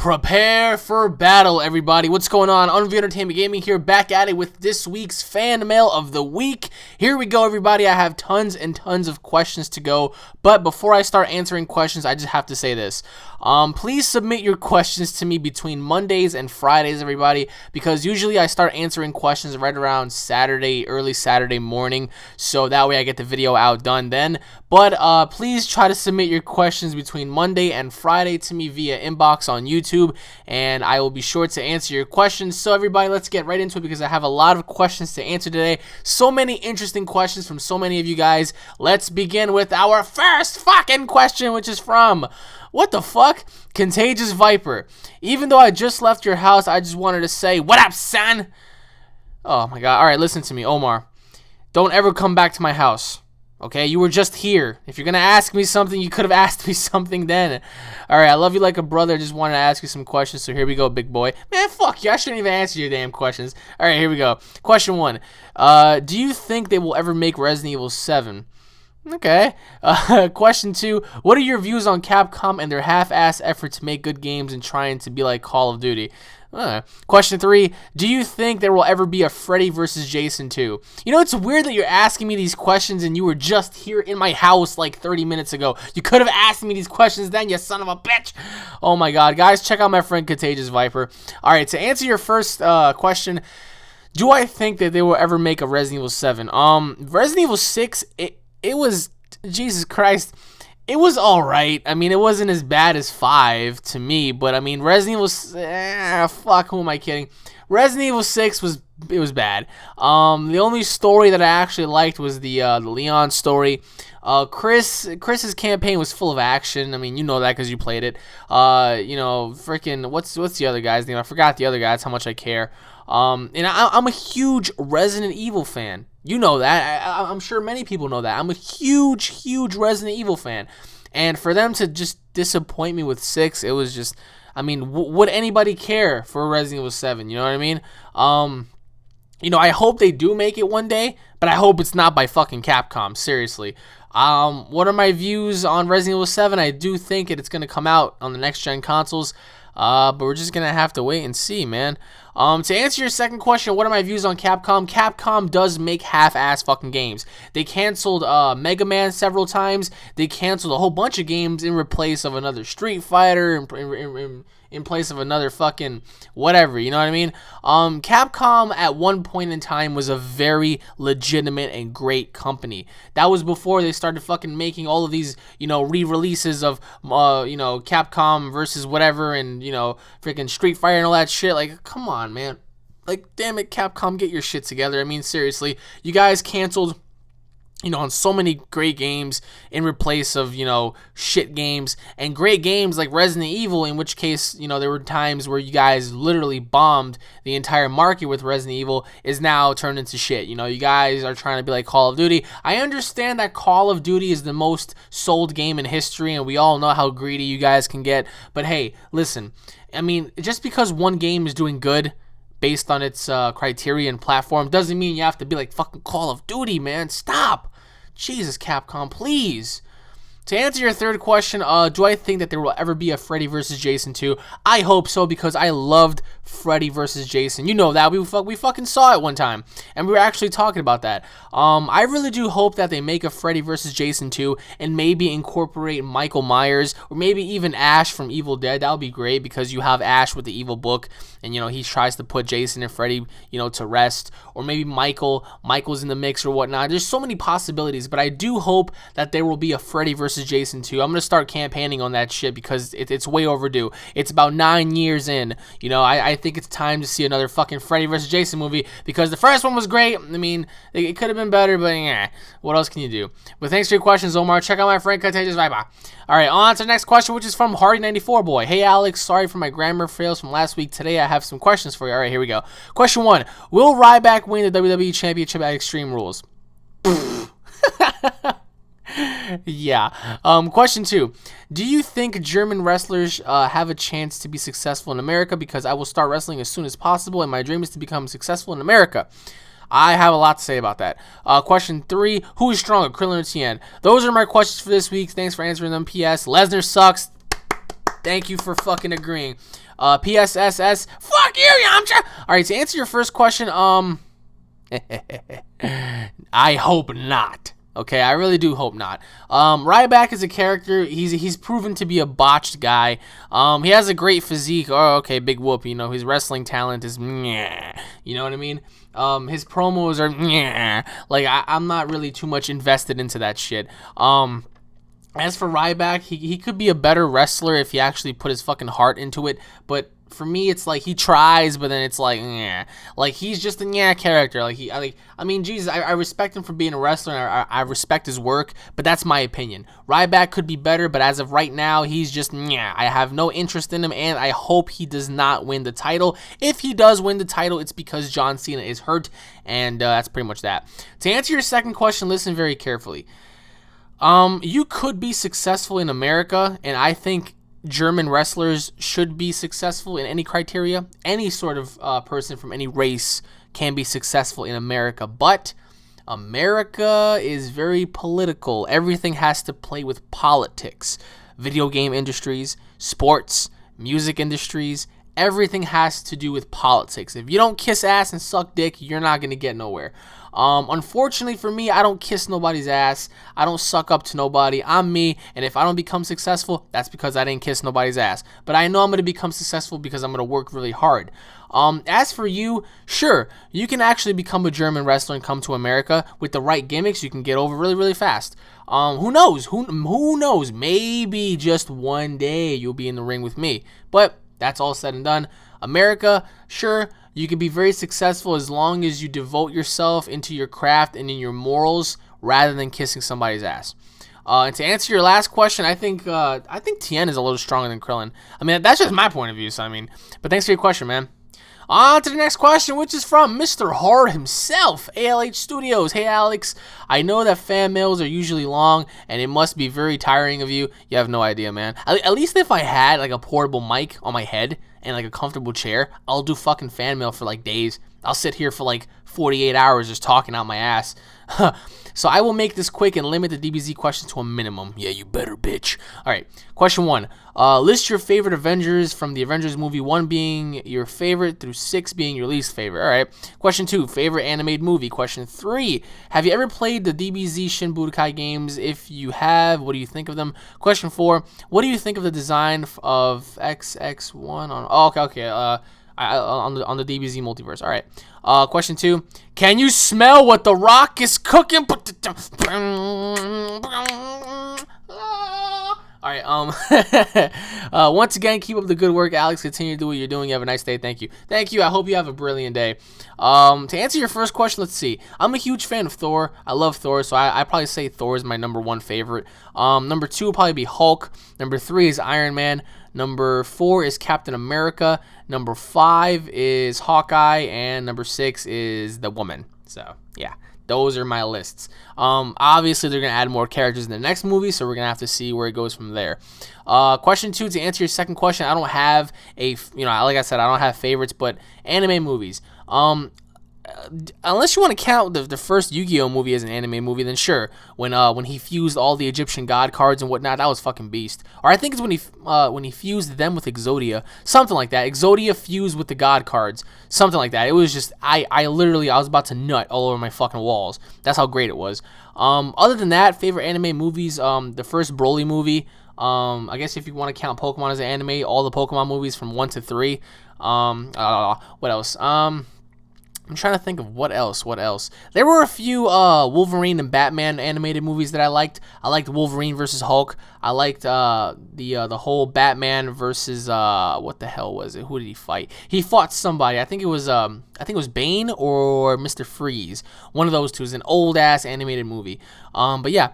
Prepare for battle, everybody. What's going on? UnrealEntGaming here, back at it with this week's fan mail of the week. Here we go, everybody. I have tons and tons of questions to go, but before I start answering questions, I just have to say this. Please submit your questions to me between Mondays and Fridays, everybody, because usually I start answering questions right around Saturday, early Saturday morning, so that way I get the video out done then. But please try to submit your questions between Monday and Friday to me via inbox on YouTube, and I will be sure to answer your questions. So everybody, let's get right into it because I have a lot of questions to answer today. So many interesting questions from so many of you guys. Let's begin with our first fucking question, which is from, what the fuck? Contagious Viper. Even though I just left your house, I just wanted to say, what up, son? Oh my god. Alright, listen to me, Omar. Don't ever come back to my house. Okay, you were just here. If you're gonna ask me something, you could have asked me something then. Alright, I love you like a brother. I just wanted to ask you some questions, so here we go, big boy. Man, fuck you. I shouldn't even answer your damn questions. Alright, here we go. Question 1. Do you think they will ever make Resident Evil 7? Okay. Question 2. What are your views on Capcom and their half-ass effort to make good games and trying to be like Call of Duty? Question 3. Do you think there will ever be a Freddy vs. Jason 2? You know, it's weird that you're asking me these questions and you were just here in my house like 30 minutes ago. You could have asked me these questions then, you son of a bitch. Oh my god. Guys, check out my friend Contagious Viper. Alright, to answer your first question, do I think that they will ever make a Resident Evil 7? Resident Evil 6, it was, Jesus Christ, it was alright. I mean, it wasn't as bad as 5 to me, but I mean, Resident Evil, fuck, who am I kidding? Resident Evil 6 was bad. The only story that I actually liked was the Leon story. Chris's campaign was full of action. I mean, you know that because you played it. You know, freaking, what's the other guy's name? I forgot the other guy. That's how much I care. And I'm a huge Resident Evil fan. You know that. I'm sure many people know that. I'm a huge Resident Evil fan. And for them to just disappoint me with 6, it was just, I mean, would anybody care for Resident Evil 7? You know what I mean? You know, I hope they do make it one day, but I hope it's not by fucking Capcom. Seriously. What are my views on Resident Evil 7? I do think it's going to come out on the next-gen consoles. But we're just going to have to wait and see, man. To answer your second question, what are my views on Capcom? Capcom does make half-ass fucking games. They canceled Mega Man several times. They canceled a whole bunch of games in replace of another Street Fighter, in place of another fucking whatever, you know what I mean? Capcom at one point in time was a very legitimate and great company. That was before they started fucking making all of these, you know, re-releases of, you know, Capcom versus whatever and, you know, freaking Street Fighter and all that shit. Like, come on, man. Like, damn it, Capcom, get your shit together. I mean, seriously, you guys canceled, you know, on so many great games in replace of, you know, shit games, and great games like Resident Evil, in which case, you know, there were times where you guys literally bombed the entire market with Resident Evil, is now turned into shit. You know, you guys are trying to be like Call of Duty. I understand that Call of Duty is the most sold game in history, and we all know how greedy you guys can get, but hey, listen, I mean, just because one game is doing good based on its criteria and platform doesn't mean you have to be like fucking Call of Duty, man. Stop. Jesus, Capcom, please. To answer your third question, do I think that there will ever be a Freddy vs. Jason 2? I hope so, because I loved Freddy vs. Jason. You know that. We fucking saw it one time, and we were actually talking about that. I really do hope that they make a Freddy vs. Jason 2 and maybe incorporate Michael Myers or maybe even Ash from Evil Dead. That would be great, because you have Ash with the evil book, and, you know, he tries to put Jason and Freddy, you know, to rest. Or maybe Michael's in the mix or whatnot. There's so many possibilities, but I do hope that there will be a Freddy vs. Jason 2. I'm going to start campaigning on that shit because it's way overdue. It's about 9 years in. You know, I think it's time to see another fucking Freddy vs. Jason movie, because the first one was great. I mean, it could have been better, but yeah, what else can you do? But thanks for your questions, Omar. Check out my friend Contagious Viper. Alright, on to the next question, which is from Hardy94 Boy. Hey Alex, sorry for my grammar fails from last week. Today I have some questions for you. Alright, here we go. Question 1. Will Ryback win the WWE Championship at Extreme Rules? Yeah. Question 2. Do you think German wrestlers have a chance to be successful in America? Because I will start wrestling as soon as possible, and my dream is to become successful in America. I have a lot to say about that. Question 3, who is stronger, Krillin or Tien? Those are my questions for this week. Thanks for answering them. P.S. Lesnar sucks. Thank you for fucking agreeing. PSSS. Fuck you, Yamcha. All right, to answer your first question, I hope not. Okay, I really do hope not. Ryback is a character. He's proven to be a botched guy. He has a great physique. Oh, okay, big whoop. You know, his wrestling talent is meh. You know what I mean? His promos are meh. Like, I'm not really too much invested into that shit. As for Ryback, he could be a better wrestler if he actually put his fucking heart into it, but for me, it's like he tries, but then it's like, yeah, like he's just a character. I mean, Jesus, I respect him for being a wrestler, and I respect his work, but that's my opinion. Ryback could be better, but as of right now, he's just, I have no interest in him, and I hope he does not win the title. If he does win the title, it's because John Cena is hurt, and that's pretty much that. To answer your second question, listen very carefully. You could be successful in America, and I think German wrestlers should be successful in any criteria. Any sort of person from any race can be successful in America, but America is very political. Everything has to play with politics. Video game industries, sports, music industries, everything has to do with politics. If you don't kiss ass and suck dick, you're not going to get nowhere. Unfortunately for me, I don't kiss nobody's ass. I don't suck up to nobody. I'm me, and if I don't become successful, that's because I didn't kiss nobody's ass. But I know I'm going to become successful because I'm going to work really hard. As for you, sure, you can actually become a German wrestler and come to America. With the right gimmicks, you can get over really, really fast. Who knows? Who knows? Maybe just one day you'll be in the ring with me. But that's all said and done. America, sure, you can be very successful as long as you devote yourself into your craft and in your morals rather than kissing somebody's ass. And to answer your last question, I think Tien is a little stronger than Krillin. I mean, that's just my point of view. So but thanks for your question, man. On to the next question, which is from Mr. Hard himself, ALH Studios. Hey, Alex, I know that fan mails are usually long, and it must be very tiring of you. You have no idea, man. At least if I had, like, a portable mic on my head and, like, a comfortable chair, I'll do fucking fan mail for, like, days. I'll sit here for, like, 48 hours just talking out my ass. So I will make this quick and limit the DBZ questions to a minimum. Yeah, you better, bitch. All right, question 1. List your favorite Avengers from the Avengers movie, 1 being your favorite through 6 being your least favorite. All right. Question 2, favorite animated movie. Question 3, have you ever played the DBZ Shin Budokai games? If you have, what do you think of them? Question 4, what do you think of the design of XX1 on... Oh, okay. On the DBZ multiverse. All right. Question 2. Can you smell what The Rock is cooking? All right. Once again, keep up the good work, Alex. Continue to do what you're doing. You have a nice day. Thank you. Thank you. I hope you have a brilliant day. To answer your first question, let's see. I'm a huge fan of Thor. I love Thor, so I probably say Thor is my number 1 favorite. Number 2 will probably be Hulk. Number 3 is Iron Man. Number 4 is Captain America. Number 5 is Hawkeye. And number 6 is The Woman. So, yeah. Those are my lists. Obviously, they're going to add more characters in the next movie, so we're going to have to see where it goes from there. Question 2, to answer your second question, I don't have like I said, I don't have favorites, but anime movies. Unless you want to count the first Yu-Gi-Oh movie as an anime movie, then sure. When he fused all the Egyptian god cards and whatnot, that was fucking beast. Or I think it's when he fused them with Exodia, something like that. Exodia fused with the god cards, something like that. It was just I was about to nut all over my fucking walls. That's how great it was. Other than that, favorite anime movies, the first Broly movie. I guess if you want to count Pokemon as an anime, all the Pokemon movies from 1 to 3. What else? I'm trying to think of what else. There were a few Wolverine and Batman animated movies that I liked. I liked Wolverine versus Hulk. I liked the whole Batman versus what the hell was it? Who did he fight? He fought somebody. I think it was Bane or Mr. Freeze. One of those two. Is an old ass animated movie. But yeah.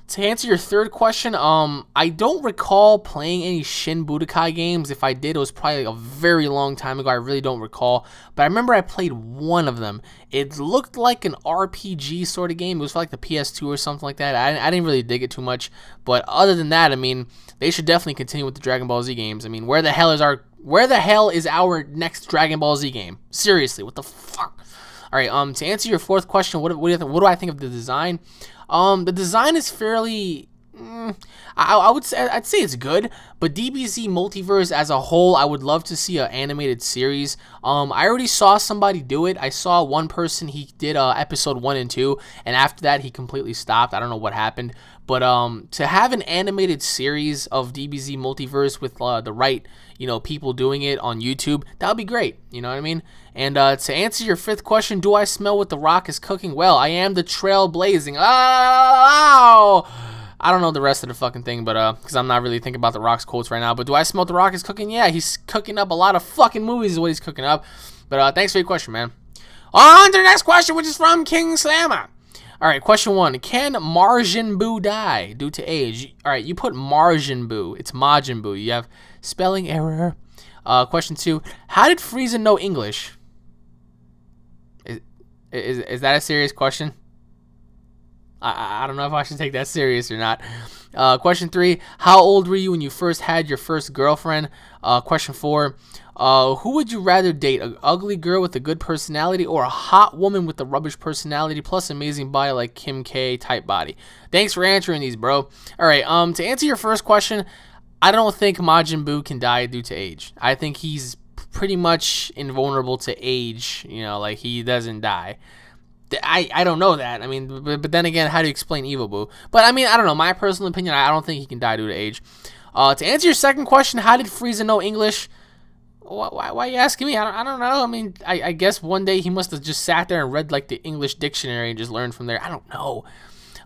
To answer your third question, I don't recall playing any Shin Budokai games. If I did, it was probably a very long time ago. I really don't recall. But I remember I played one of them. It looked like an RPG sort of game. It was for like the PS2 or something like that. I didn't really dig it too much. But other than that, I mean, they should definitely continue with the Dragon Ball Z games. I mean, where the hell is our next Dragon Ball Z game? Seriously, what the fuck? All right, to answer your fourth question, what do I think of the design? The design is fairly, I'd say it's good, but DBZ Multiverse as a whole, I would love to see an animated series. I already saw somebody do it. I saw one person, he did episode 1 and 2, and after that he completely stopped. I don't know what happened, but to have an animated series of DBZ Multiverse with the right, people doing it on YouTube, that would be great. You know what I mean? And to answer your 5th question, do I smell what The Rock is cooking? Well, I am the trailblazing. Oh! I don't know the rest of the fucking thing, but because I'm not really thinking about The Rock's quotes right now. But do I smell what The Rock is cooking? Yeah, he's cooking up a lot of fucking movies is what he's cooking up. But thanks for your question, man. On to the next question, which is from King Slammer. All right, question 1. Can Majin Buu die due to age? All right, you put Majin Buu. It's Majin Buu. You have spelling error. Question 2. How did Frieza know English? Is that a serious question? I don't know if I should take that serious or not. Question 3. How old were you when you first had your first girlfriend? Question 4. Who would you rather date? An ugly girl with a good personality or a hot woman with a rubbish personality plus amazing body like Kim K type body? Thanks for answering these, bro. All right. To answer your first question, I don't think Majin Buu can die due to age. I think he's pretty much invulnerable to age. Like he doesn't die. I don't know that. I mean, but then again, how do you explain Evil Boo? But I mean, I don't know. My personal opinion, I don't think he can die due to age. To answer your second question, how did Frieza know English? Why are you asking me? I don't know. I mean, I guess one day he must have just sat there and read like the English dictionary and just learned from there. I don't know.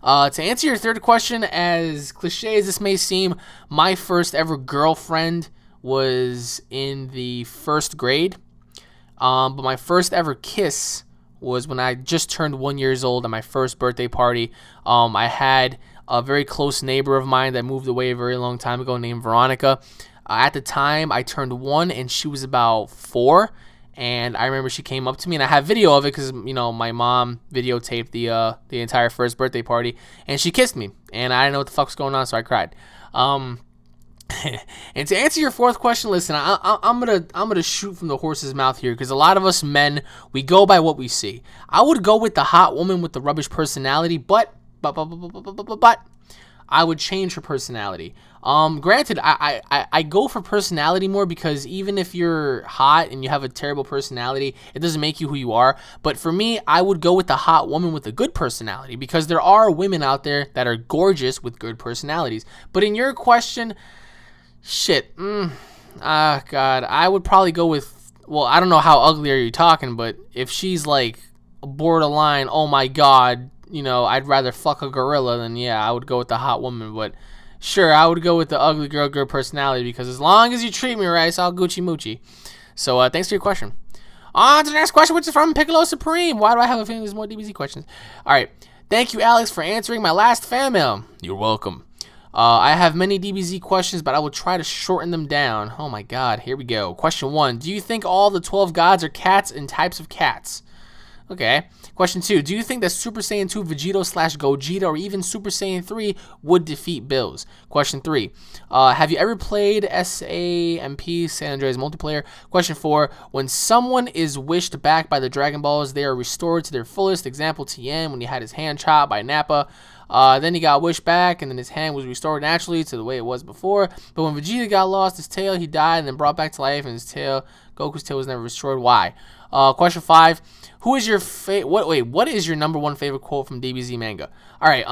To answer your third question, as cliche as this may seem, my first ever girlfriend was in the 1st grade. But my first ever kiss was when I just turned 1 year old at my first birthday party. I had a very close neighbor of mine that moved away a very long time ago named Veronica. At the time, I turned 1 and she was about 4. And I remember she came up to me, and I have video of it because, my mom videotaped the entire first birthday party. And she kissed me, and I didn't know what the fuck was going on, so I cried. And to answer your 4th question, listen, I'm gonna shoot from the horse's mouth here because a lot of us men, we go by what we see. I would go with the hot woman with the rubbish personality, but I would change her personality. Granted, I go for personality more because even if you're hot and you have a terrible personality, it doesn't make you who you are. But for me, I would go with the hot woman with a good personality because there are women out there that are gorgeous with good personalities. But in your question, shit, God, I would probably go with, well, I don't know how ugly are you talking, but if she's like borderline, oh my God, I'd rather fuck a gorilla, then yeah, I would go with the hot woman. But sure, I would go with the ugly girl, good personality, because as long as you treat me right, it's all Gucci Moochie. So thanks for your question. On to the next question, which is from Piccolo Supreme. Why do I have a feeling there's more DBZ questions? All right. Thank you, Alex, for answering my last fan mail. You're welcome. I have many DBZ questions, but I will try to shorten them down. Oh my God, here we go. Question 1. Do you think all the 12 gods are cats and types of cats? Okay. Question 2. Do you think that Super Saiyan 2 Vegito/Gogeta or even Super Saiyan 3 would defeat Bills? Question 3. Have you ever played SAMP, San Andreas Multiplayer? Question 4. When someone is wished back by the Dragon Balls, they are restored to their fullest. Example, Tien, when he had his hand chopped by Nappa. Then he got wished back, and then his hand was restored naturally to the way it was before. But when Vegeta got lost his tail, he died and then brought back to life, and his tail, Goku's tail, was never restored. Why? Question 5. Who is your what is your number 1 favorite quote from DBZ manga? All right.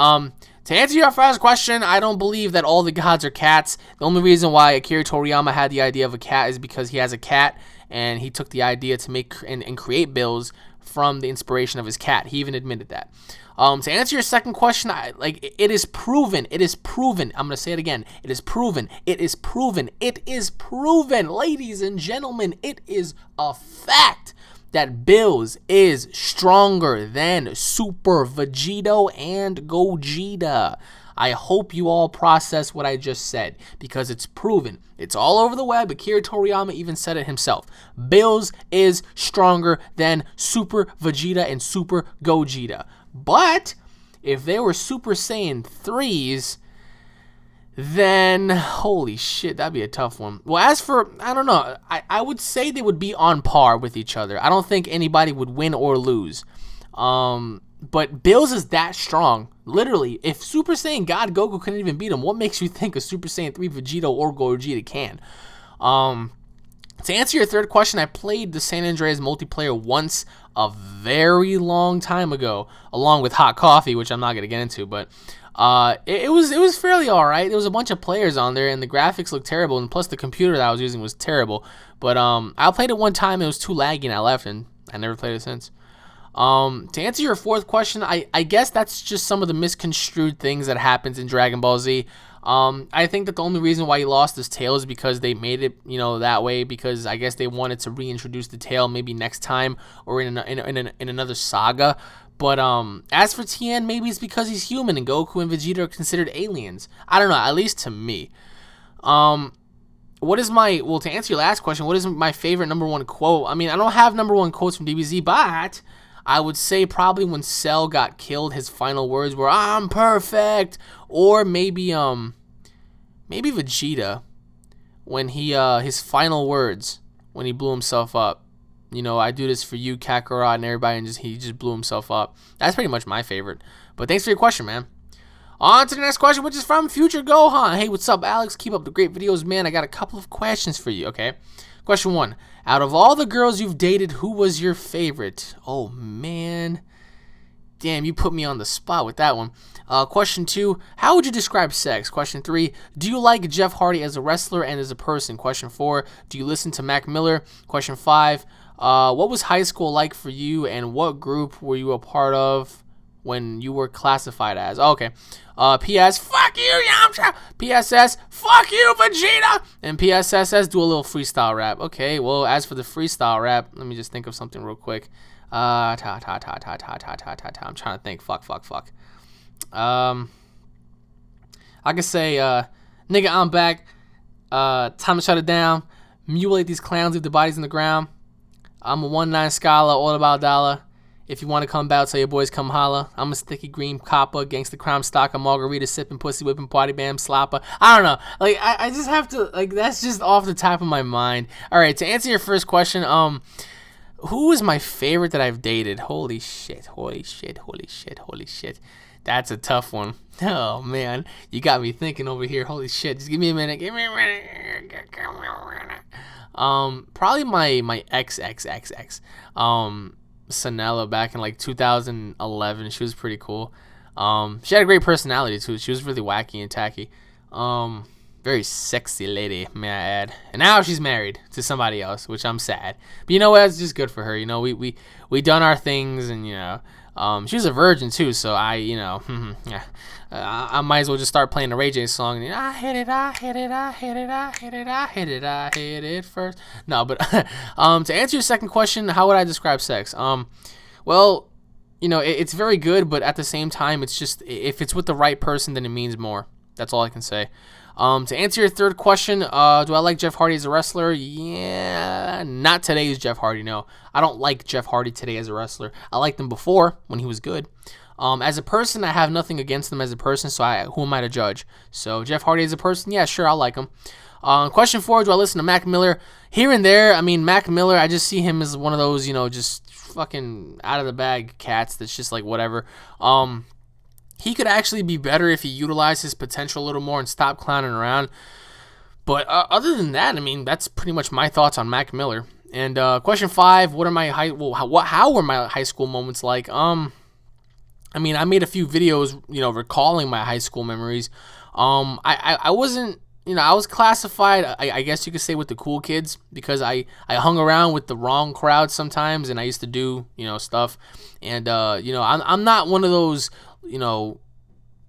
To answer your first question, I don't believe that all the gods are cats. The only reason why Akira Toriyama had the idea of a cat is because he has a cat, and he took the idea to make and create Bills from the inspiration of his cat. He even admitted that. To answer your second question, it is proven. It is proven. I'm gonna say it again. It is proven. It is proven. It is proven, ladies and gentlemen. It is a fact that Bills is stronger than Super Vegito and Gogeta. I hope you all process what I just said because it's proven. It's all over the web. Akira Toriyama even said it himself. Bills is stronger than Super Vegeta and Super Gogeta. But if they were Super Saiyan 3s, then holy shit, that'd be a tough one. Well, as for, I don't know, I would say they would be on par with each other. I don't think anybody would win or lose. But Bills is that strong. Literally, if Super Saiyan God Goku couldn't even beat him, what makes you think a Super Saiyan 3 Vegeta or Gogeta can? To answer your third question, I played the San Andreas multiplayer once a very long time ago, along with Hot Coffee, which I'm not going to get into, but it was fairly alright. There was a bunch of players on there, and the graphics looked terrible, and plus the computer that I was using was terrible. But I played it one time, it was too laggy, and I left, and I never played it since. To answer your fourth question, I guess that's just some of the misconstrued things that happens in Dragon Ball Z. I think that the only reason why he lost his tail is because they made it, that way, because I guess they wanted to reintroduce the tail maybe next time or in another saga. But as for Tien, maybe it's because he's human and Goku and Vegeta are considered aliens. I don't know, at least to me. To answer your last question, what is my favorite number one quote? I mean, I don't have number one quotes from DBZ, but I would say probably when Cell got killed, his final words were "I'm perfect," or maybe Vegeta when he his final words when he blew himself up. I do this for you, Kakarot, and everybody, and he just blew himself up. That's pretty much my favorite. But thanks for your question, man. On to the next question, which is from Future Gohan. Hey, what's up, Alex? Keep up the great videos, man. I got a couple of questions for you, okay? Question 1. Out of all the girls you've dated, who was your favorite? Oh, man. Damn, you put me on the spot with that one. Question 2. How would you describe sex? Question 3. Do you like Jeff Hardy as a wrestler and as a person? Question 4. Do you listen to Mac Miller? Question 5. What was high school like for you, and what group were you a part of when you were classified as? Okay. P.S. Fuck you, Yamcha. P.S.S. Fuck you, Vegeta. And P.S.S.S. Do a little freestyle rap. Okay, well, as for the freestyle rap, let me just think of something real quick. I'm trying to think. Fuck. I can say, nigga, I'm back. Time to shut it down. Mutilate these clowns, leave the bodies in the ground. I'm a 1-9 scholar, all about dollar. If you want to come out, tell your boys come holla. I'm a sticky green copper, gangsta crime stalker, margarita sipping, pussy whipping, party bam slapper. I don't know. Like, I just have to, like, that's just off the top of my mind. All right, to answer your first question, who is my favorite that I've dated? Holy shit. That's a tough one. Oh, man. You got me thinking over here. Holy shit. Just give me a minute. Probably my ex. Sanella back in like 2011. She was pretty cool. She had a great personality too. She was really wacky and tacky. Very sexy lady, may I add. And now she's married to somebody else, which I'm sad. But you know what? It's just good for her. We done our things, and she was a virgin too. So I might as well just start playing the Ray J song. And, I hit it first. No, but to answer your second question, how would I describe sex? Well, it's very good, but at the same time, it's just if it's with the right person, then it means more. That's all I can say. To answer your third question, do I like Jeff Hardy as a wrestler? Yeah, not today's Jeff Hardy, no. I don't like Jeff Hardy today as a wrestler. I liked him before when he was good. As a person, I have nothing against him as a person, so who am I to judge? So Jeff Hardy as a person, yeah, sure, I'll like him. Question 4, do I listen to Mac Miller? Here and there. I mean, Mac Miller, I just see him as one of those, just fucking out of the bag cats that's just like whatever. He could actually be better if he utilized his potential a little more and stopped clowning around. But other than that, I mean, that's pretty much my thoughts on Mac Miller. And question 5, how were my high school moments like? I mean, I made a few videos, recalling my high school memories. I wasn't, I was classified, I guess you could say, with the cool kids, because I hung around with the wrong crowd sometimes, and I used to do, stuff. And, I'm not one of those,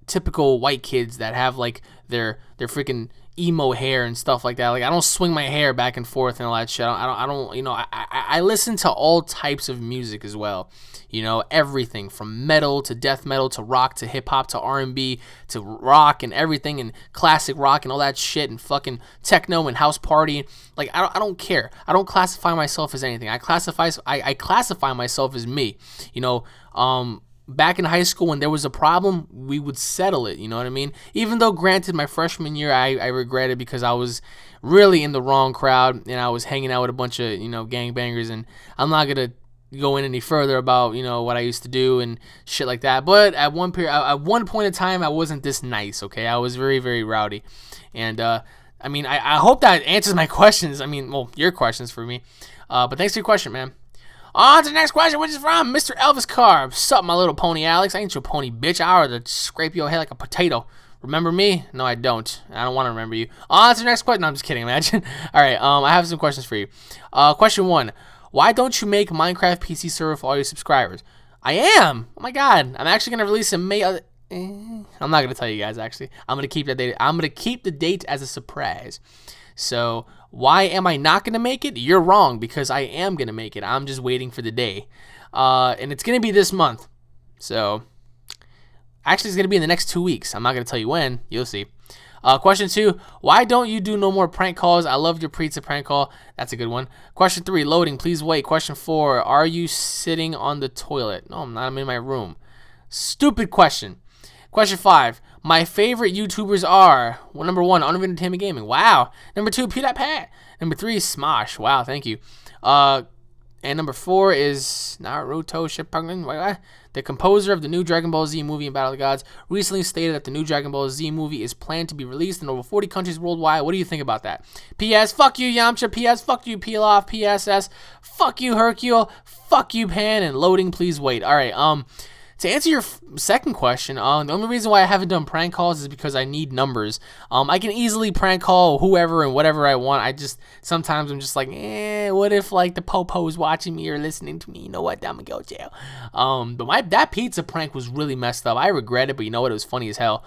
typical white kids that have like their freaking emo hair and stuff like that. Like, I don't swing my hair back and forth and all that shit. I listen to all types of music as well. Everything from metal to death metal to rock to hip hop to R&B to rock and everything, and classic rock and all that shit, and fucking techno and house party. Like, I don't care. I don't classify myself as anything. I classify myself as me. Back in high school, when there was a problem, we would settle it, you know what I mean? Even though, granted, my freshman year, I regret it because I was really in the wrong crowd, and I was hanging out with a bunch of, gangbangers, and I'm not going to go in any further about, what I used to do and shit like that. But at one point in time, I wasn't this nice, okay? I was very, very rowdy. And, I hope that answers my questions. Your questions for me. But thanks for your question, man. On to the next question, which is from Mr. Elvis Carr. Sup, my little pony Alex? I ain't your pony, bitch. I ought to scrape your head like a potato. Remember me? No, I don't. I don't want to remember you. On to the next question. No, I'm just kidding, imagine. All right, I have some questions for you. Question 1. Why don't you make Minecraft PC server for all your subscribers? I am. Oh, my God. I'm actually going to release a May... I'm not going to tell you guys, actually. I'm going to keep that date. I'm going to keep the date as a surprise. So, why am I not going to make it? You're wrong, because I am going to make it. I'm just waiting for the day. And it's going to be this month. So, actually, it's going to be in the next 2 weeks. I'm not going to tell you when. You'll see. Question 2, why don't you do no more prank calls? I loved your pizza prank call. That's a good one. Question 3, loading. Please wait. Question 4, are you sitting on the toilet? No, I'm not. I'm in my room. Stupid question. Question 5, my favorite YouTubers are, well, number 1, UnrealEntGaming. Wow. Number 2, PewDiePie. Number 3, Smosh. Wow, thank you. And number 4 is Naruto Shippuden. The composer of the new Dragon Ball Z movie and Battle of the Gods recently stated that the new Dragon Ball Z movie is planned to be released in over 40 countries worldwide. What do you think about that? P.S. Fuck you, Yamcha. P.S. Fuck you, Peel Off. P.S.S. Fuck you, Hercule. Fuck you, Pan. And loading, please wait. All right, to answer your second question, the only reason why I haven't done prank calls is because I need numbers. I can easily prank call whoever and whatever I want. Sometimes I'm just like, what if like the popo's watching me or listening to me? You know what? I'm gonna go to jail. But that pizza prank was really messed up. I regret it, but you know what? It was funny as hell.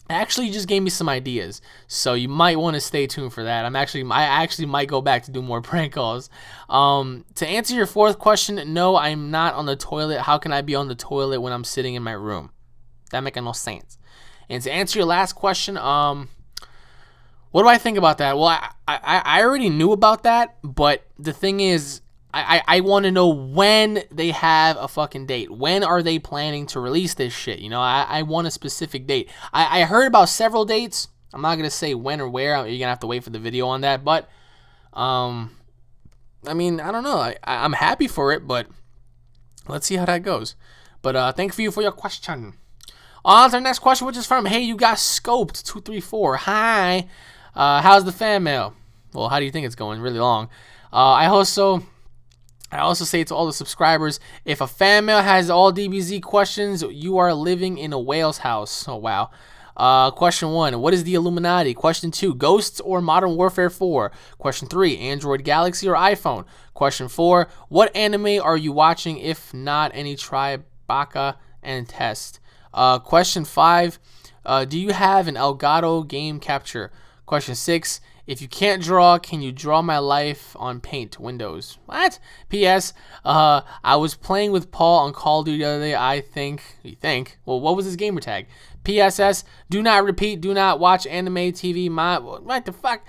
Actually, you just gave me some ideas, so you might want to stay tuned for that. I actually might go back to do more prank calls. To answer your fourth question, no, I'm not on the toilet. How can I be on the toilet when I'm sitting in my room? That makes no sense. And to answer your last question, what do I think about that? Well, I already knew about that, but the thing is, I want to know when they have a fucking date. When are they planning to release this shit? I want a specific date. I heard about several dates. I'm not going to say when or where. You're going to have to wait for the video on that. But, I don't know. I'm happy for it, but let's see how that goes. But thank you for your question. On to the next question, which is from, hey, you got scoped, 234. Hi. How's the fan mail? Well, how do you think it's going? Really long. I also say to all the subscribers, if a fan mail has all DBZ questions, you are living in a whale's house. Oh, wow. Question 1, what is the Illuminati? Question 2, ghosts or Modern Warfare 4? Question 3, Android, Galaxy, or iPhone? Question 4, what anime are you watching? If not, any try Baka and test. Question 5, do you have an Elgato game capture? Question 6, if you can't draw, can you draw my life on Paint? Windows. What? P.S. I was playing with Paul on Call of Duty the other day. You think? Well, what was his gamer tag? P.S.S. Do not repeat. Do not watch anime TV. What the fuck?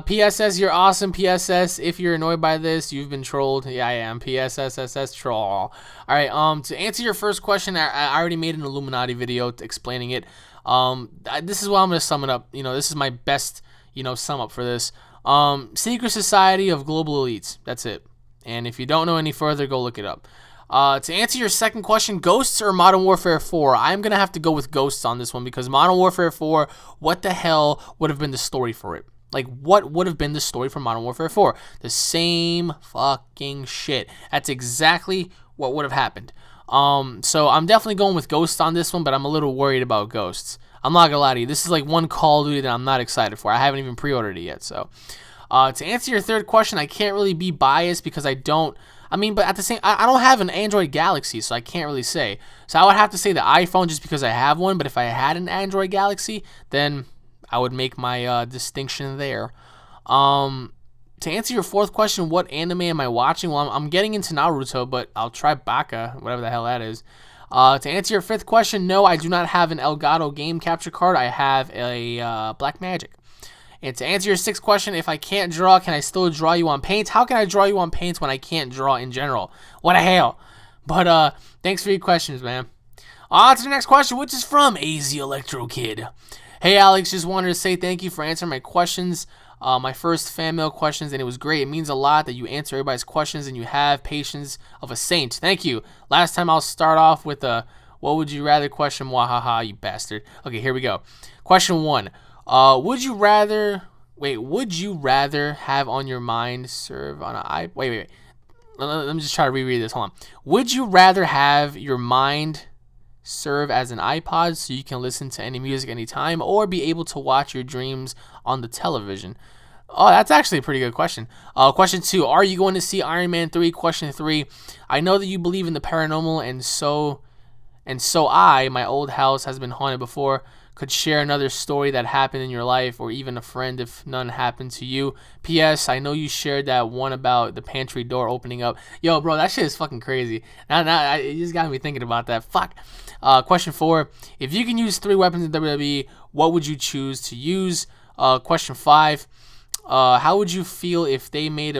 P.S.S. You're awesome. P.S.S. If you're annoyed by this, you've been trolled. Yeah, I am. P.S.S. troll. All right. To answer your first question, I already made an Illuminati video explaining it. This is what I'm gonna sum it up. This is my best. Sum up for this. Secret Society of Global Elites. That's it. And if you don't know any further, go look it up. To answer your second question, Ghosts or Modern Warfare 4? I'm going to have to go with Ghosts on this one because Modern Warfare 4, what the hell would have been the story for it? Like, what would have been the story for Modern Warfare 4? The same fucking shit. That's exactly what would have happened. So I'm definitely going with Ghosts on this one, but I'm a little worried about Ghosts. I'm not gonna lie to you. This is like one Call of Duty that I'm not excited for. I haven't even pre-ordered it yet. So, to answer your third question, I can't really be biased because I don't. But at the same, I don't have an Android Galaxy, so I can't really say. So I would have to say the iPhone just because I have one. But if I had an Android Galaxy, then I would make my distinction there. To answer your fourth question, what anime am I watching? Well, I'm getting into Naruto, but I'll try Baka, whatever the hell that is. To answer your fifth question, no, I do not have an Elgato game capture card. I have a Black Magic. And to answer your sixth question, if I can't draw, can I still draw you on Paint? How can I draw you on Paint when I can't draw in general? What a hell. But thanks for your questions, man. On to the next question, which is from AZ Electro Kid. Hey, Alex, just wanted to say thank you for answering my questions. my first fan mail questions, and it was great. It means a lot that you answer everybody's questions and you have patience of a saint. Thank you. Last time I'll start off with a what would you rather question. Mwahaha, you bastard. Okay, here we go. Question 1. Would you rather have on your mind serve on a wait. Let me just try to reread this. Hold on. Would you rather have your mind serve as an iPod so you can listen to any music anytime, or be able to watch your dreams on the television? Oh, that's actually a pretty good question. Question 2. Are you going to see Iron Man 3? Question 3. I know that you believe in the paranormal, and so my old house has been haunted before. Could share another story that happened in your life, or even a friend if none happened to you. P.S. I know you shared that one about the pantry door opening up. Yo, bro, that shit is fucking crazy. Now, it just got me thinking about that. Fuck. Question 4. If you can use 3 weapons in WWE, what would you choose to use? Question 5. How would you feel if they made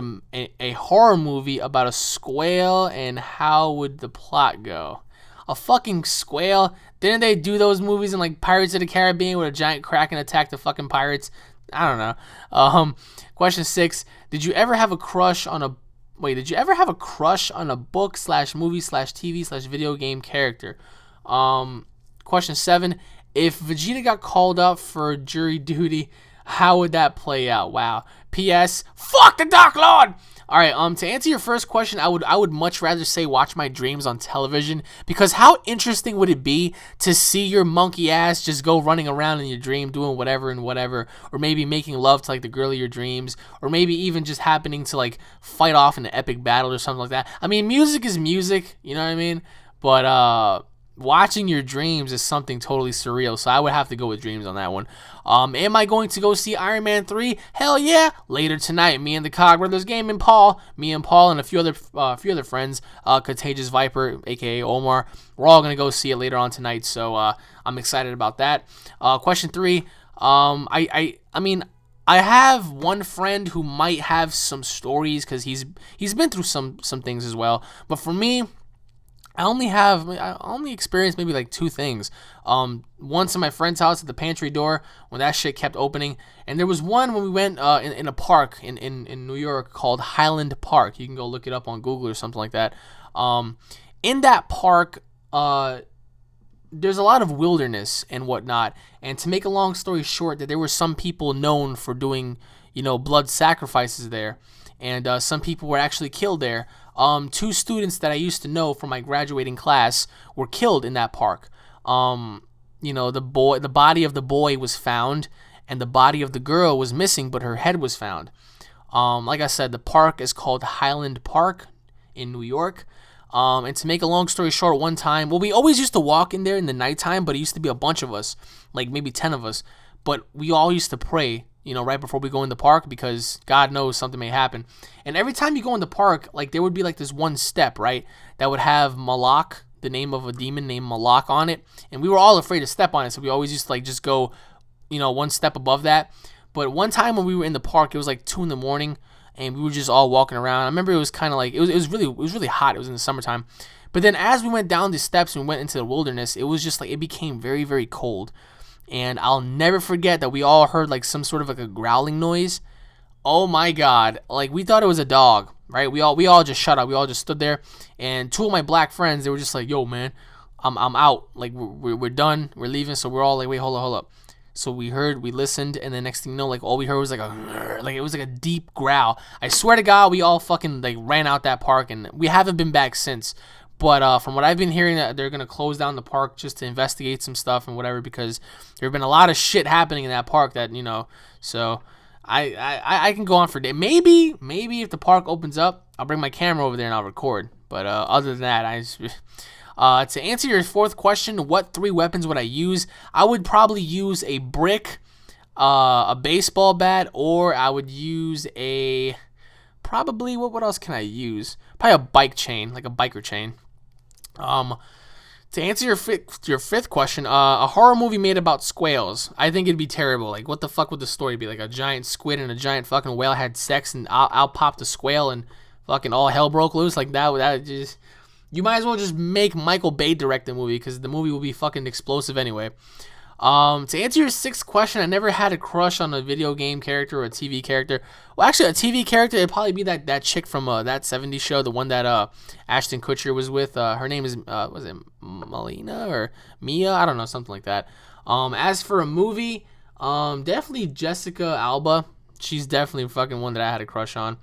a horror movie about a squale, and how would the plot go? A fucking squale? Didn't they do those movies in like Pirates of the Caribbean where a giant kraken attacked the fucking pirates? I don't know. Question 6. Did you ever have a crush on a book / movie / TV / video game character? Question 7. If Vegeta got called up for jury duty, how would that play out? Wow. P.S. Fuck the Dark Lord! Alright, to answer your first question, I would much rather say watch my dreams on television, because how interesting would it be to see your monkey ass just go running around in your dream doing whatever and whatever, or maybe making love to like the girl of your dreams, or maybe even just happening to like fight off in an epic battle or something like that. I mean, music is music, you know what I mean? But watching your dreams is something totally surreal, so I would have to go with dreams on that one. Am I going to go see Iron Man 3? Hell yeah! Later tonight, me and the Cog Brothers Gaming Paul, and a few other friends, Contagious Viper, aka Omar, we're all gonna go see it later on tonight, so I'm excited about that. Question 3. I mean, I have one friend who might have some stories because he's been through some things as well, but for me, I only experienced maybe like 2 things. Once in my friend's house at the pantry door when that shit kept opening, and there was one when we went in a park in New York called Highland Park. You can go look it up on Google or something like that. In that park, there's a lot of wilderness and whatnot. And to make a long story short, that there were some people known for doing, blood sacrifices there, and some people were actually killed there. 2 students that I used to know from my graduating class were killed in that park. The body of the boy was found, and the body of the girl was missing, but her head was found. Like I said, the park is called Highland Park in New York. And to make a long story short, one time, we always used to walk in there in the nighttime, but it used to be a bunch of us, like maybe 10 of us, but we all used to pray, right before we go in the park, because God knows something may happen. And every time you go in the park, like there would be like this one step, right, that would have Malak, the name of a demon named Malak, on it, and we were all afraid to step on it, so we always used to like just go, one step above that. But one time when we were in the park, it was like 2 a.m, and we were just all walking around. I remember it was kind of like it was really hot. It was in the summertime. But then as we went down the steps and we went into the wilderness, it was just like it became very, very cold. And I'll never forget that we all heard like some sort of like a growling noise. Oh my God. Like we thought it was a dog, right? We all just shut up. We all just stood there. And 2 of my black friends, they were just like, yo, man, I'm out. Like we're done. We're leaving. So we're all like, wait, hold up. So we listened, and the next thing you know, like all we heard was like it was like a deep growl. I swear to God, we all fucking like ran out that park, and we haven't been back since. But from what I've been hearing, that they're gonna close down the park just to investigate some stuff and whatever, because there've been a lot of shit happening in that park that So I can go on for days. Maybe if the park opens up, I'll bring my camera over there and I'll record. But other than that, to answer your 4th question, what 3 weapons would I use? I would probably use a brick, a baseball bat, or I would use probably, what else can I use? Probably a bike chain, like a biker chain. To answer your 5th question, a horror movie made about squales. I think it'd be terrible. Like, what the fuck would the story be? Like a giant squid and a giant fucking whale had sex, and out popped the squale, and fucking all hell broke loose? Like that just... You might as well just make Michael Bay direct the movie, because the movie will be fucking explosive anyway. To answer your sixth question, I never had a crush on a video game character or a TV character. Well, actually, a TV character, it'd probably be that chick from that '70s show, the one that Ashton Kutcher was with. Her name is was it Melina or Mia? I don't know, something like that. As for a movie, definitely Jessica Alba. She's definitely fucking one that I had a crush on.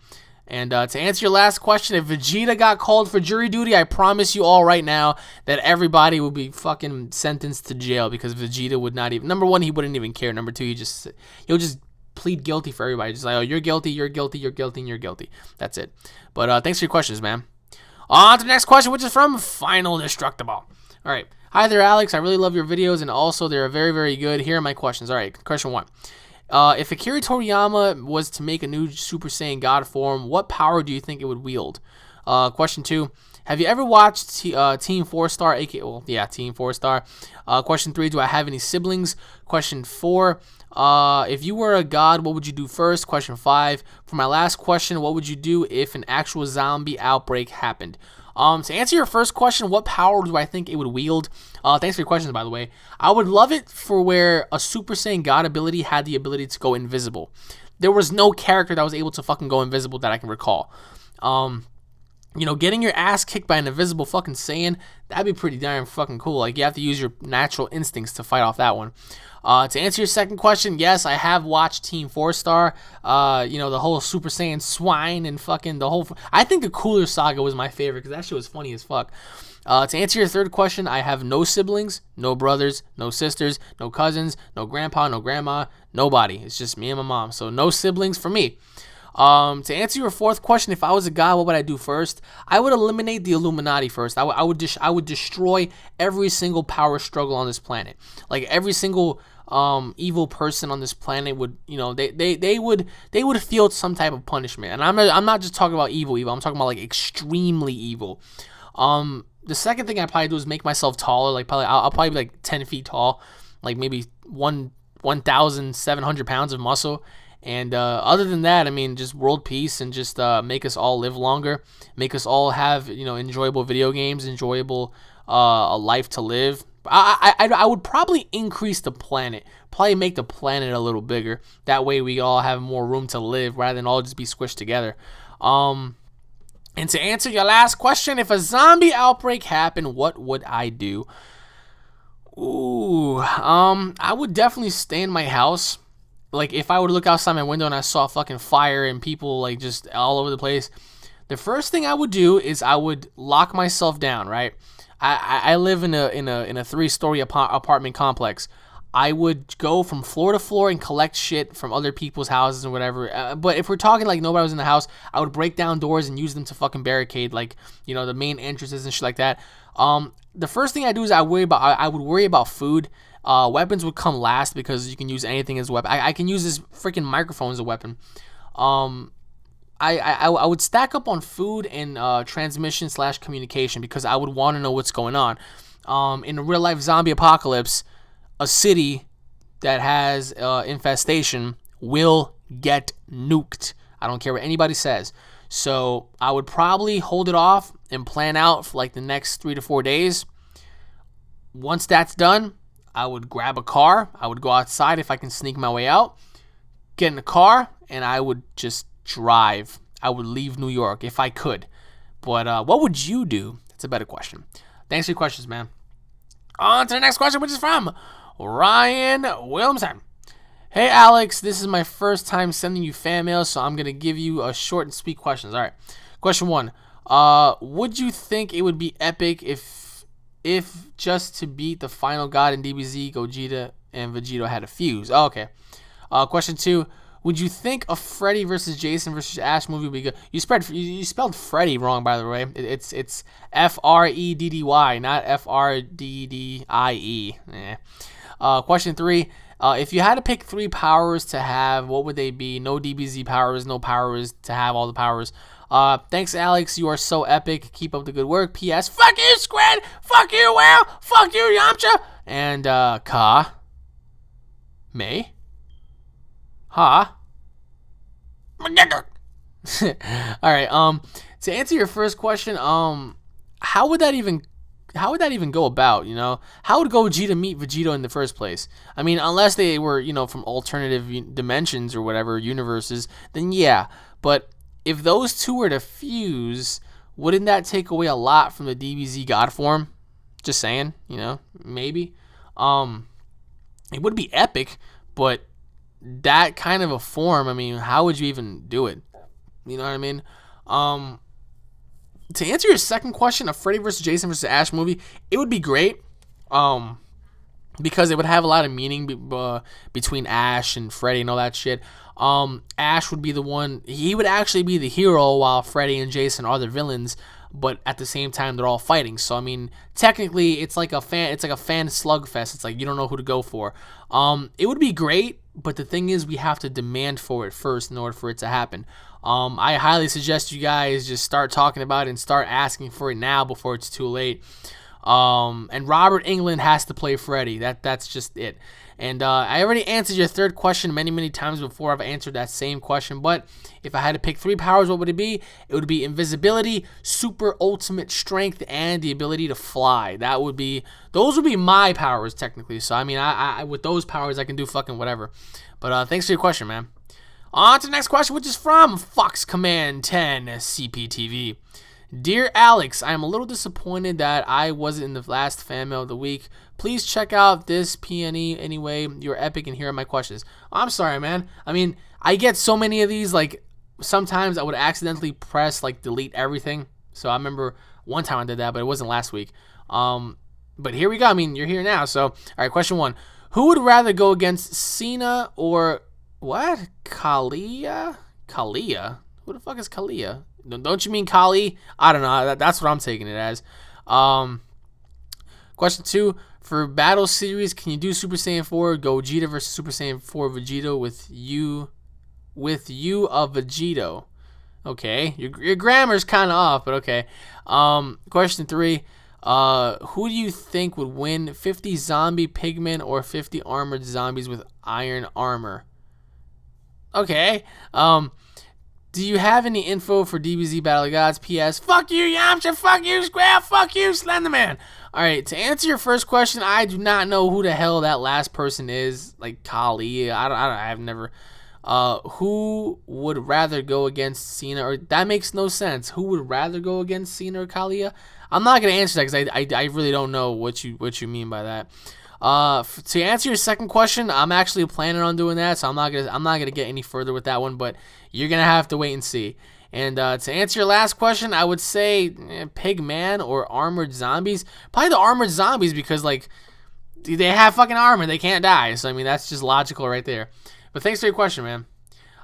And to answer your last question, if Vegeta got called for jury duty, I promise you all right now that everybody would be fucking sentenced to jail because Vegeta would not even. Number one, he wouldn't even care. Number two, he'll just plead guilty for everybody. Just like, oh, you're guilty, you're guilty, you're guilty, and you're guilty. That's it. But thanks for your questions, man. On to the next question, which is from Final Destructible. All right. Hi there, Alex. I really love your videos, and also they're very, very good. Here are my questions. All right. Question 1. If Akira Toriyama was to make a new Super Saiyan God form, what power do you think it would wield? Question 2. Have you ever watched Team 4 Star, aka, well, yeah, Team 4 Star? Question 3. Do I have any siblings? Question 4. If you were a god, what would you do first? Question 5. For my last question, what would you do if an actual zombie outbreak happened? To answer your first question, what power do I think it would wield? Thanks for your questions, by the way. I would love it for where a Super Saiyan God ability had the ability to go invisible. There was no character that was able to fucking go invisible that I can recall. You know, getting your ass kicked by an invisible fucking Saiyan, that'd be pretty damn fucking cool. Like, you have to use your natural instincts to fight off that one. To answer your second question, yes, I have watched Team 4 Star. You know, the whole Super Saiyan swine and fucking the whole. I think the Cooler Saga was my favorite because that shit was funny as fuck. To answer your third question, I have no siblings, no brothers, no sisters, no cousins, no grandpa, no grandma, nobody. It's just me and my mom. So no siblings for me. To answer your fourth question, if I was a god, what would I do first? I would eliminate the Illuminati first. I would destroy every single power struggle on this planet. Like every single evil person on this planet would, you know, they would feel some type of punishment. And I'm not just talking about evil. I'm talking about like extremely evil. The second thing I probably do is make myself taller. Like I'll probably be like 10 feet tall, like maybe 1,700 pounds of muscle. And other than that, I mean, just world peace and just make us all live longer, make us all have, you know, enjoyable video games, enjoyable a life to live. I would probably increase the planet, probably make the planet a little bigger. That way we all have more room to live rather than all just be squished together. And to answer your last question, if a zombie outbreak happened, what would I do? Ooh, I would definitely stay in my house. Like, if I were to look outside my window and I saw fucking fire and people, like, just all over the place, the first thing I would do is I would lock myself down, right? I live in a 3-story apartment complex. I would go from floor to floor and collect shit from other people's houses and whatever. But if we're talking like nobody was in the house, I would break down doors and use them to fucking barricade, like, you know, the main entrances and shit like that. The first thing I do is I would worry about food. Weapons would come last because you can use anything as a weapon. I can use this freaking microphone as a weapon. I would stack up on food and transmission / communication because I would want to know what's going on. In a real life zombie apocalypse, a city that has infestation will get nuked. I don't care what anybody says. So I would probably hold it off and plan out for like the next 3 to 4 days. Once that's done, I would grab a car. I would go outside if I can sneak my way out, get in the car, and I would just drive. I would leave New York if I could. But what would you do? That's a better question. Thanks for your questions, man. On to the next question, which is from Ryan Williamson. Hey, Alex, this is my first time sending you fan mail, so I'm going to give you a short and sweet questions. All right. Question 1. Would you think it would be epic if just to beat the final god in DBZ, Gogeta and Vegeta had a fuse? Oh, okay. Question 2. Would you think a Freddy versus Jason versus Ash movie would be good? You spelled Freddy wrong, by the way. It's Freddy, not Freddy. Question 3. If you had to pick 3 powers to have, what would they be? No DBZ powers, no powers to have all the powers. Thanks, Alex. You are so epic. Keep up the good work. P.S. Fuck you, Squid. Fuck you, Will. Fuck you, Yamcha. And, Ka. May. Ha. Alright, to answer your first question, how would that even would that even go about? How would Gogeta meet Vegito in the first place? I mean, unless they were from alternative dimensions or whatever universes, then yeah. But if those two were to fuse, wouldn't that take away a lot from the DBZ God form? Just saying, maybe. It would be epic, but that kind of a form, I mean, how would you even do it? You know what I mean? To answer your second question, a Freddy vs. Jason vs. Ash movie, it would be great. Because it would have a lot of meaning between Ash and Freddy and all that shit. Ash would be the one, he would actually be the hero while Freddy and Jason are the villains, but at the same time they're all fighting. So I mean, technically it's like a fan slugfest. It's like you don't know who to go for. It would be great, but the thing is we have to demand for it first in order for it to happen. I highly suggest you guys just start talking about it and start asking for it now before it's too late. And Robert Englund has to play Freddy. That's just it. And I already answered your third question many times before. I've answered that same question. But if I had to pick 3 powers, what would it be? It would be invisibility, super ultimate strength, and the ability to fly. Those would be my powers technically. So I mean, I with those powers I can do fucking whatever. But thanks for your question, man. On to the next question, which is from Fox Command 10 CPTV. Dear Alex, I am a little disappointed that I wasn't in the last fan mail of the week. Please check out this PNE anyway. You're epic, and here are my questions. I'm sorry, man. I mean, I get so many of these, like, sometimes I would accidentally press, like, delete everything. So I remember one time I did that, but it wasn't last week. But here we go. I mean, you're here now. So, all right, question 1. Who would rather go against Cena or, what? Kalia? Who the fuck is Kalia? Don't you mean Kali? I don't know. That's what I'm taking it as. Question 2. For battle series, can you do Super Saiyan 4 Gogeta versus Super Saiyan 4 Vegito with you of Vegito? Okay. Your grammar's kind of off, but okay. Question 3. Who do you think would win, 50 zombie pigmen or 50 armored zombies with iron armor? Okay. Do you have any info for DBZ Battle of Gods? P.S. Fuck you, Yamcha. Fuck you, Square. Fuck you, Slenderman. All right, to answer your first question, I do not know who the hell that last person is. Like Kali. I've never. Who would rather go against Cena? Or that makes no sense. Who would rather go against Cena or Kalia? I'm not gonna answer that because I really don't know what you mean by that. To answer your second question, I'm actually planning on doing that, so I'm not gonna get any further with that one, but you're gonna have to wait and see. And to answer your last question, I would say Pigman or armored zombies. Probably the armored zombies because like they have fucking armor, they can't die. So I mean that's just logical right there. But thanks for your question, man.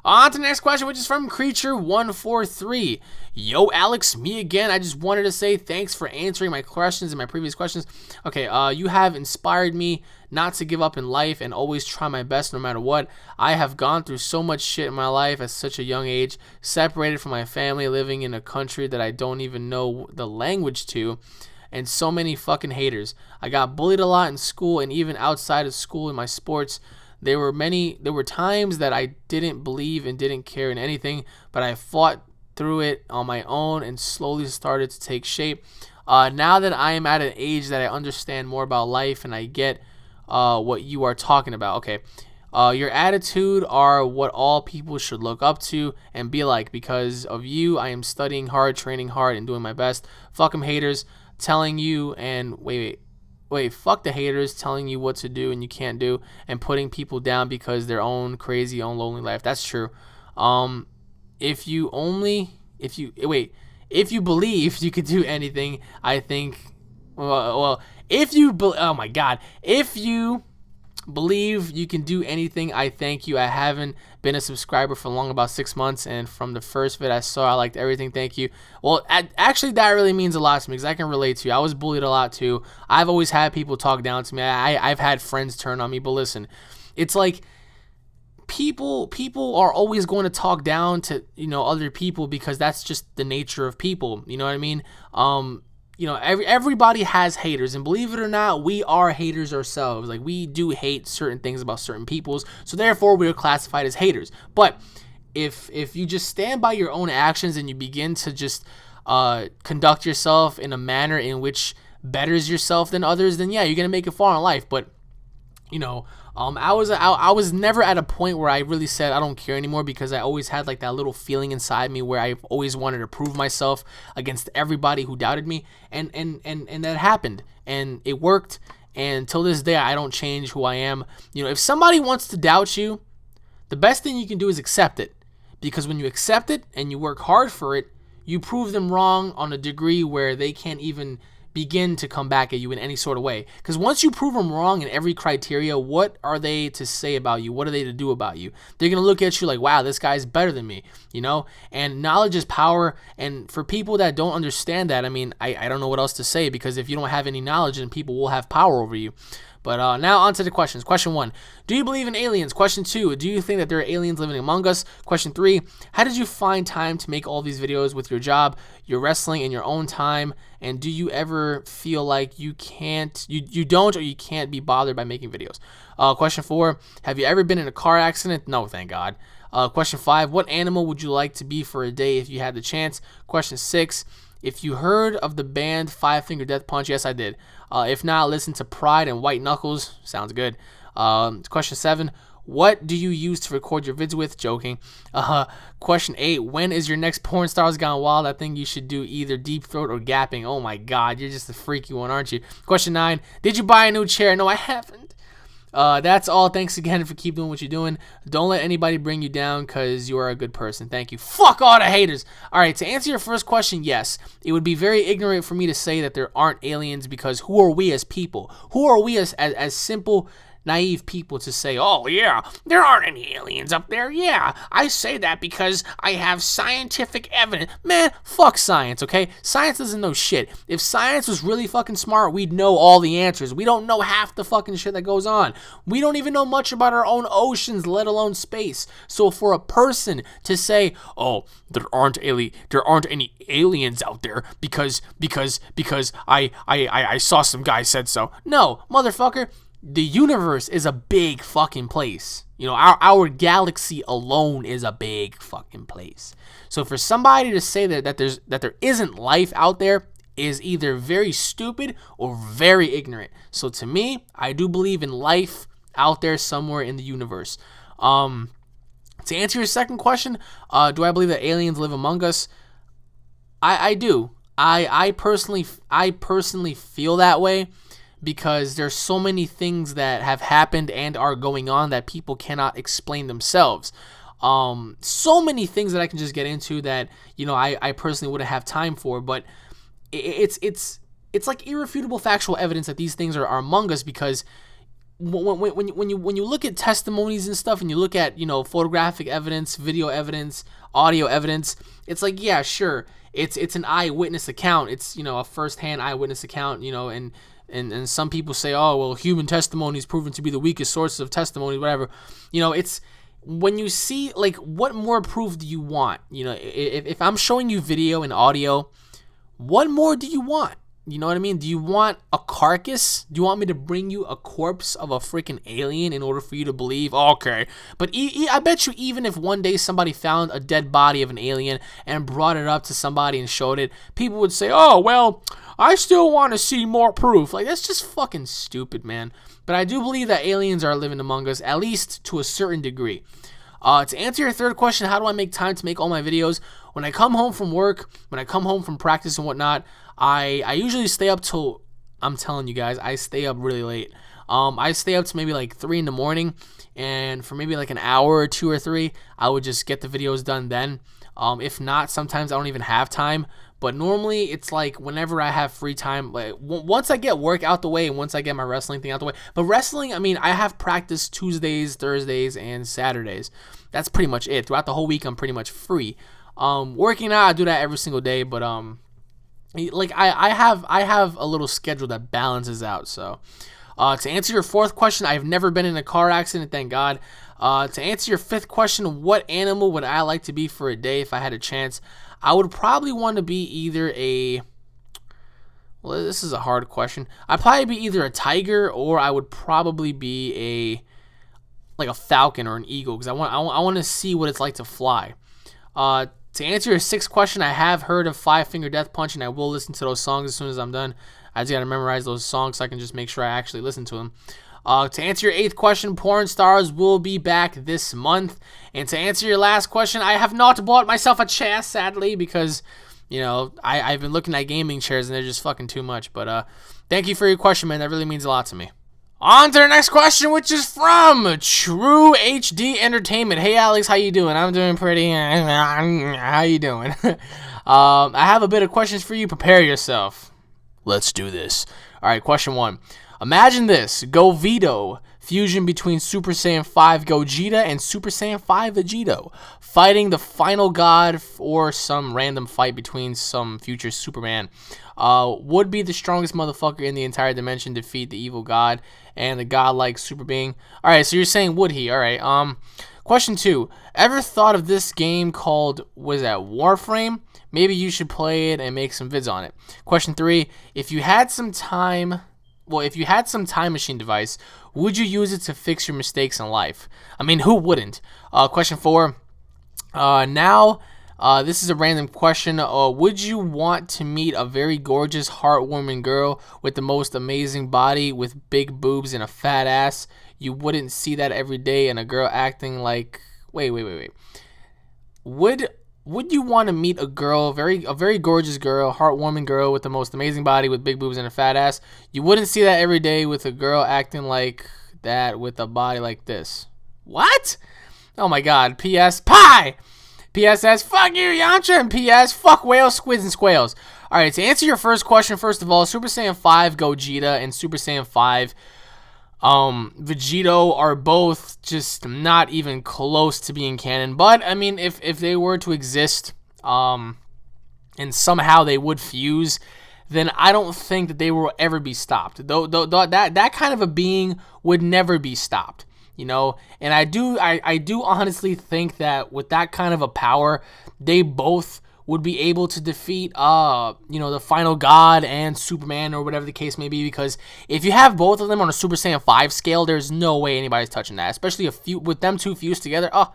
On to the next question, which is from Creature143. Yo, Alex, me again. I just wanted to say thanks for answering my questions and my previous questions. Okay, you have inspired me not to give up in life and always try my best no matter what. I have gone through so much shit in my life at such a young age, separated from my family, living in a country that I don't even know the language to, and so many fucking haters. I got bullied a lot in school and even outside of school in my sports. There were times that I didn't believe and didn't care in anything, but I fought through it on my own and slowly started to take shape. Now that I am at an age that I understand more about life and I get what you are talking about. Okay, your attitude are what all people should look up to and be like. Because of you, I am studying hard, training hard, and doing my best. Fuck them haters telling you and fuck the haters telling you what to do and you can't do and putting people down because their own crazy, own lonely life. That's true. If you believe you could do anything, I think, if you believe you can do anything, I thank you. I haven't been a subscriber for long, about 6 months, and from the first vid I saw, I liked everything. Thank you. Well, actually, that really means a lot to me because I can relate to you. I was bullied a lot too. I've always had people talk down to me. I've had friends turn on me, but listen, it's like people are always going to talk down to other people because that's just the nature of people. You know what I mean? Everybody has haters, and believe it or not, we are haters ourselves. Like, we do hate certain things about certain peoples, so therefore we are classified as haters. But if you just stand by your own actions and you begin to just conduct yourself in a manner in which betters yourself than others, then yeah, you're gonna make it far in life. But you know, I was never at a point where I really said I don't care anymore, because I always had like that little feeling inside me where I always wanted to prove myself against everybody who doubted me, and that happened, and it worked. And till this day, I don't change who I am. You know, if somebody wants to doubt you, the best thing you can do is accept it, because when you accept it and you work hard for it, you prove them wrong on a degree where they can't even begin to come back at you in any sort of way. Because once you prove them wrong in every criteria, what are they to say about you? What are they to do about you? They're going to look at you like, wow, this guy's better than me, you know? And knowledge is power. And for people that don't understand that, I mean, I don't know what else to say, because if you don't have any knowledge, then people will have power over you. But now on to the questions. Question 1, do you believe in aliens? Question 2, do you think that there are aliens living among us? Question 3, how did you find time to make all these videos with your job, your wrestling, in your own time? And do you ever feel like you don't or you can't be bothered by making videos? Question 4, have you ever been in a car accident? No, thank God. Question 5, what animal would you like to be for a day if you had the chance? Question 6, if you heard of the band Five Finger Death Punch? Yes, I did. If not, listen to Pride and White Knuckles. Sounds good. Question 7, what do you use to record your vids with? Joking. Question 8, when is your next Porn Stars Gone Wild? I think you should do either Deep Throat or Gapping. Oh my God, you're just a freaky one, aren't you? Question 9, did you buy a new chair? No, I haven't. That's all. Thanks again for keep doing what you're doing. Don't let anybody bring you down, because you are a good person. Thank you. Fuck all the haters. All right, to answer your first question, yes, it would be very ignorant for me to say that there aren't aliens, because who are we as people? Who are we as simple, naive people to say, oh yeah, there aren't any aliens up there? Yeah, I say that because I have scientific evidence. Man, fuck science, okay? Science doesn't know shit. If science was really fucking smart, we'd know all the answers. We don't know half the fucking shit that goes on. We don't even know much about our own oceans, let alone space. So for a person to say, oh, there aren't any aliens out there because I saw some guy said so. No, motherfucker. The universe is a big fucking place. You know, our galaxy alone is a big fucking place. So for somebody to say that there isn't life out there is either very stupid or very ignorant. So to me, I do believe in life out there somewhere in the universe. To answer your second question, do I believe that aliens live among us? I do. I personally feel that way, because there's so many things that have happened and are going on that people cannot explain themselves. So many things that I can just get into that, you know, I personally wouldn't have time for, but it's like irrefutable factual evidence that these things are among us, because when you look at testimonies and stuff, and you look at, you know, photographic evidence, video evidence, audio evidence, it's like, yeah, sure, it's an eyewitness account. It's, you know, a first-hand eyewitness account, you know, and some people say, oh, well, human testimony is proven to be the weakest source of testimony, whatever. You know, it's when you see, like, what more proof do you want? You know, if I'm showing you video and audio, what more do you want? You know what I mean? Do you want a carcass? Do you want me to bring you a corpse of a freaking alien in order for you to believe? Okay. But I bet you even if one day somebody found a dead body of an alien and brought it up to somebody and showed it, people would say, oh, well, I still want to see more proof. Like, that's just fucking stupid, man. But I do believe that aliens are living among us, at least to a certain degree. To answer your third question, how do I make time to make all my videos? When I come home from work, when I come home from practice and whatnot, I usually stay up till, I'm telling you guys, I stay up really late. I stay up to maybe like 3 in the morning, and for maybe like an hour or 2 or 3, I would just get the videos done then. If not, sometimes I don't even have time. But normally it's like whenever I have free time, like once I get work out the way and once I get my wrestling thing out the way. But wrestling, I mean, I have practice Tuesdays, Thursdays, and Saturdays. That's pretty much it. Throughout the whole week, I'm pretty much free. Working out, I do that every single day, but like I have a little schedule that balances out. So to answer your fourth question, I've never been in a car accident, thank God. To answer your fifth question, what animal would I like to be for a day if I had a chance? I would probably want to be either well, this is a hard question. I'd probably be either a tiger, or I would probably be a falcon or an eagle, because I want to see what it's like to fly. To answer your sixth question, I have heard of Five Finger Death Punch, and I will listen to those songs as soon as I'm done. I just gotta memorize those songs so I can just make sure I actually listen to them. To answer your 8th question, porn stars will be back this month. And to answer your last question, I have not bought myself a chair, sadly, because, you know, I've been looking at gaming chairs and they're just fucking too much. But thank you for your question, man. That really means a lot to me. On to the next question, which is from True HD Entertainment. Hey, Alex, how you doing? I'm doing pretty. How you doing? I have a bit of questions for you. Prepare yourself. Let's do this. All right, question 1. Imagine this. Govito, fusion between Super Saiyan 5 Gogeta and Super Saiyan 5 Vegito, fighting the final god or some random fight between some future Superman. Would be the strongest motherfucker in the entire dimension defeat the evil god and the godlike super being. All right, so you're saying would he? All right. Question 2. Ever thought of this game called, what is that, Warframe? Maybe you should play it and make some vids on it. Question 3. If you had some time machine device, would you use it to fix your mistakes in life? I mean, who wouldn't? Question 4. This is a random question. Would you want to meet a very gorgeous, heartwarming girl with the most amazing body with big boobs and a fat ass? You wouldn't see that every day, and a girl acting like... Wait. Would you want to meet a girl, a very gorgeous girl, heartwarming girl with the most amazing body with big boobs and a fat ass? You wouldn't see that every day with a girl acting like that with a body like this. What? Oh my god. P.S. Pie! P.S. says, fuck you, Yamcha, and P.S. fuck whales, squids, and squales. Alright, to answer your first question, first of all, Super Saiyan 5 Gogeta and Super Saiyan 5 Vegito are both just not even close to being canon. But, I mean, if they were to exist, and somehow they would fuse, then I don't think that they will ever be stopped. Though that kind of a being would never be stopped. You know, and I do honestly think that with that kind of a power, they both would be able to defeat, the final god and Superman or whatever the case may be. Because if you have both of them on a Super Saiyan 5 scale, there's no way anybody's touching that. Especially with them two fused together. To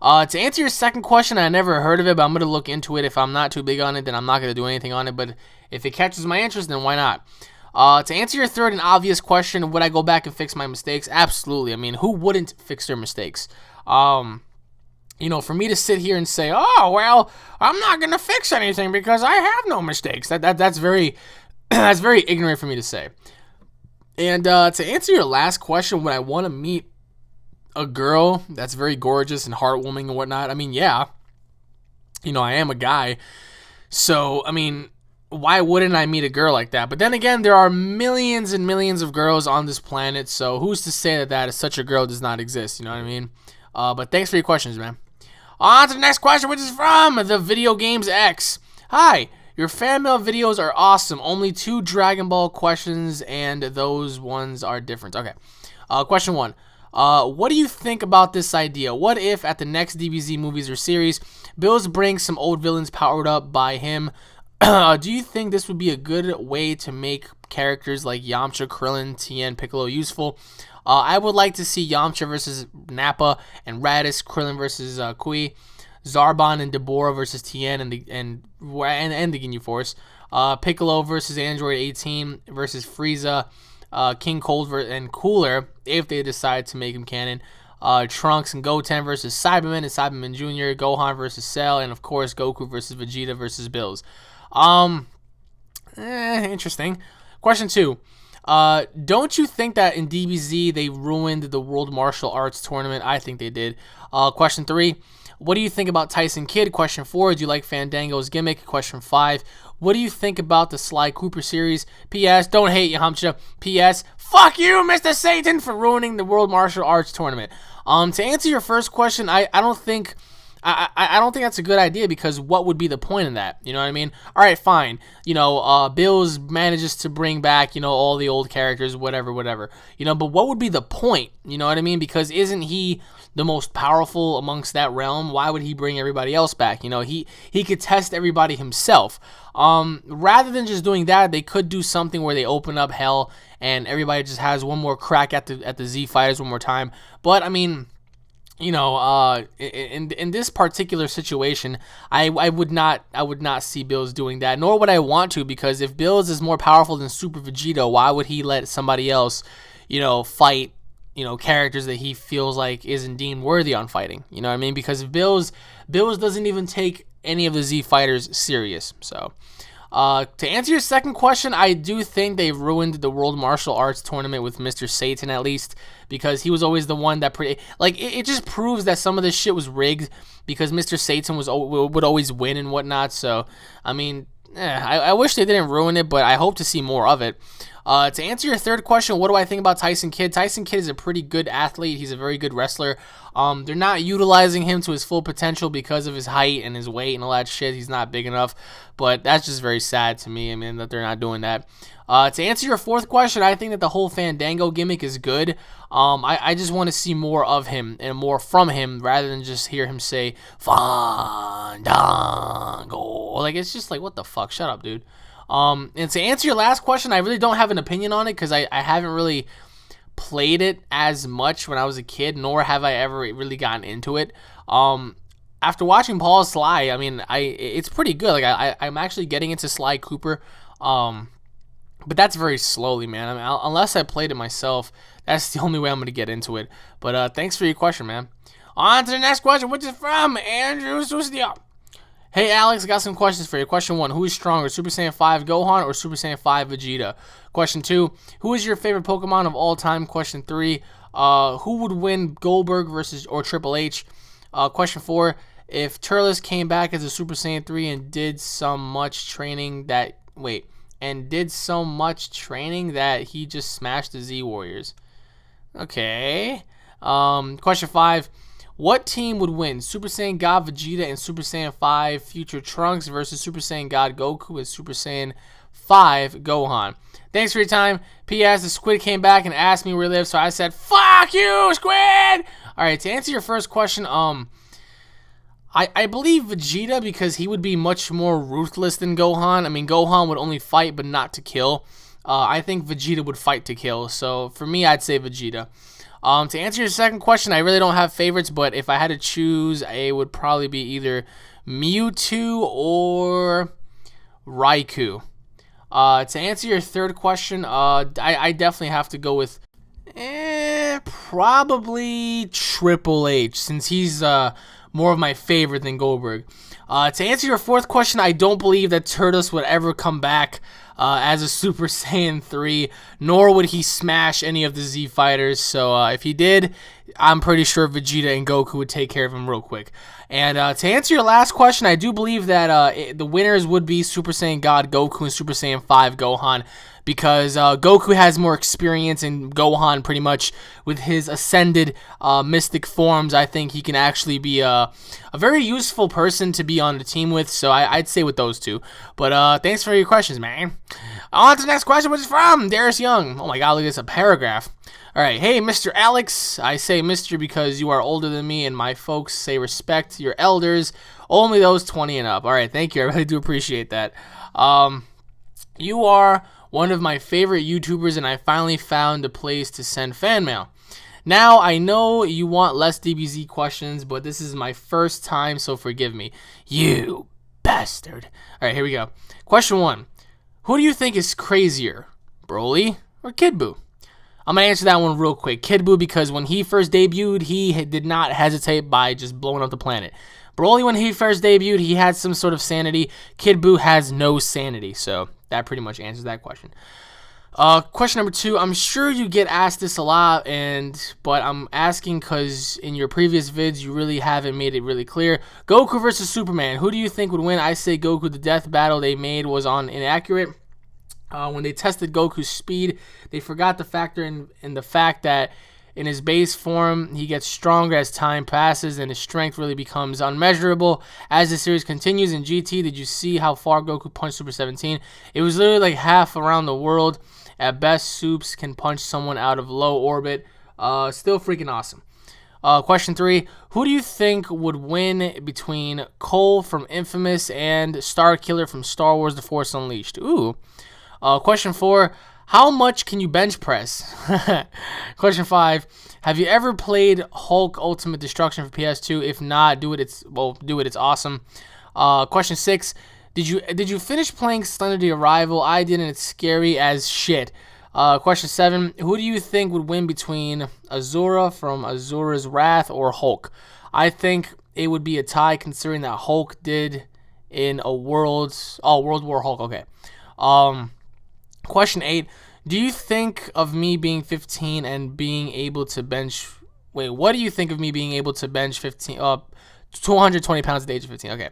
answer your second question, I never heard of it, but I'm gonna look into it. If I'm not too big on it, then I'm not gonna do anything on it. But if it catches my interest, then why not? To answer your third and obvious question, would I go back and fix my mistakes? Absolutely. I mean, who wouldn't fix their mistakes? For me to sit here and say, oh, well, I'm not going to fix anything because I have no mistakes. That's very that's very ignorant for me to say. And to answer your last question, would I want to meet a girl that's very gorgeous and heartwarming and whatnot? I mean, yeah. I am a guy. So, I mean, why wouldn't I meet a girl like that? But then again, there are millions and millions of girls on this planet, so who's to say that such a girl does not exist? You know what I mean? But thanks for your questions, man. On to the next question, which is from the Video Games X. Hi, your fan mail videos are awesome. Only 2 Dragon Ball questions, and those ones are different. Okay. Question 1. What do you think about this idea? What if at the next DBZ movies or series, Bills brings some old villains powered up by him? Do you think this would be a good way to make characters like Yamcha, Krillin, Tien, Piccolo useful? I would like to see Yamcha versus Nappa and Raditz, Krillin versus Kui, Zarbon and Deborah versus Tien and the Ginyu Force, Piccolo versus Android 18 versus Frieza, King Cold and Cooler if they decide to make him canon, Trunks and Goten versus Cyberman and Cyberman Jr., Gohan versus Cell, and of course Goku versus Vegeta versus Bills. Interesting. Question 2. Don't you think that in DBZ they ruined the World Martial Arts Tournament? I think they did. Question 3. What do you think about Tyson Kidd? Question 4. Do you like Fandango's gimmick? Question 5. What do you think about the Sly Cooper series? P.S. Don't hate Yamcha. P.S. Fuck you, Mr. Satan, for ruining the World Martial Arts Tournament. To answer your first question, I don't think that's a good idea, because what would be the point of that? You know what I mean? All right, fine. Bills manages to bring back, all the old characters, whatever. But what would be the point? You know what I mean? Because isn't he the most powerful amongst that realm? Why would he bring everybody else back? He could test everybody himself. Rather than just doing that, they could do something where they open up hell and everybody just has one more crack at the Z fighters one more time. But I mean, in this particular situation, I would not see Bills doing that, nor would I want to, because if Bills is more powerful than Super Vegeta, why would he let somebody else, fight, characters that he feels like isn't deemed worthy on fighting? You know what I mean? Because if Bills doesn't even take any of the Z fighters serious. So, to answer your second question, I do think they ruined the World Martial Arts Tournament with Mr. Satan, at least, because he was always the one that it just proves that some of this shit was rigged, because Mr. Satan would always win and whatnot. So, I mean, I wish they didn't ruin it, but I hope to see more of it. To answer your third question, what do I think about Tyson Kidd? Tyson Kidd is a pretty good athlete. He's a very good wrestler. They're not utilizing him to his full potential because of his height and his weight and all that shit. He's not big enough, but that's just very sad to me. I mean, that they're not doing that. To answer your fourth question, I think that the whole Fandango gimmick is good. I just want to see more of him and more from him rather than just hear him say Fandango. Like, it's just like, what the fuck? Shut up, dude. And to answer your last question, I really don't have an opinion on it because I haven't really played it as much when I was a kid, nor have I ever really gotten into it. After watching Paul Sly, I mean, it's pretty good. Like, I'm actually getting into Sly Cooper, but that's very slowly, man. I mean, unless I played it myself, that's the only way I'm going to get into it. But thanks for your question, man. On to the next question, which is from Andrew Sustia. Hey Alex, I got some questions for you. Question 1, who is stronger, Super Saiyan 5 Gohan or Super Saiyan 5 Vegeta? Question 2, who is your favorite Pokemon of all time? Question 3, who would win, Goldberg or Triple H? Question 4, if Turles came back as a Super Saiyan 3 and did so much training that he just smashed the Z Warriors. Okay. Question 5. What team would win? Super Saiyan God Vegeta and Super Saiyan 5 Future Trunks versus Super Saiyan God Goku and Super Saiyan 5 Gohan. Thanks for your time. P.S. The squid came back and asked me where he lives, so I said, fuck you, squid! Alright, to answer your first question, I believe Vegeta, because he would be much more ruthless than Gohan. I mean, Gohan would only fight but not to kill. I think Vegeta would fight to kill, so for me, I'd say Vegeta. To answer your second question, I really don't have favorites, but if I had to choose, it would probably be either Mewtwo or Raikou. To answer your third question, I definitely have to go with probably Triple H, since he's more of my favorite than Goldberg. To answer your fourth question, I don't believe that Turles would ever come back as a Super Saiyan 3, nor would he smash any of the Z fighters. So if he did, I'm pretty sure Vegeta and Goku would take care of him real quick. And to answer your last question, I do believe that the winners would be Super Saiyan God Goku and Super Saiyan 5 Gohan, because Goku has more experience, and Gohan, pretty much with his ascended mystic forms, I think he can actually be a very useful person to be on the team with. So I'd say with those two. But thanks for your questions, man. On to the next question, which is from Darius Young. Oh my god, look at this, a paragraph. Alright, hey Mr. Alex, I say Mr. because you are older than me and my folks say respect your elders, only those 20 and up. Alright, thank you, I really do appreciate that. You are one of my favorite YouTubers, and I finally found a place to send fan mail. Now, I know you want less DBZ questions, but this is my first time, so forgive me. You bastard. Alright, here we go. Question 1. Who do you think is crazier, Broly or Kid Buu? I'm going to answer that one real quick. Kid Buu, because when he first debuted, he did not hesitate by just blowing up the planet. Broly, when he first debuted, he had some sort of sanity. Kid Buu has no sanity, so that pretty much answers that question. Question number 2. I'm sure you get asked this a lot, but I'm asking because in your previous vids, you really haven't made it really clear. Goku versus Superman. Who do you think would win? I say Goku. The death battle they made was inaccurate. When they tested Goku's speed, they forgot to factor in the fact that in his base form, he gets stronger as time passes, and his strength really becomes unmeasurable. As the series continues in GT, did you see how far Goku punched Super 17? It was literally like half around the world. At best, Supes can punch someone out of low orbit. Still freaking awesome. Question 3. Who do you think would win between Cole from Infamous and Starkiller from Star Wars The Force Unleashed? Ooh. Question 4. How much can you bench press? Question 5. Have you ever played Hulk Ultimate Destruction for PS2? If not, do it. It's awesome. Question 6. Did you finish playing Slender the Arrival? I didn't. It's scary as shit. Question 7. Who do you think would win between Azura from Azura's Wrath or Hulk? I think it would be a tie, considering that Hulk did in World War Hulk. Okay. Question 8. Do you think of me being 15 and being able to bench... Wait, what do you think of me being able to bench 220 pounds at the age of 15? Okay.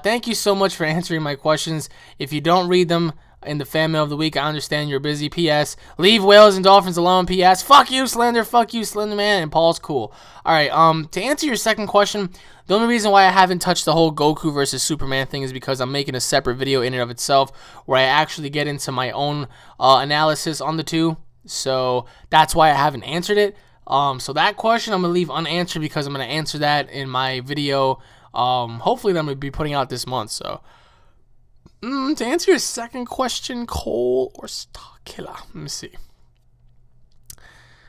Thank you so much for answering my questions. If you don't read them in the fan mail of the week, I understand you're busy. P.S. Leave whales and dolphins alone. P.S. Fuck you, Slender. Fuck you, Slender Man. And Paul's cool. All right. To answer your second question, the only reason why I haven't touched the whole Goku versus Superman thing is because I'm making a separate video in and of itself where I actually get into my own analysis on the two. So that's why I haven't answered it. So that question I'm going to leave unanswered because I'm going to answer that in my video. Hopefully that I'm going to be putting out this month. So to answer your second question, Cole or Starkiller? Let me see.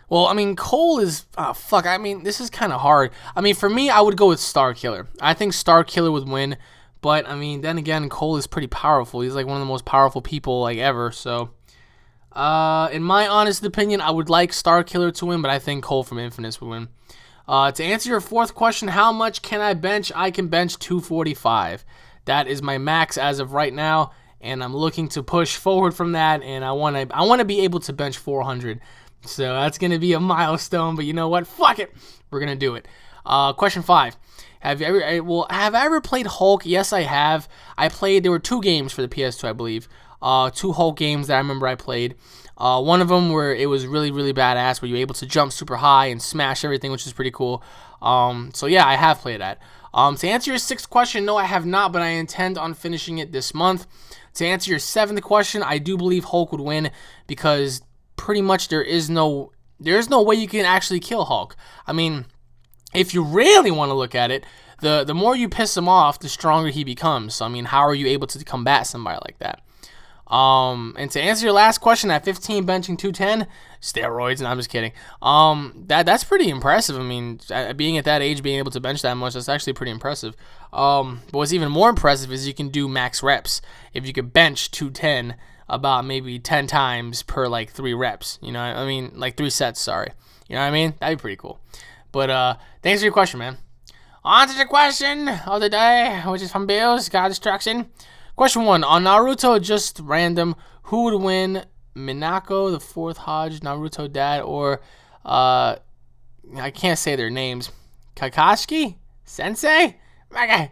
Well, I mean, Cole is... fuck, I mean, this is kind of hard. I mean, for me, I would go with Starkiller. I think Starkiller would win. But, I mean, then again, Cole is pretty powerful. He's, like, one of the most powerful people, like, ever. So, in my honest opinion, I would like Starkiller to win. But I think Cole from Infamous would win. To answer your fourth question, how much can I bench? I can bench 245. That is my max as of right now. And I'm looking to push forward from that. And I want to be able to bench 400. So that's going to be a milestone, but you know what? Fuck it. We're going to do it. Question 5. Have I ever played Hulk? Yes, I have. There were 2 games for the PS2, I believe. 2 Hulk games that I remember I played. One of them where it was really, really badass, where you were able to jump super high and smash everything, which is pretty cool. So yeah, I have played that. To answer your 6th question, no, I have not, but I intend on finishing it this month. To answer your 7th question, I do believe Hulk would win because pretty much there is no way you can actually kill Hulk. I mean, if you really want to look at it, the more you piss him off, the stronger he becomes. So I mean, how are you able to combat somebody like that? And to answer your last question, at 15 benching 210, steroids, and I'm just kidding. That's pretty impressive. I mean, being at that age, being able to bench that much, that's actually pretty impressive. But what's even more impressive is you can do max reps. If you could bench 210 about maybe 10 times per like 3 reps, you know, I mean, like 3 sets, sorry. You know what I mean? That'd be pretty cool. But thanks for your question, man. On to the question of the day, which is from Bill's God Destruction. Question 1. On Naruto, just random, who would win, Minako, the 4th Hajj, Naruto dad, or, I can't say their names, Kakashi? Sensei? Okay.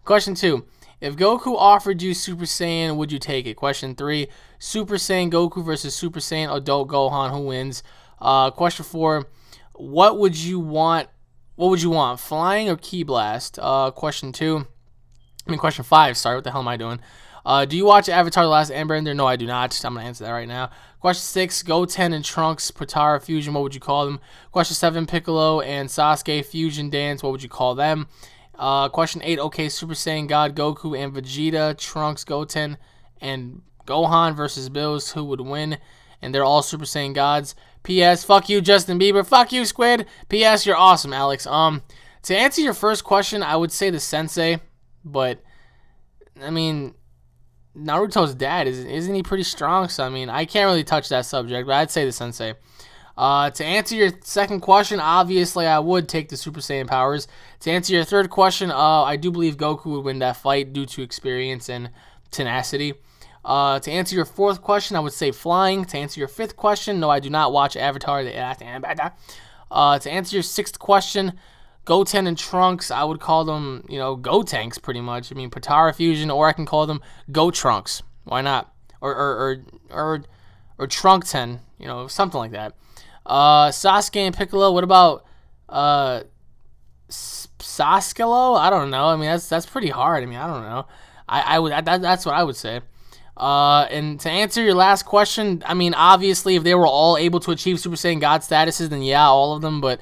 Question 2. If Goku offered you Super Saiyan, would you take it? Question 3. Super Saiyan Goku versus Super Saiyan Adult Gohan, who wins? Question 4. What would you want? Flying or Ki Blast? Question 5. Sorry, what the hell am I doing? Do you watch Avatar: The Last Airbender? No, I do not. I'm gonna answer that right now. Question 6. Goten and Trunks Potara fusion. What would you call them? Question 7. Piccolo and Sasuke fusion dance. What would you call them? Question 8. Okay, Super Saiyan God Goku and Vegeta, Trunks, Goten, and Gohan versus Bills. Who would win? And they're all Super Saiyan gods. P.S. Fuck you, Justin Bieber. Fuck you, Squid. P.S. You're awesome, Alex. To answer your first question, I would say the Sensei, but I mean, Naruto's dad isn't he pretty strong? So I mean, I can't really touch that subject, but I'd say the Sensei. To answer your second question, obviously I would take the Super Saiyan powers. To answer your third question, I do believe Goku would win that fight due to experience and tenacity. To answer your fourth question, I would say flying. To answer your fifth question, no, I do not watch Avatar. To answer your sixth question, Goten and Trunks, I would call them, Gotenks pretty much. I mean, Potara fusion, or I can call them Go Trunks. Why not? Or Trunkten, something like that. Sasuke and Piccolo. What about Sasuke? I don't know. I mean, that's pretty hard. I mean, I don't know. That's what I would say. And to answer your last question, I mean, obviously, if they were all able to achieve Super Saiyan God statuses, then yeah, all of them. But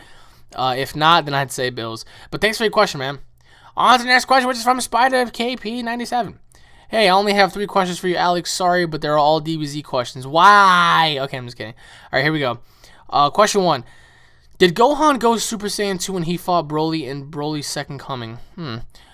if not, then I'd say Bills. But thanks for your question, man. On to the next question, which is from Spider KP97. Hey, I only have 3 questions for you, Alex. Sorry, but they're all DBZ questions. Why? Okay, I'm just kidding. All right, here we go. Question 1. Did Gohan go Super Saiyan 2 when he fought Broly in Broly's Second Coming?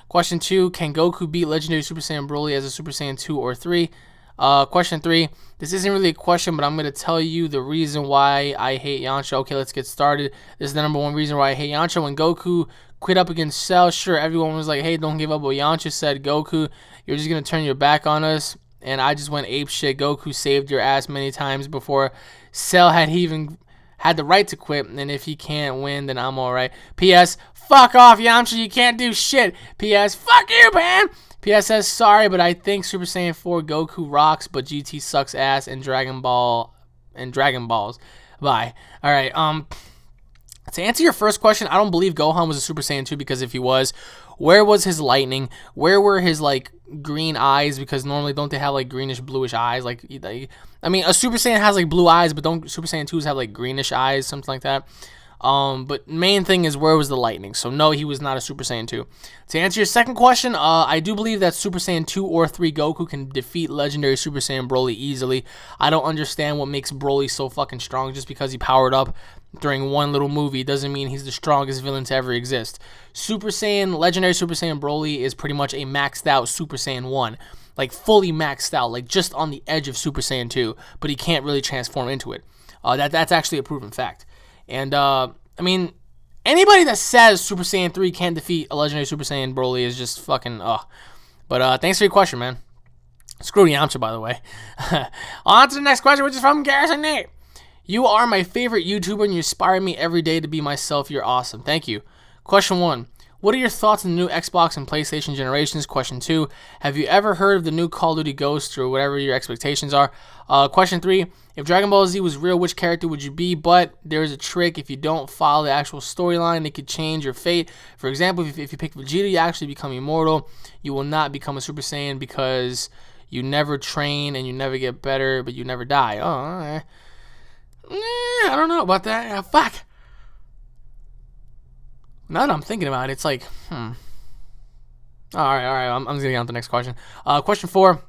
Question 2. Can Goku beat Legendary Super Saiyan Broly as a Super Saiyan 2 or 3? Question 3. This isn't really a question, but I'm going to tell you the reason why I hate Yamcha. Okay, let's get started. This is the number 1 reason why I hate Yamcha. When Goku quit up against Cell, sure, everyone was like, hey, don't give up. But Yamcha said, Goku, you're just going to turn your back on us. And I just went ape shit. Goku saved your ass many times before Cell had even had the right to quit. And if he can't win, then I'm alright. P.S. Fuck off, Yamcha. You can't do shit. P.S. Fuck you, man. P.S. says, sorry, but I think Super Saiyan 4 Goku rocks, but GT sucks ass and Dragon Balls. Bye. Alright, to answer your first question, I don't believe Gohan was a Super Saiyan 2 because if he was, where was his lightning? Where were his, like, green eyes? Because normally don't they have, like, greenish, bluish eyes? Like, I mean, a Super Saiyan has, like, blue eyes, but don't Super Saiyan 2s have, like, greenish eyes, something like that? But main thing is where was the lightning? So no, he was not a Super Saiyan 2. To answer your second question, I do believe that Super Saiyan 2 or 3 Goku can defeat legendary Super Saiyan Broly easily. I don't understand what makes Broly so fucking strong. Just because he powered up during one little movie doesn't mean he's the strongest villain to ever exist. Legendary Super Saiyan Broly is pretty much a maxed out Super Saiyan 1. Like fully maxed out, like just on the edge of Super Saiyan 2, but he can't really transform into it. That's actually a proven fact. And, I mean, anybody that says Super Saiyan 3 can't defeat a legendary Super Saiyan Broly is just fucking, But, thanks for your question, man. Screw Yamcha, by the way. On to the next question, which is from Garrison Nate. You are my favorite YouTuber, and you inspire me every day to be myself. You're awesome. Thank you. Question 1. What are your thoughts on the new Xbox and PlayStation generations? Question 2. Have you ever heard of the new Call of Duty Ghost or whatever your expectations are? Question 3. If Dragon Ball Z was real, which character would you be? But there's a trick. If you don't follow the actual storyline, it could change your fate. For example, if you pick Vegeta, you actually become immortal. You will not become a Super Saiyan because you never train and you never get better, but you never die. Oh, all right. I don't know about that. Yeah, fuck. Now that I'm thinking about it, it's like, All right. I'm just going to get on to the next question. Question 4.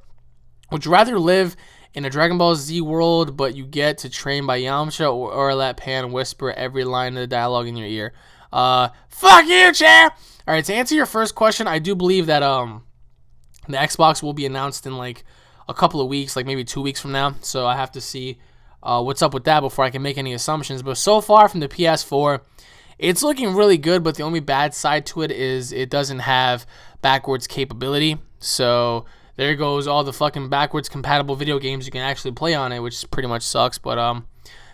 Would you rather live in a Dragon Ball Z world, but you get to train by Yamcha, or let Pan whisper every line of the dialogue in your ear? Fuck you, chair! All right, to answer your first question, I do believe that the Xbox will be announced in, like, a couple of weeks, like maybe 2 weeks from now. So I have to see what's up with that before I can make any assumptions. But so far from the PS4, it's looking really good, but the only bad side to it is it doesn't have backwards capability. So there goes all the fucking backwards compatible video games you can actually play on it, which pretty much sucks. But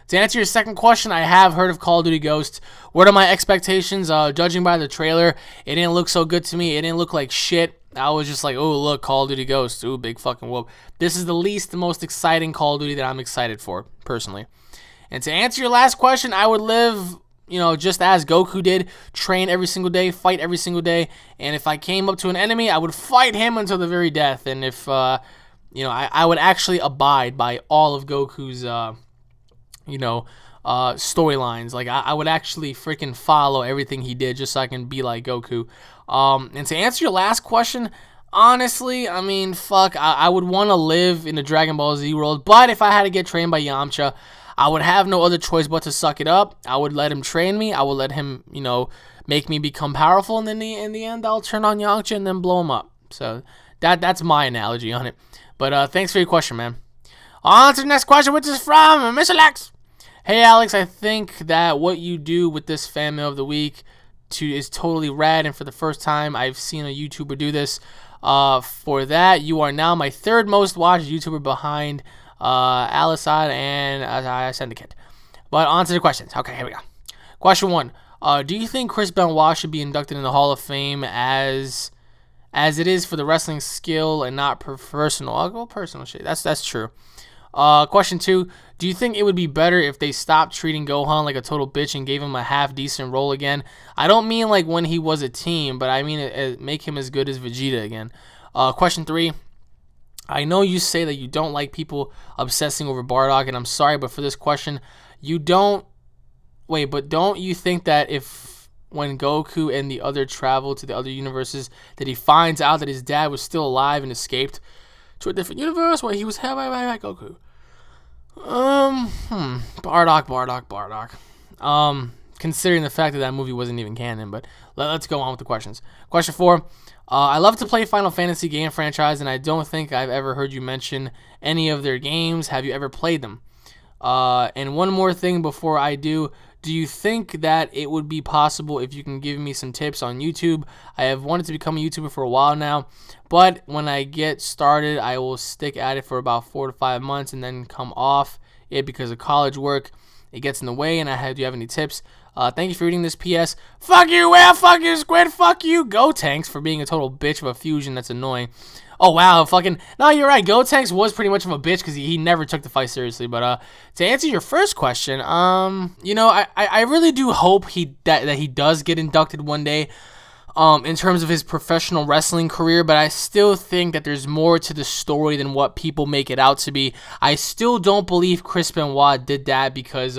to answer your second question, I have heard of Call of Duty Ghost. What are my expectations? Judging by the trailer, it didn't look so good to me. It didn't look like shit. I was just like, oh, look, Call of Duty Ghost. Ooh, big fucking whoop. This is the most exciting Call of Duty that I'm excited for, personally. And to answer your last question, I would live, just as Goku did, train every single day, fight every single day, and if I came up to an enemy, I would fight him until the very death, and if, I would actually abide by all of Goku's, storylines. Like, I would actually freaking follow everything he did just so I can be like Goku. And to answer your last question, honestly, I mean, fuck, I would want to live in the Dragon Ball Z world, but if I had to get trained by Yamcha, I would have no other choice but to suck it up. I would let him train me. I would let him, make me become powerful, and then in the end, I'll turn on Yamcha and then blow him up. So that's my analogy on it. But thanks for your question, man. On to the next question, which is from Mr. Lex. Hey, Alex, I think that what you do with this fan mail of the week is totally rad, and for the first time, I've seen a YouTuber do this. For that, you are now my third most watched YouTuber behind Alisad and Syndicate. But on to the questions. Okay, here we go. Question 1. Do you think Chris Benoit should be inducted in the Hall of Fame as it is for the wrestling skill and not personal? I'll go personal shit. That's true. Question 2. Do you think it would be better if they stopped treating Gohan like a total bitch and gave him a half-decent role again? I don't mean like when he was a team, but I mean make him as good as Vegeta again. Question 3. I know you say that you don't like people obsessing over Bardock, and I'm sorry, but for this question, don't you think that if when Goku and the other travel to the other universes that he finds out that his dad was still alive and escaped, to a different universe where he was held by Goku. Bardock. Considering the fact that that movie wasn't even canon, but let's go on with the questions. Question 4. I love to play Final Fantasy game franchise, and I don't think I've ever heard you mention any of their games. Have you ever played them? And one more thing before I do you think that it would be possible if you can give me some tips on YouTube? I have wanted to become a YouTuber for a while now, but when I get started, I will stick at it for about 4 to 5 months and then come off it because of college work. It gets in the way, and do you have any tips? Thank you for reading this. P.S. Fuck you, Whale. Fuck you, Squid. Fuck you, Gotenks, for being a total bitch of a fusion. That's annoying. Oh, wow. No, you're right. Gotenks was pretty much of a bitch because he never took the fight seriously. But to answer your first question, I really do hope that he does get inducted one day in terms of his professional wrestling career. But I still think that there's more to the story than what people make it out to be. I still don't believe Chris Benoit did that because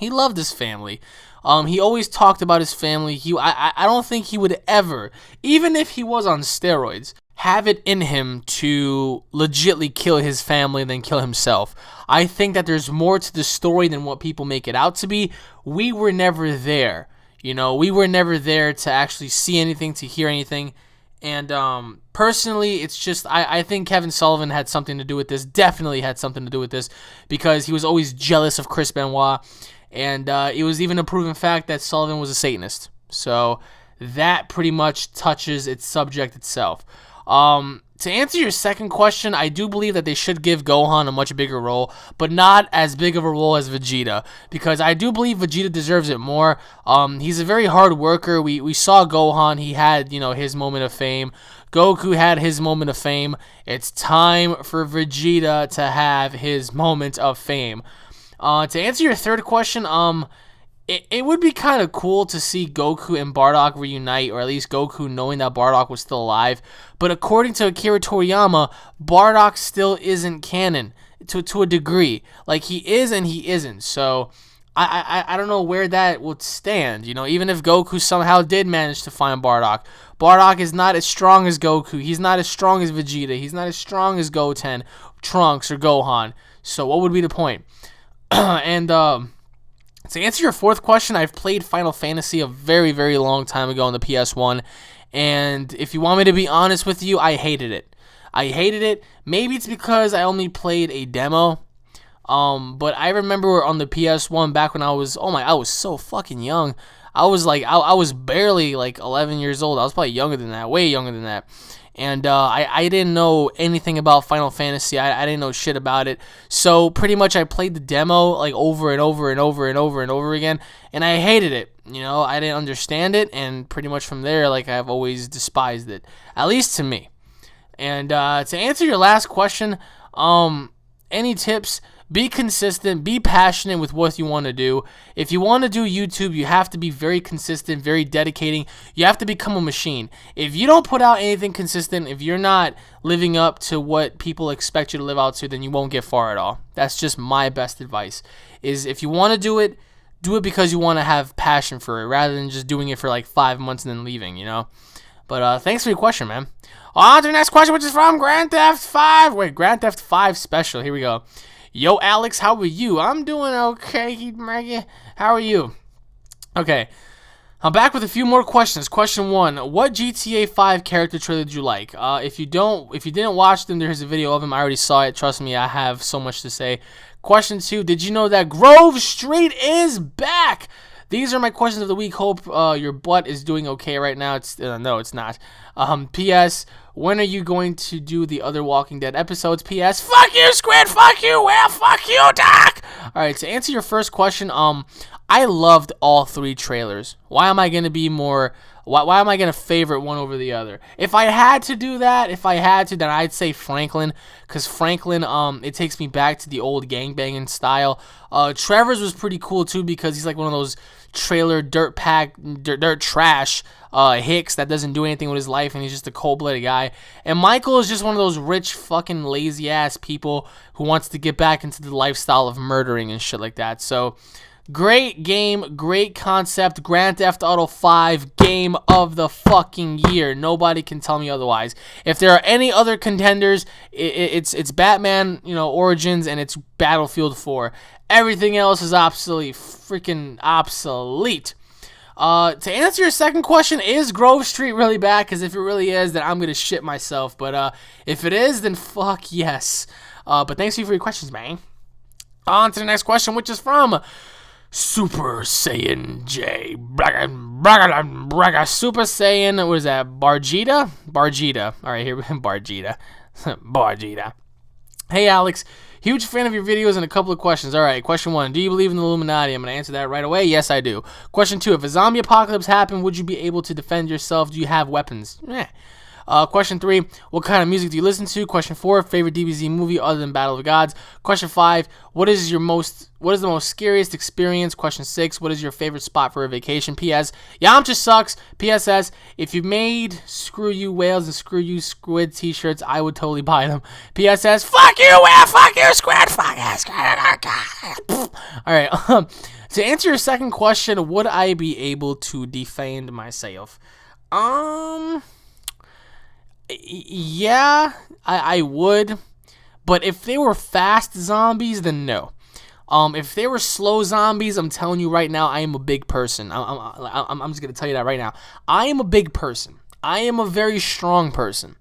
he loved his family. He always talked about his family. I don't think he would ever, even if he was on steroids, have it in him to legitly kill his family and then kill himself. I think that there's more to the story than what people make it out to be. We were never there. We were never there to actually see anything, to hear anything. And personally, it's just, I think Kevin Sullivan had something to do with this, definitely had something to do with this, because he was always jealous of Chris Benoit. And it was even a proven fact that Sullivan was a Satanist. So that pretty much touches its subject itself. To answer your second question, I do believe that they should give Gohan a much bigger role, but not as big of a role as Vegeta, because I do believe Vegeta deserves it more. He's a very hard worker. We saw Gohan. He had, his moment of fame. Goku had his moment of fame. It's time for Vegeta to have his moment of fame. To answer your third question, it would be kind of cool to see Goku and Bardock reunite, or at least Goku knowing that Bardock was still alive. But according to Akira Toriyama, Bardock still isn't canon to a degree. Like, he is and he isn't. So I don't know where that would stand. Even if Goku somehow did manage to find Bardock, Bardock is not as strong as Goku. He's not as strong as Vegeta. He's not as strong as Goten, Trunks, or Gohan. So what would be the point? And to answer your fourth question, I've played Final Fantasy a very, very long time ago on the PS1, and if you want me to be honest with you, I hated it. Maybe it's because I only played a demo, but I remember on the PS1 back when I was so fucking young. I was barely 11 years old. I was probably younger than that, way younger than that. And I didn't know anything about Final Fantasy. I didn't know shit about it. So pretty much I played the demo over and over and over and over and over again, and I hated it. I didn't understand it, and pretty much from there, I've always despised it, at least to me. And to answer your last question, any tips? Be consistent, be passionate with what you want to do. If you want to do YouTube, you have to be very consistent, very dedicating. You have to become a machine. If you don't put out anything consistent, if you're not living up to what people expect you to live out to, then you won't get far at all. That's just my best advice. Is if you want to do it because you want to have passion for it, rather than just doing it for 5 months and then leaving, But thanks for your question, man. On to the next question, which is from Grand Theft 5. Wait, Grand Theft 5 Special. Here we go. Yo, Alex, how are you? I'm doing okay, Maggie. How are you? Okay, I'm back with a few more questions. Question 1, what GTA 5 character trailer did you like? If you didn't watch them, there's a video of them. I already saw it. Trust me, I have so much to say. Question 2, did you know that Grove Street is back? These are my questions of the week. Hope your butt is doing okay right now. No, it's not. P.S. When are you going to do the other Walking Dead episodes? P.S. Fuck you, Squid. Fuck you, Whale. Fuck you, Doc. All right, to answer your first question, I loved all 3 trailers. Why am I going to be more... Why am I going to favorite one over the other? If I had to do that, then I'd say Franklin, because Franklin, it takes me back to the old gangbanging style. Trevor's was pretty cool, too, because he's one of those trailer dirt trash hicks that doesn't do anything with his life, and he's just a cold-blooded guy. And Michael is just one of those rich, fucking lazy-ass people who wants to get back into the lifestyle of murdering and shit like that. So... great game, great concept. Grand Theft Auto 5 game game of the fucking year. Nobody can tell me otherwise. If there are any other contenders, it's Batman, Origins, and it's Battlefield 4. Everything else is freaking obsolete. To answer your second question, is Grove Street really bad? Because if it really is, then I'm going to shit myself. But if it is, then fuck yes. But thanks for your questions, man. On to the next question, which is from Super Saiyan J. Super Saiyan, what is that? Bargita. All right, here, Bargita. Bargita. Hey, Alex. Huge fan of your videos and a couple of questions. All right, question 1. Do you believe in the Illuminati? I'm going to answer that right away. Yes, I do. Question 2. If a zombie apocalypse happened, would you be able to defend yourself? Do you have weapons? Question 3. What kind of music do you listen to? Question 4. Favorite DBZ movie other than Battle of the Gods? Question 5. What is the most scariest experience? Question 6. What is your favorite spot for a vacation? P.S. Yamcha sucks. P.S.S. If you made Screw You Whales and Screw You Squid t-shirts, I would totally buy them. P.S.S. Fuck you whale. Fuck you squid. Fuck you squid. Alright, to answer your second question, would I be able to defend myself? Yeah, I would, but if they were fast zombies, then no. If they were slow zombies, I'm telling you right now, I am a big person. I'm just gonna tell you that right now. I am a big person. I am a very strong person.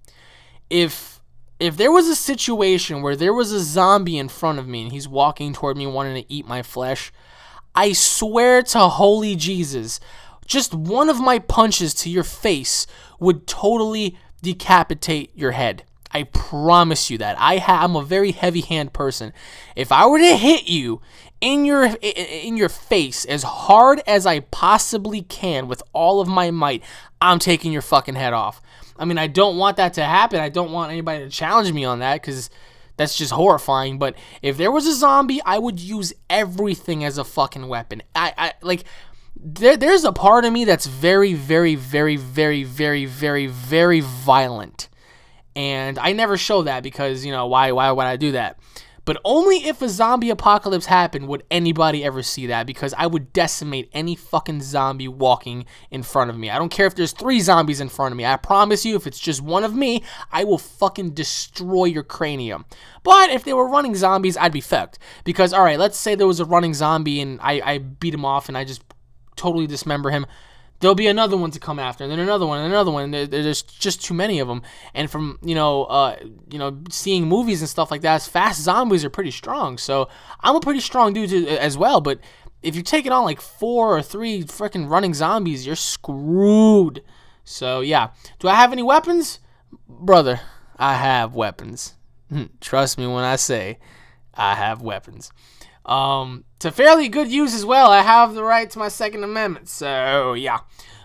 If there was a situation where there was a zombie in front of me and he's walking toward me wanting to eat my flesh, I swear to holy Jesus, just one of my punches to your face would totally decapitate your head. I promise you that. I'm a very heavy-hand person. If I were to hit you in your face as hard as I possibly can with all of my might, I'm taking your fucking head off. I mean, I don't want that to happen. I don't want anybody to challenge me on that because that's just horrifying. But if there was a zombie, I would use everything as a fucking weapon. There's a part of me that's very, very, very, very, very, very, very violent. And I never show that because, why would I do that? But only if a zombie apocalypse happened would anybody ever see that, because I would decimate any fucking zombie walking in front of me. I don't care if there's 3 zombies in front of me. I promise you, if it's just one of me, I will fucking destroy your cranium. But if they were running zombies, I'd be fucked. Because, alright, let's say there was a running zombie and I beat him off and I just totally dismember him. There'll be another one to come after, and then another one, and another one. There's just too many of them. And from seeing movies and stuff like that, fast zombies are pretty strong. So I'm a pretty strong dude as well. But if you're taking on like 4 or 3 freaking running zombies, you're screwed. So yeah, do I have any weapons, brother? I have weapons. Trust me when I say I have weapons. To fairly good use as well. I have the right to my Second Amendment. So, yeah.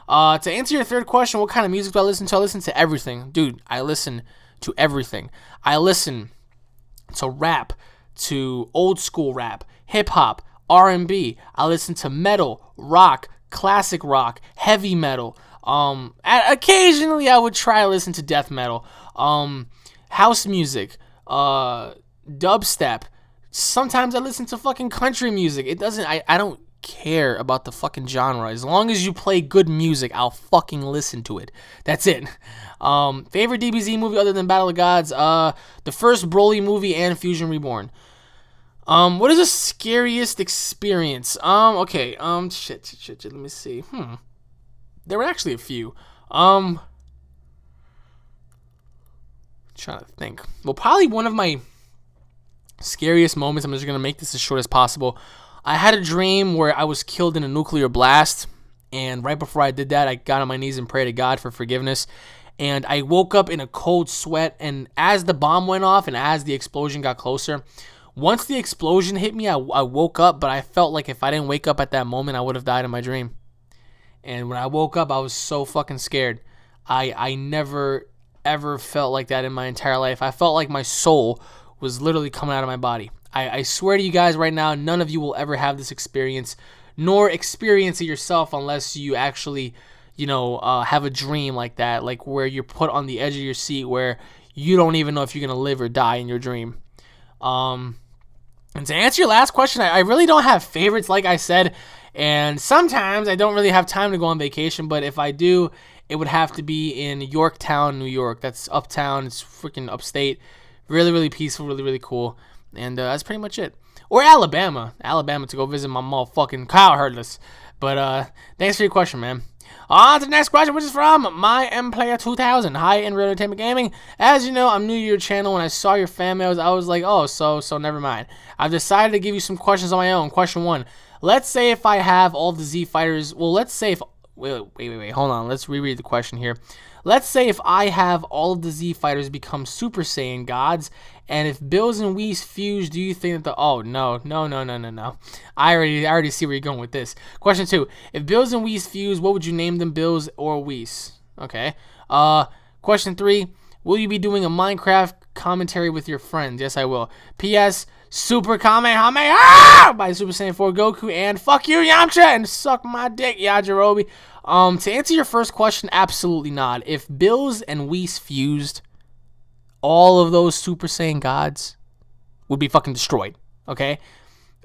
To answer your third question, what kind of music do I listen to? I listen to everything. Dude, I listen to everything. I listen to rap, to old school rap, hip-hop, R&B. I listen to metal, rock, classic rock, heavy metal. Occasionally, I would try to listen to death metal. House music, dubstep. Sometimes I listen to fucking country music. I don't care about the fucking genre. As long as you play good music, I'll fucking listen to it. That's it. Favorite DBZ movie other than Battle of Gods? The first Broly movie and Fusion Reborn. What is the scariest experience? Okay. Shit. Let me see. There were actually a few. Trying to think. Well, probably one of my scariest moments, I'm just going to make this as short as possible. I had a dream where I was killed in a nuclear blast, and right before I did that, I got on my knees and prayed to God for forgiveness, and I woke up in a cold sweat, and as the bomb went off and as the explosion got closer, once the explosion hit me, I woke up, but I felt like if I didn't wake up at that moment, I would have died in my dream. And when I woke up, I was so fucking scared. I never, ever felt like that in my entire life. I felt like my soul was literally coming out of my body. I swear to you guys right now, none of you will ever have this experience, nor experience it yourself unless you actually, have a dream like that, like where you're put on the edge of your seat where you don't even know if you're going to live or die in your dream. And to answer your last question, I really don't have favorites. Like I said, And sometimes I don't really have time to go on vacation, but if I do, it would have to be in Yorktown, New York. That's uptown. It's freaking upstate. Really, really peaceful, really, really cool. And that's pretty much it. Or Alabama to go visit my motherfucking cow herders. But thanks for your question, man. On to the next question, which is from my Player 2000. Hi, UnrealEntGaming. As you know, I'm new to your channel. When I saw your fan mails, I was like, oh, so never mind. I've decided to give you some questions on my own. Question 1. Let's say if I have all the Z fighters. Well, let's say if. Wait. Hold on. Let's reread the question here. Let's say if I have all of the Z fighters become Super Saiyan gods, and if Bills and Whis fuse, do you think that the... Oh, no. I already see where you're going with this. Question 2. If Bills and Whis fuse, what would you name them, Bills or Whis? Okay. Question 3. Will you be doing a Minecraft commentary with your friends? Yes, I will. P.S. Super Kamehameha by Super Saiyan 4 Goku, and fuck you, Yamcha, and suck my dick, Yajirobe. To answer your first question, absolutely not. If Bills and Whis fused, all of those Super Saiyan gods would be fucking destroyed, okay?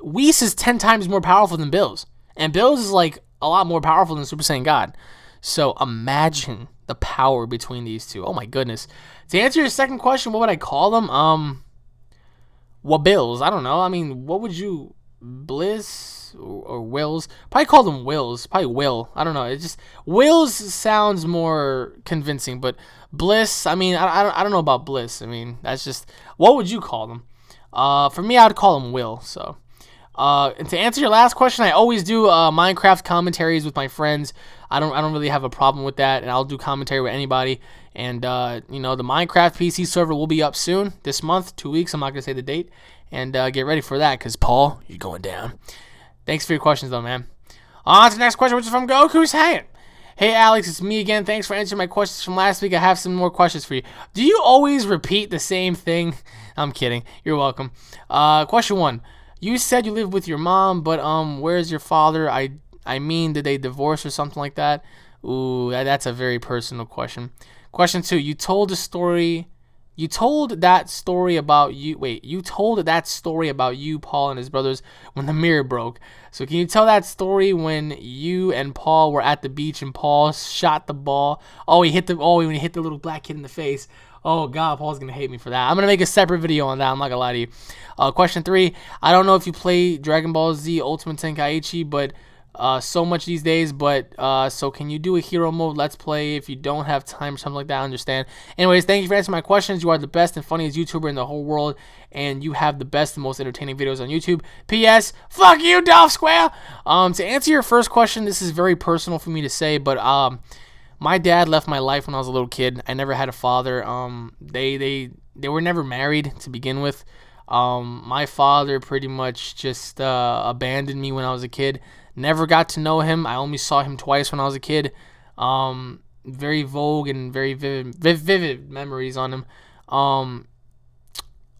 Whis is 10 times more powerful than Bills, and Bills is like a lot more powerful than Super Saiyan God. So imagine the power between these two. Oh my goodness. To answer your second question, what would I call them? Well, Bills. I don't know. I mean, what would you... Bliss or Wills? Probably call them Wills. Probably Will. I don't know. It just... Wills sounds more convincing, but Bliss, I mean, I don't know about Bliss. I mean, that's just... What would you call them? For me, I would call them Will, so... and to answer your last question, I always do Minecraft commentaries with my friends. I don't really have a problem with that, and I'll do commentary with anybody. And you know, the Minecraft PC server will be up soon, this month, 2 weeks. I'm not gonna say the date, and get ready for that, cause Paul, you're going down. Thanks for your questions, though, man. On to the next question, which is from Goku's Hanging. Hey Alex, it's me again. Thanks for answering my questions from last week. I have some more questions for you. Do you always repeat the same thing? I'm kidding. You're welcome. Question 1. You said you live with your mom, but where's your father? I mean, did they divorce or something like that? Ooh, that's a very personal question. Question 2. You told that story about you. Wait, you told that story about you, Paul, and his brothers when the mirror broke. So can you tell that story when you and Paul were at the beach and Paul shot the ball? When he hit the little black kid in the face. Oh God, Paul's gonna hate me for that. I'm gonna make a separate video on that. I'm not gonna lie to you. Question 3. I don't know if you play Dragon Ball Z Ultimate Tenkaichi, but so much these days. But so can you do a hero mode let's play if you don't have time or something like that? I understand. Anyways, thank you for answering my questions. You are the best and funniest YouTuber in the whole world, and you have the best and most entertaining videos on YouTube. P.S. Fuck you, Dolph Square. To answer your first question, this is very personal for me to say, but my dad left my life when I was a little kid. I never had a father. They were never married to begin with. My father pretty much just abandoned me when I was a kid. Never got to know him. I only saw him twice when I was a kid. Very vogue and very vivid memories on him.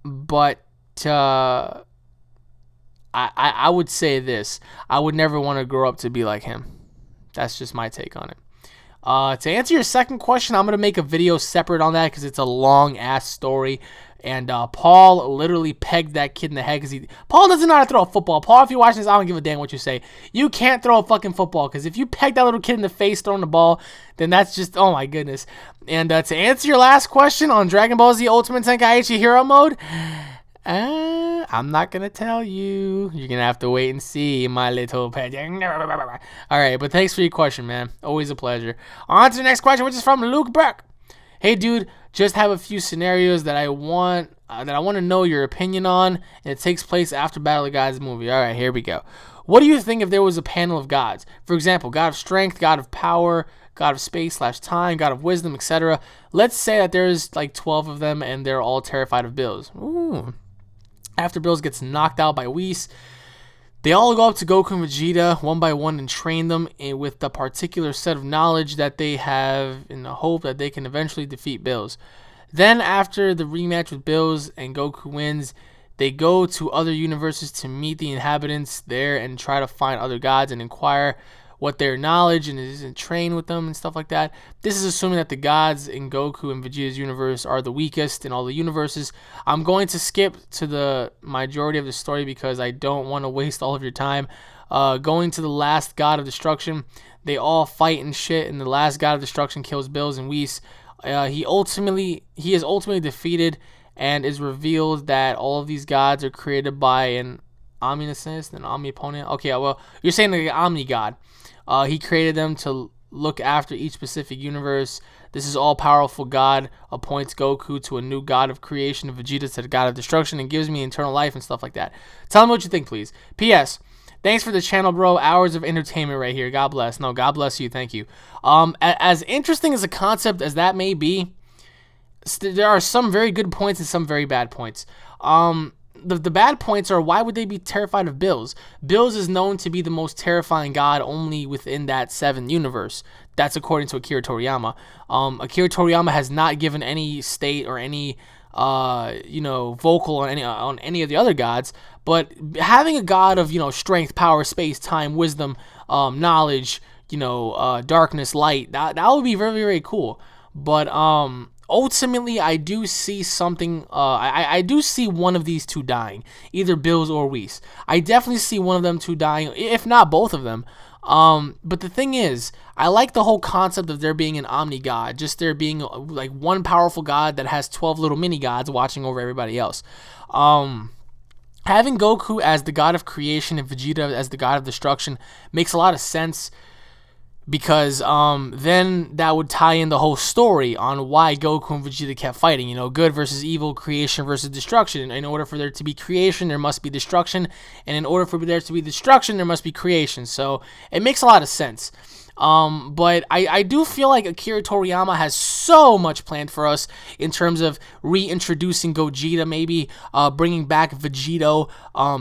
But I would say this. I would never want to grow up to be like him. That's just my take on it. To answer your second question, I'm going to make a video separate on that because it's a long-ass story. And Paul literally pegged that kid in the head because Paul doesn't know how to throw a football. Paul, if you're watching this, I don't give a damn what you say. You can't throw a fucking football because if you peg that little kid in the face throwing the ball, then that's just, oh my goodness. And to answer your last question on Dragon Ball Z Ultimate Tenkaichi Hero Mode, I'm not going to tell you. You're going to have to wait and see, my little pet. Alright, but thanks for your question, man. Always a pleasure. On to the next question, which is from Luke Burke. Hey, dude, just have a few scenarios that I want to know your opinion on, and it takes place after Battle of the Gods movie. Alright, here we go. What do you think if there was a panel of gods? For example, God of Strength, God of Power, God of Space/Time, God of Wisdom, etc. Let's say that there's like 12 of them, and they're all terrified of Bills. Ooh. After Bills gets knocked out by Whis, they all go up to Goku and Vegeta one by one and train them with the particular set of knowledge that they have in the hope that they can eventually defeat Bills. Then after the rematch with Bills and Goku wins, they go to other universes to meet the inhabitants there and try to find other gods and inquire what their knowledge and train with them and stuff like that. This is assuming that the gods in Goku and Vegeta's universe are the weakest in all the universes. I'm going to skip to the majority of the story because I don't want to waste all of your time. going to the last god of destruction. They all fight and shit, and the last god of destruction kills Bills and Whis. He is ultimately defeated, and is revealed that all of these gods are created by an omniscient, an omnipotent. Okay, well, you're saying the Omni God. He created them to look after each specific universe. This is all-powerful God appoints Goku to a new god of creation, and Vegeta to the god of destruction, and gives me eternal life and stuff like that. Tell me what you think, please. P.S. Thanks for the channel, bro. Hours of entertainment right here. God bless. No, God bless you. Thank you. As interesting as a concept as that may be, there are some very good points and some very bad points. The bad points are, why would they be terrified of Bills? Bills is known to be the most terrifying god only within that 7 universe. That's according to Akira Toriyama. Akira Toriyama has not given any state or any vocal on any of the other gods, but having a god of strength, power, space, time, wisdom, knowledge, darkness, light, that would be very, very cool. But ultimately, I do see something. I do see one of these two dying, either Bills or Whis. I definitely see one of them two dying, if not both of them. But the thing is, I like the whole concept of there being an omni god, just there being like one powerful god that has 12 little mini gods watching over everybody else. Having Goku as the god of creation and Vegeta as the god of destruction makes a lot of sense, because then that would tie in the whole story on why Goku and Vegeta kept fighting. Good versus evil, creation versus destruction. In order for there to be creation, there must be destruction, and in order for there to be destruction, there must be creation. So it makes a lot of sense. But I do feel like Akira Toriyama has so much planned for us in terms of reintroducing Gogeta, maybe bringing back Vegito,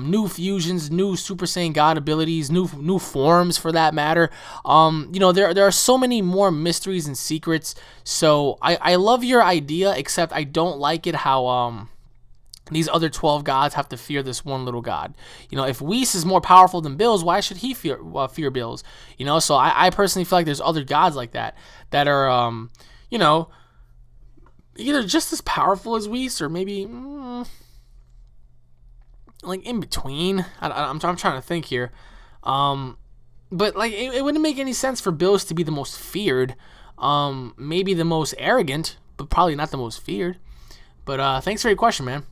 new fusions, new Super Saiyan God abilities, new forms for that matter. There are so many more mysteries and secrets. So I love your idea, except I don't like it how these other 12 gods have to fear this one little god. If Whis is more powerful than Bills, why should he fear Bills? So I personally feel like there's other gods like that are, either just as powerful as Whis, or maybe like in between. I'm trying to think here. But like it wouldn't make any sense for Bills to be the most feared. Maybe the most arrogant, but probably not the most feared. But thanks for your question, man.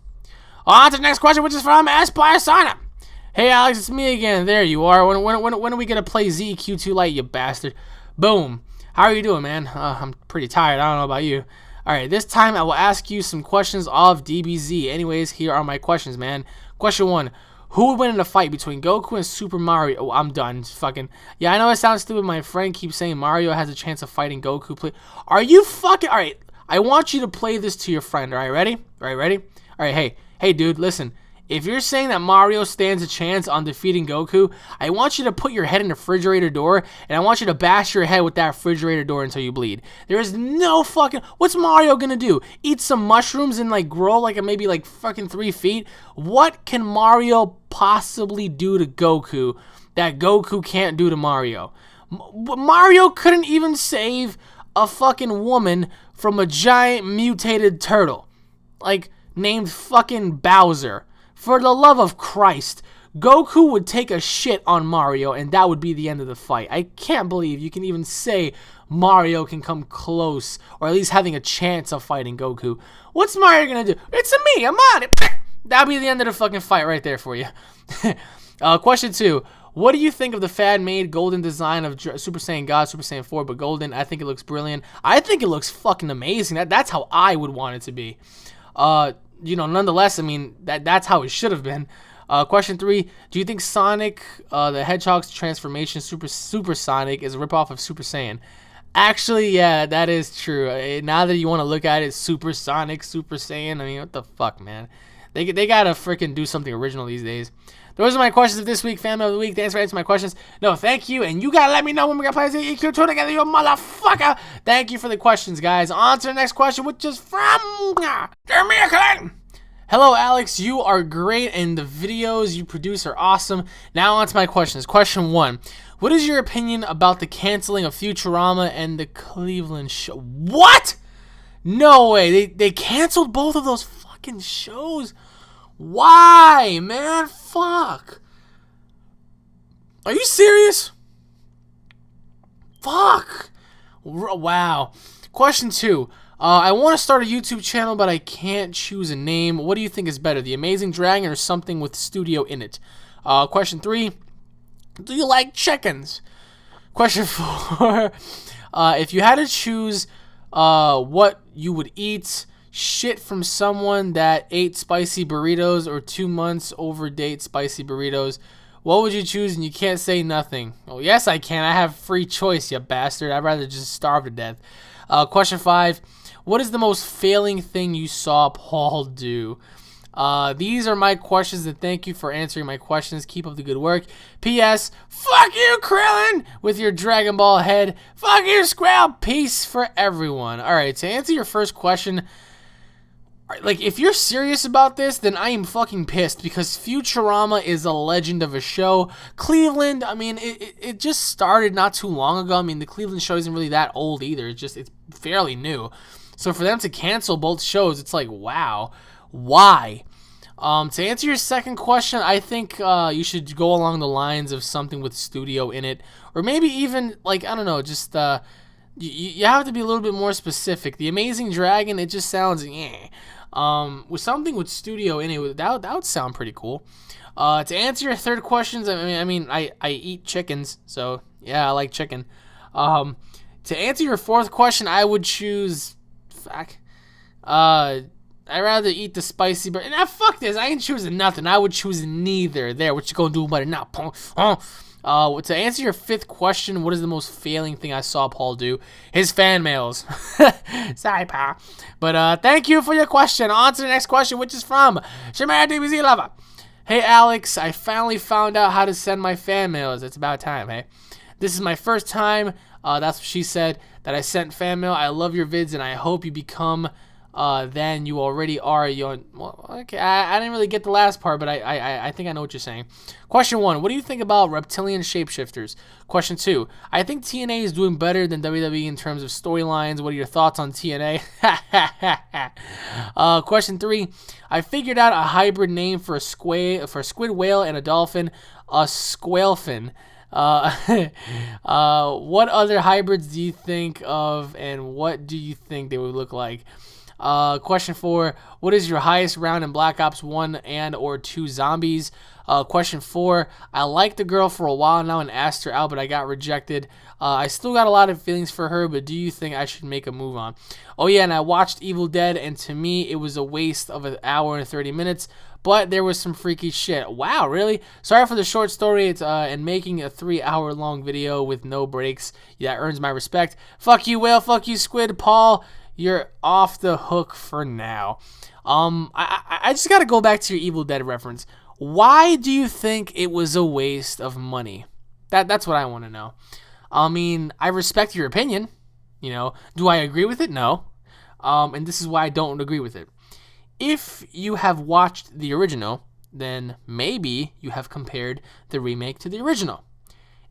On to the next question, which is from Aspire Sana. Hey, Alex, it's me again. There you are. When are we going to play ZQ2 Lite, you bastard? Boom. How are you doing, man? I'm pretty tired. I don't know about you. All right, this time I will ask you some questions of DBZ. Anyways, here are my questions, man. Question 1. Who would win in a fight between Goku and Super Mario? Oh, I'm done. Fucking. Yeah, I know it sounds stupid. My friend keeps saying Mario has a chance of fighting Goku. Are you fucking... All right, I want you to play this to your friend. All right, ready? All right, Hey, dude, listen. If you're saying that Mario stands a chance on defeating Goku, I want you to put your head in the refrigerator door, and I want you to bash your head with that refrigerator door until you bleed. There is no fucking... What's Mario gonna do? Eat some mushrooms and, like, grow, like, maybe, like, fucking 3 feet? What can Mario possibly do to Goku that Goku can't do to Mario? Mario couldn't even save a fucking woman from a giant mutated turtle. Like... named fucking Bowser. For the love of Christ, Goku would take a shit on Mario, and that would be the end of the fight. I can't believe you can even say Mario can come close, or at least having a chance of fighting Goku. What's Mario gonna do? It's me, I'm on it. That'll be the end of the fucking fight right there for you. Question 2. What do you think of the fan-made golden design of Super Saiyan God, Super Saiyan 4, but golden? I think it looks brilliant. I think it looks fucking amazing. That's how I would want it to be. Nonetheless, I mean, that's how it should have been. Question 3, do you think Sonic the Hedgehog's transformation, Super Sonic, is a ripoff of Super Saiyan? Actually, yeah, that is true. Now that you want to look at it, Super Sonic, Super Saiyan, I mean, what the fuck, man? They gotta freaking do something original these days. Those are my questions of this week, family of the week. Thanks for answering my questions. No, thank you, and you gotta let me know when we're gonna play ZQ2 together, you motherfucker. Thank you for the questions, guys. On to the next question, which is from Jeremy. Hello, Alex. You are great, and the videos you produce are awesome. Now on to my questions. Question 1. What is your opinion about the canceling of Futurama and the Cleveland show? What? No way. They canceled both of those fucking shows. Why, man? Fuck. Are you serious? Fuck. Wow. Question 2. I want to start a YouTube channel, but I can't choose a name. What do you think is better, The Amazing Dragon or something with studio in it? Question 3. Do you like chickens? Question 4. If you had to choose what you would eat, shit from someone that ate spicy burritos or 2 months overdate spicy burritos, what would you choose? And you can't say nothing. Oh, yes, I can. I have free choice, you bastard. I'd rather just starve to death. Question 5. What is the most failing thing you saw Paul do? These are my questions, and thank you for answering my questions. Keep up the good work. P.S. Fuck you, Krillin, with your Dragon Ball head. Fuck you, Squall. Peace for everyone. All right, to answer your first question, like, if you're serious about this, then I am fucking pissed, because Futurama is a legend of a show. Cleveland, I mean, it just started not too long ago. I mean, the Cleveland show isn't really that old either. It's fairly new. So for them to cancel both shows, it's like, wow. Why? To answer your second question, I think you should go along the lines of something with studio in it, or maybe even, like, I don't know, just you have to be a little bit more specific. The Amazing Dragon, it just sounds with something with studio in it, that would sound pretty cool. To answer your third question, I eat chickens, so yeah, I like chicken. To answer your fourth question, I would choose I'd rather eat the spicy burger. Nah, fuck this. I ain't choosing nothing. I would choose neither. There, what you gonna do about it now, punk? To answer your fifth question, what is the most failing thing I saw Paul do? His fan mails. Sorry, Pa. But thank you for your question. On to the next question, which is from Shamara DBZ Lover. Hey, Alex, I finally found out how to send my fan mails. It's about time, hey? This is my first time, that's what she said, that I sent fan mail. I love your vids, and I hope you become than you already are. Well, okay, I didn't really get the last part, but I think I know what you're saying. Question 1, what do you think about reptilian shapeshifters? Question 2, I think TNA is doing better than WWE in terms of storylines. What are your thoughts on TNA? Question 3, I figured out a hybrid name for a squid whale and a dolphin, a squalefin. What other hybrids do you think of, and what do you think they would look like? Question 4, what is your highest round in Black Ops 1 and or 2 zombies? Question 4, I liked the girl for a while now and asked her out, but I got rejected. I still got a lot of feelings for her, but do you think I should make a move on? Oh yeah, and I watched Evil Dead, and to me, it was a waste of an hour and 30 minutes, but there was some freaky shit. Wow, really? Sorry for the short story, and making a 3-hour long video with no breaks. Yeah, that earns my respect. Fuck you, whale. Fuck you, squid. Paul, you're off the hook for now. I just gotta go back to your Evil Dead reference. Why do you think it was a waste of money? That's what I want to know. I mean, I respect your opinion. You know, do I agree with it? No. And this is why I don't agree with it. If you have watched the original, then maybe you have compared the remake to the original.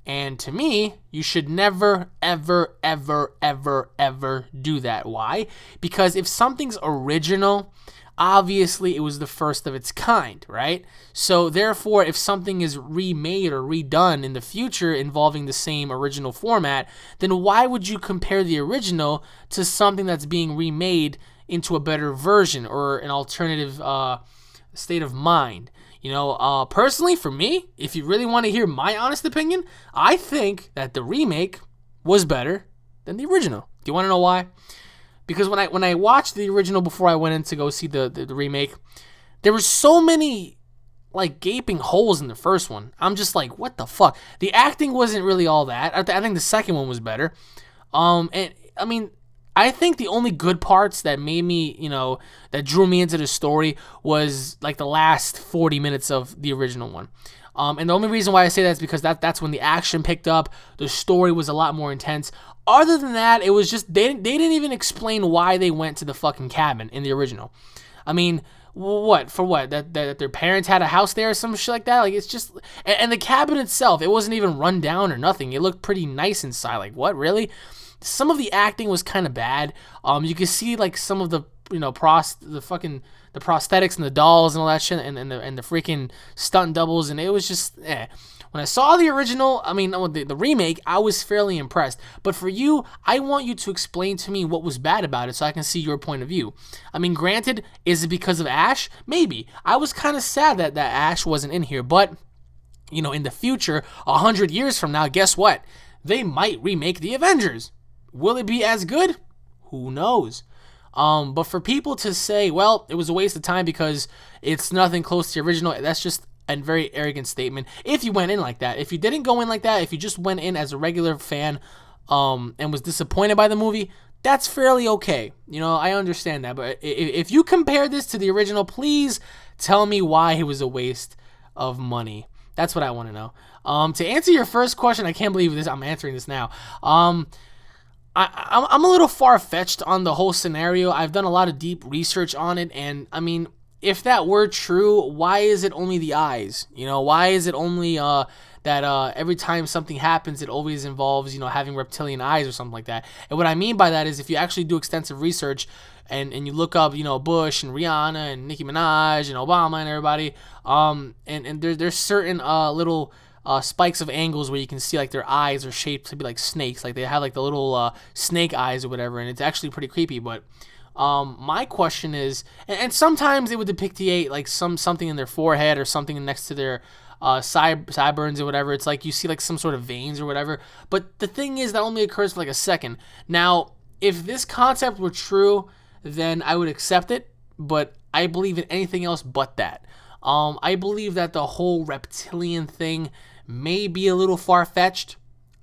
And to me, you should never, ever, ever, ever, ever do that. Why? Because if something's original, obviously it was the first of its kind, right? So therefore, if something is remade or redone in the future involving the same original format, then why would you compare the original to something that's being remade into a better version or an alternative state of mind? You know, personally, for me, if you really want to hear my honest opinion, I think that the remake was better than the original. Do you want to know why? Because when I watched the original before I went in to go see the remake, there were so many like gaping holes in the first one. I'm just like, what the fuck? The acting wasn't really all that. I think the second one was better. And I mean, I think the only good parts that made me, you know, that drew me into the story was like the last 40 minutes of the original one. And the only reason why I say that is because that's when the action picked up. The story was a lot more intense. Other than that, it was just, they didn't even explain why they went to the fucking cabin in the original. I mean, what? For what? That their parents had a house there or some shit like that? Like, it's just, and the cabin itself, it wasn't even run down or nothing. It looked pretty nice inside. Like, what, really? Some of the acting was kind of bad. You could see like some of the, you know, the prosthetics and the dolls and all that shit, and the freaking stunt doubles, and it was just When I saw the original, I mean, the remake, I was fairly impressed. But for you, I want you to explain to me what was bad about it so I can see your point of view. I mean, granted, is it because of Ash? Maybe. I was kind of sad that Ash wasn't in here, but, you know, in the future, 100 years from now, guess what? They might remake the Avengers. Will it be as good? Who knows? But for people to say, well, it was a waste of time because it's nothing close to the original, that's just a very arrogant statement. If you went in like that, if you didn't go in like that, if you just went in as a regular fan, and was disappointed by the movie, that's fairly okay. You know, I understand that. But if you compare this to the original, please tell me why it was a waste of money. That's what I want to know. To answer your first question, I can't believe this. I'm answering this now. I'm a little far-fetched on the whole scenario. I've done a lot of deep research on it, and I mean, if that were true, why is it only the eyes? You know, why is it only that every time something happens, it always involves, you know, having reptilian eyes or something like that? And what I mean by that is if you actually do extensive research and you look up, you know, Bush and Rihanna and Nicki Minaj and Obama and everybody, and there's certain little spikes of angles where you can see like their eyes are shaped to be like snakes, like they have like the little snake eyes or whatever, and it's actually pretty creepy. But my question is, and sometimes they would depict like something in their forehead or something next to their sideburns or whatever. It's like you see like some sort of veins or whatever. But the thing is that only occurs for like a second. Now, if this concept were true, then I would accept it. But I believe in anything else but that. I believe that the whole reptilian thing may be a little far-fetched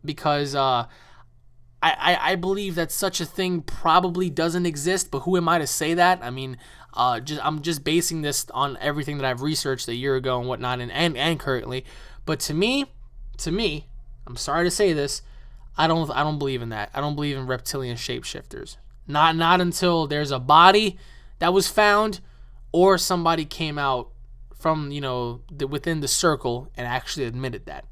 because I believe that such a thing probably doesn't exist, but who am I to say that? I mean, I'm just basing this on everything that I've researched a year ago and whatnot, and currently. But to me, I'm sorry to say this, I don't believe in that. I don't believe in reptilian shapeshifters. Not until there's a body that was found, or somebody came out from, you know, within the circle and actually admitted that.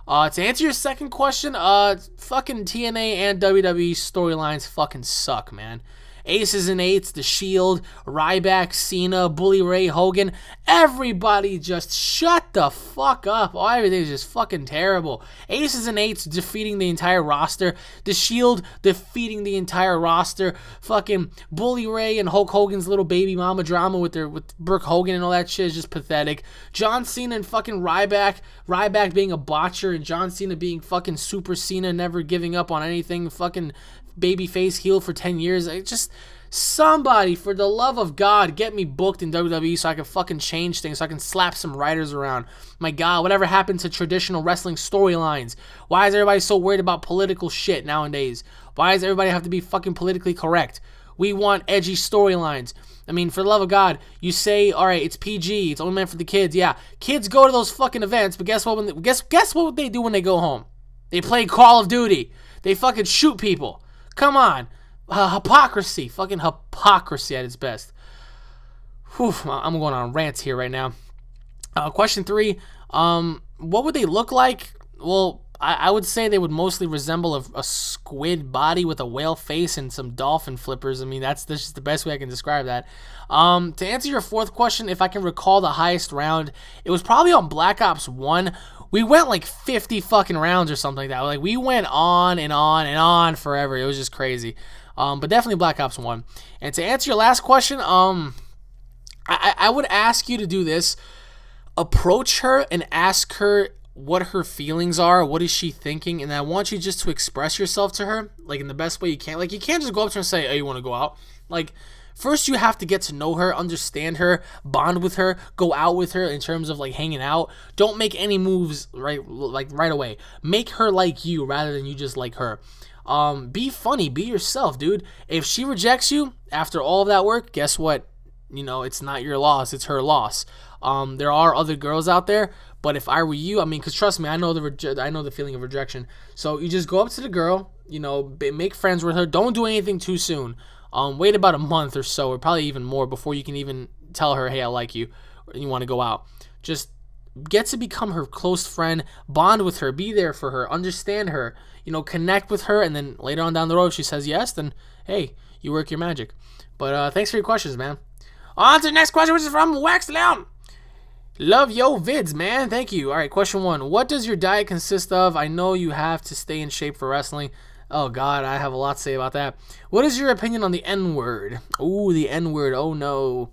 To answer your second question, fucking TNA and WWE storylines fucking suck, man. Aces and Eights, The Shield, Ryback, Cena, Bully Ray, Hogan, everybody just shut the fuck up. Oh, everything's just fucking terrible. Aces and Eights defeating the entire roster. The Shield defeating the entire roster. Fucking Bully Ray and Hulk Hogan's little baby mama drama with Brooke Hogan and all that shit is just pathetic. John Cena and fucking Ryback being a botcher and John Cena being fucking Super Cena, never giving up on anything, fucking babyface heel for 10 years. Just somebody, for the love of God, get me booked in WWE so I can fucking change things, so I can slap some writers around. My God, whatever happened to traditional wrestling storylines? Why is everybody so worried about political shit nowadays? Why does everybody have to be fucking politically correct? We want edgy storylines. I mean, for the love of God, you say, all right, it's PG, it's only meant for the kids. Yeah, kids go to those fucking events, but guess what? Guess what they do when they go home? They play Call of Duty. They fucking shoot people. Come on. Hypocrisy. Fucking hypocrisy at its best. Whew, I'm going on rants here right now. Question 3. What would they look like? Well, I would say they would mostly resemble a squid body with a whale face and some dolphin flippers. I mean, that's just the best way I can describe that. To answer your fourth question, if I can recall the highest round, it was probably on Black Ops 1. We went like 50 fucking rounds or something like that. Like, we went on and on and on forever. It was just crazy. But definitely Black Ops 1. And to answer your last question, I would ask you to do this. Approach her and ask her what her feelings are. What is she thinking? And I want you just to express yourself to her, like, in the best way you can. Like, you can't just go up to her and say, hey, you want to go out? Like, first you have to get to know her, understand her, bond with her, go out with her in terms of like hanging out. Don't make any moves right away. Make her like you rather than you just like her. Be funny, be yourself, dude. If she rejects you after all of that work, guess what? You know, it's not your loss, it's her loss. There are other girls out there, but if I were you, I mean, because trust me, I know the feeling of rejection. So you just go up to the girl, you know, make friends with her. Don't do anything too soon. Wait about a month or so, or probably even more, before you can even tell her, hey, I like you, or you want to go out. Just get to become her close friend, bond with her, be there for her, understand her, you know, connect with her, and then later on down the road, if she says yes, then, hey, you work your magic. But thanks for your questions, man. On to the next question, which is from Wax Leon. Love yo vids, man. Thank you. All right, question 1. What does your diet consist of? I know you have to stay in shape for wrestling. Oh, God, I have a lot to say about that. What is your opinion on the N-word? Ooh, the N-word. Oh, no.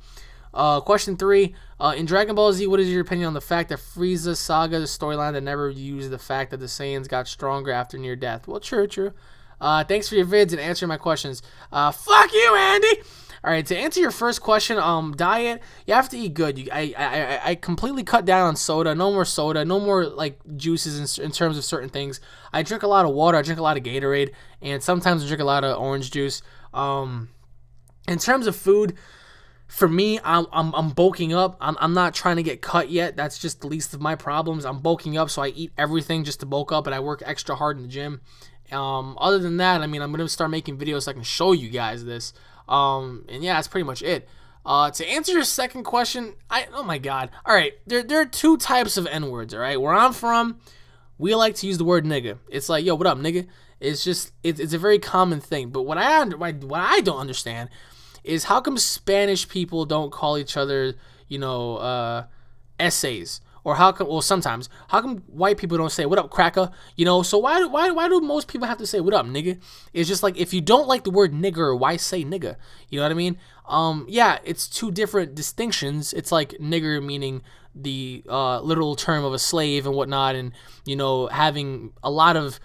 Question 3. In Dragon Ball Z, what is your opinion on the fact that Frieza Saga, the storyline that never used the fact that the Saiyans got stronger after near death? Well, true. Thanks for your vids and answering my questions. Fuck you, Andy! All right, to answer your first question, diet, you have to eat good. I completely cut down on soda. No more like juices in terms of certain things. I drink a lot of water. I drink a lot of Gatorade, and sometimes I drink a lot of orange juice. In terms of food, for me, I'm bulking up. I'm not trying to get cut yet. That's just the least of my problems. I'm bulking up, so I eat everything just to bulk up, and I work extra hard in the gym. Other than that, I mean, I'm gonna start making videos so I can show you guys this. And yeah, that's pretty much it. To answer your second question, oh my god. All right, there are two types of N-words. All right, where I'm from, we like to use the word nigga. It's like, yo, what up, nigga? It's just it's a very common thing. But what I don't understand is how come Spanish people don't call each other, essays? Or how come white people don't say, what up, cracker? So why do most people have to say, what up, nigga? It's just like, if you don't like the word nigger, why say nigga? You know what I mean? Yeah, it's two different distinctions. It's like nigger meaning the literal term of a slave and whatnot, and, having a lot of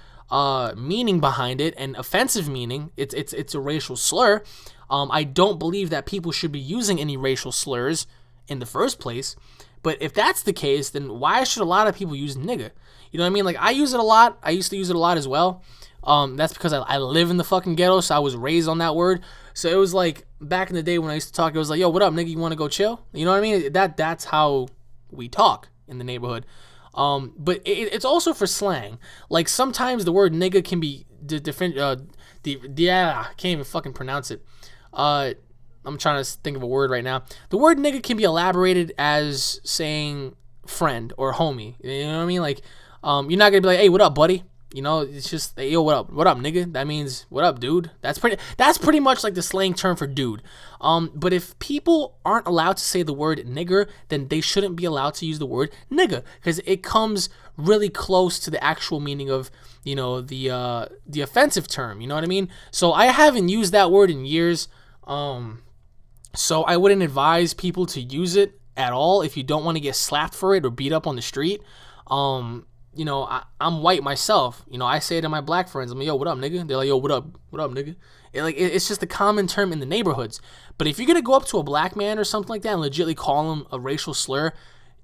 meaning behind it and offensive meaning. It's a racial slur. I don't believe that people should be using any racial slurs in the first place. But if that's the case, then why should a lot of people use nigga? You know what I mean? Like, I use it a lot. I used to use it a lot as well. That's because I live in the fucking ghetto, so I was raised on that word. So it was like, back in the day when I used to talk, it was like, yo, what up, nigga? You want to go chill? You know what I mean? That's how we talk in the neighborhood. But it's also for slang. Like, sometimes the word nigga can be different. I can't even fucking pronounce it. I'm trying to think of a word right now. The word nigga can be elaborated as saying friend or homie. You know what I mean? Like, you're not gonna be like, hey, what up, buddy? It's just, hey, yo, what up, nigga? That means, what up, dude? That's pretty much like the slang term for dude. But if people aren't allowed to say the word nigger, then they shouldn't be allowed to use the word nigga, because it comes really close to the actual meaning of, the offensive term. You know what I mean? So I haven't used that word in years. So I wouldn't advise people to use it at all if you don't want to get slapped for it or beat up on the street. I'm white myself. I say it to my black friends. I'm like, yo, what up, nigga? They're like, yo, what up, nigga? It's just a common term in the neighborhoods. But if you're gonna go up to a black man or something like that and legitimately call him a racial slur,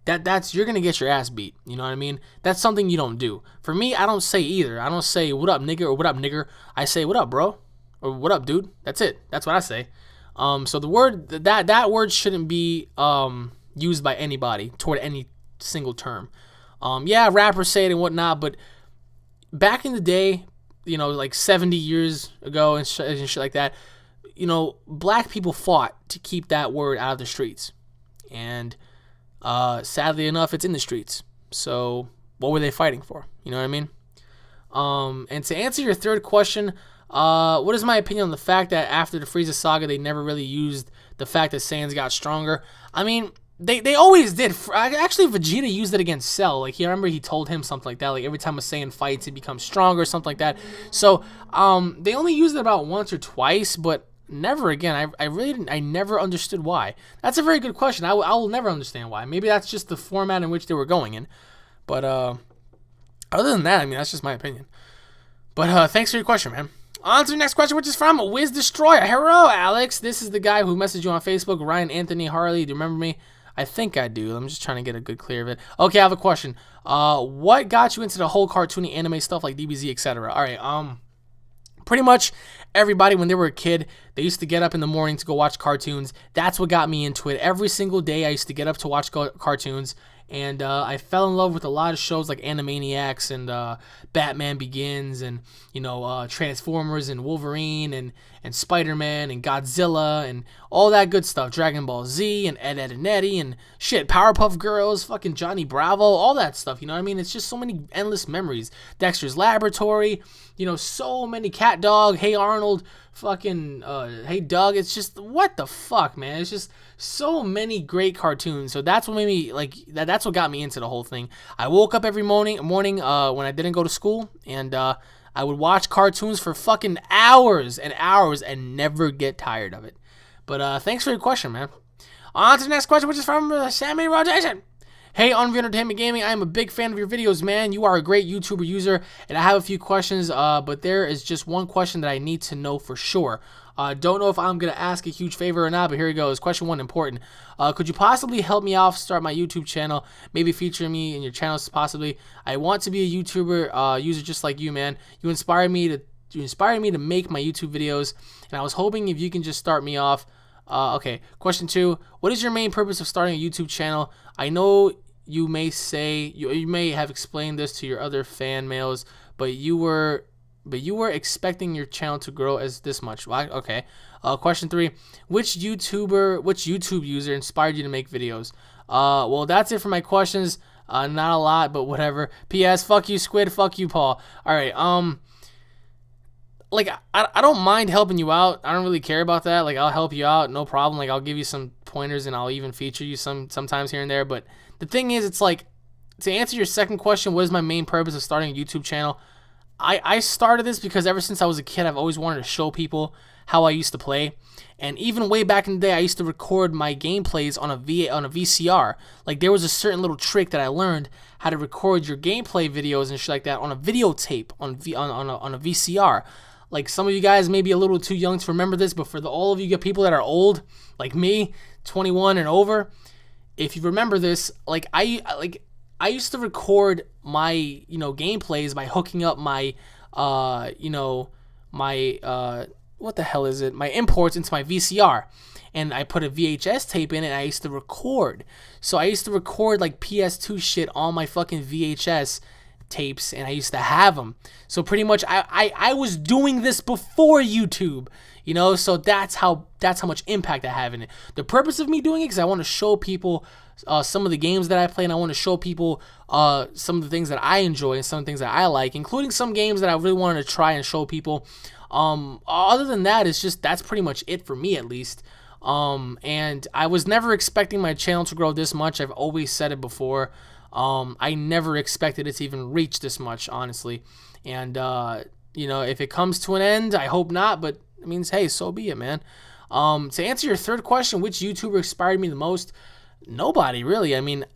you're gonna get your ass beat. You know what I mean? That's something you don't do. For me, I don't say either. I don't say what up, nigga, or what up, nigger. I say what up, bro, or what up, dude. That's it. That's what I say. So the word that word shouldn't be used by anybody toward any single term. Yeah, rappers say it and whatnot, but back in the day, like 70 years ago and shit like that, black people fought to keep that word out of the streets, and sadly enough, it's in the streets. So what were they fighting for? You know what I mean? And to answer your third question, what is my opinion on the fact that after the Frieza saga, they never really used the fact that Saiyans got stronger? I mean, they always did. Actually, Vegeta used it against Cell. Like, I remember he told him something like that. Like, every time a Saiyan fights, he becomes stronger or something like that. So, they only used it about once or twice, but never again. I never understood why. That's a very good question. I will never understand why. Maybe that's just the format in which they were going in. But, other than that, I mean, that's just my opinion. But, thanks for your question, man. On to the next question, which is from Wiz Destroyer. Hello, Alex. This is the guy who messaged you on Facebook, Ryan Anthony Harley. Do you remember me? I think I do. I'm just trying to get a good clear of it. Okay, I have a question. What got you into the whole cartoony anime stuff like DBZ, etc.? All right. Pretty much everybody, when they were a kid, they used to get up in the morning to go watch cartoons. That's what got me into it. Every single day, I used to get up to watch cartoons. And I fell in love with a lot of shows like Animaniacs and Batman Begins and, Transformers and Wolverine and Spider-Man and Godzilla and all that good stuff. Dragon Ball Z and Ed, Edd n Eddy and shit, Powerpuff Girls, fucking Johnny Bravo, all that stuff. You know what I mean? It's just so many endless memories. Dexter's Laboratory, so many. Cat Dog, Hey Arnold, fucking Hey Doug. It's just, what the fuck, man. It's just so many great cartoons. So that's what made me like that. That's what got me into the whole thing. I woke up every morning when I didn't go to school, and I would watch cartoons for fucking hours and hours and never get tired of it. But thanks for your question, man. On to the next question, which is from Sammy Rotation. Hey, UnrealEntGaming Gaming, I am a big fan of your videos, man. You are a great YouTuber user, and I have a few questions, but there is just one question that I need to know for sure. Don't know if I'm going to ask a huge favor or not, but here it goes. Question 1, important. Could you possibly help me out start my YouTube channel? Maybe feature me in your channels, possibly. I want to be a YouTuber user just like you, man. You inspired me to make my YouTube videos, and I was hoping if you can just start me off. Okay, question 2. What is your main purpose of starting a YouTube channel? I know you may say you may have explained this to your other fan mails, but you were expecting your channel to grow as this much. Okay. Question 3. Which YouTube user inspired you to make videos? Well, that's it for my questions. Not a lot, but whatever. P.S. Fuck you, Squid. Fuck you, Paul. All right. Like, I don't mind helping you out. I don't really care about that. Like, I'll help you out, no problem. Like, I'll give you some pointers, and I'll even feature you sometimes here and there. But the thing is, it's like, to answer your second question, what is my main purpose of starting a YouTube channel? I started this because ever since I was a kid, I've always wanted to show people how I used to play. And even way back in the day, I used to record my gameplays on a VCR. Like, there was a certain little trick that I learned how to record your gameplay videos and shit like that on a videotape on a VCR. Like, some of you guys may be a little too young to remember this, but for all of you people that are old, like me, 21 and over, if you remember this, like I used to record my gameplays by hooking up my what the hell is it? My imports into my VCR, and I put a VHS tape in it, and I used to record. So I used to record like PS2 shit on my fucking VHS tapes, and I used to have them. So pretty much I was doing this before YouTube, so that's how much impact I have in it. The purpose of me doing it is I want to show people some of the games that I play, and I want to show people some of the things that I enjoy and some of the things that I like, including some games that I really wanted to try and show people. Other than that, that's pretty much it for me, at least. And I was never expecting my channel to grow this much. I've always said it before. I never expected it to even reach this much, honestly. And, if it comes to an end, I hope not, but it means, hey, so be it, man. To answer your third question, which YouTuber inspired me the most? Nobody, really. I mean,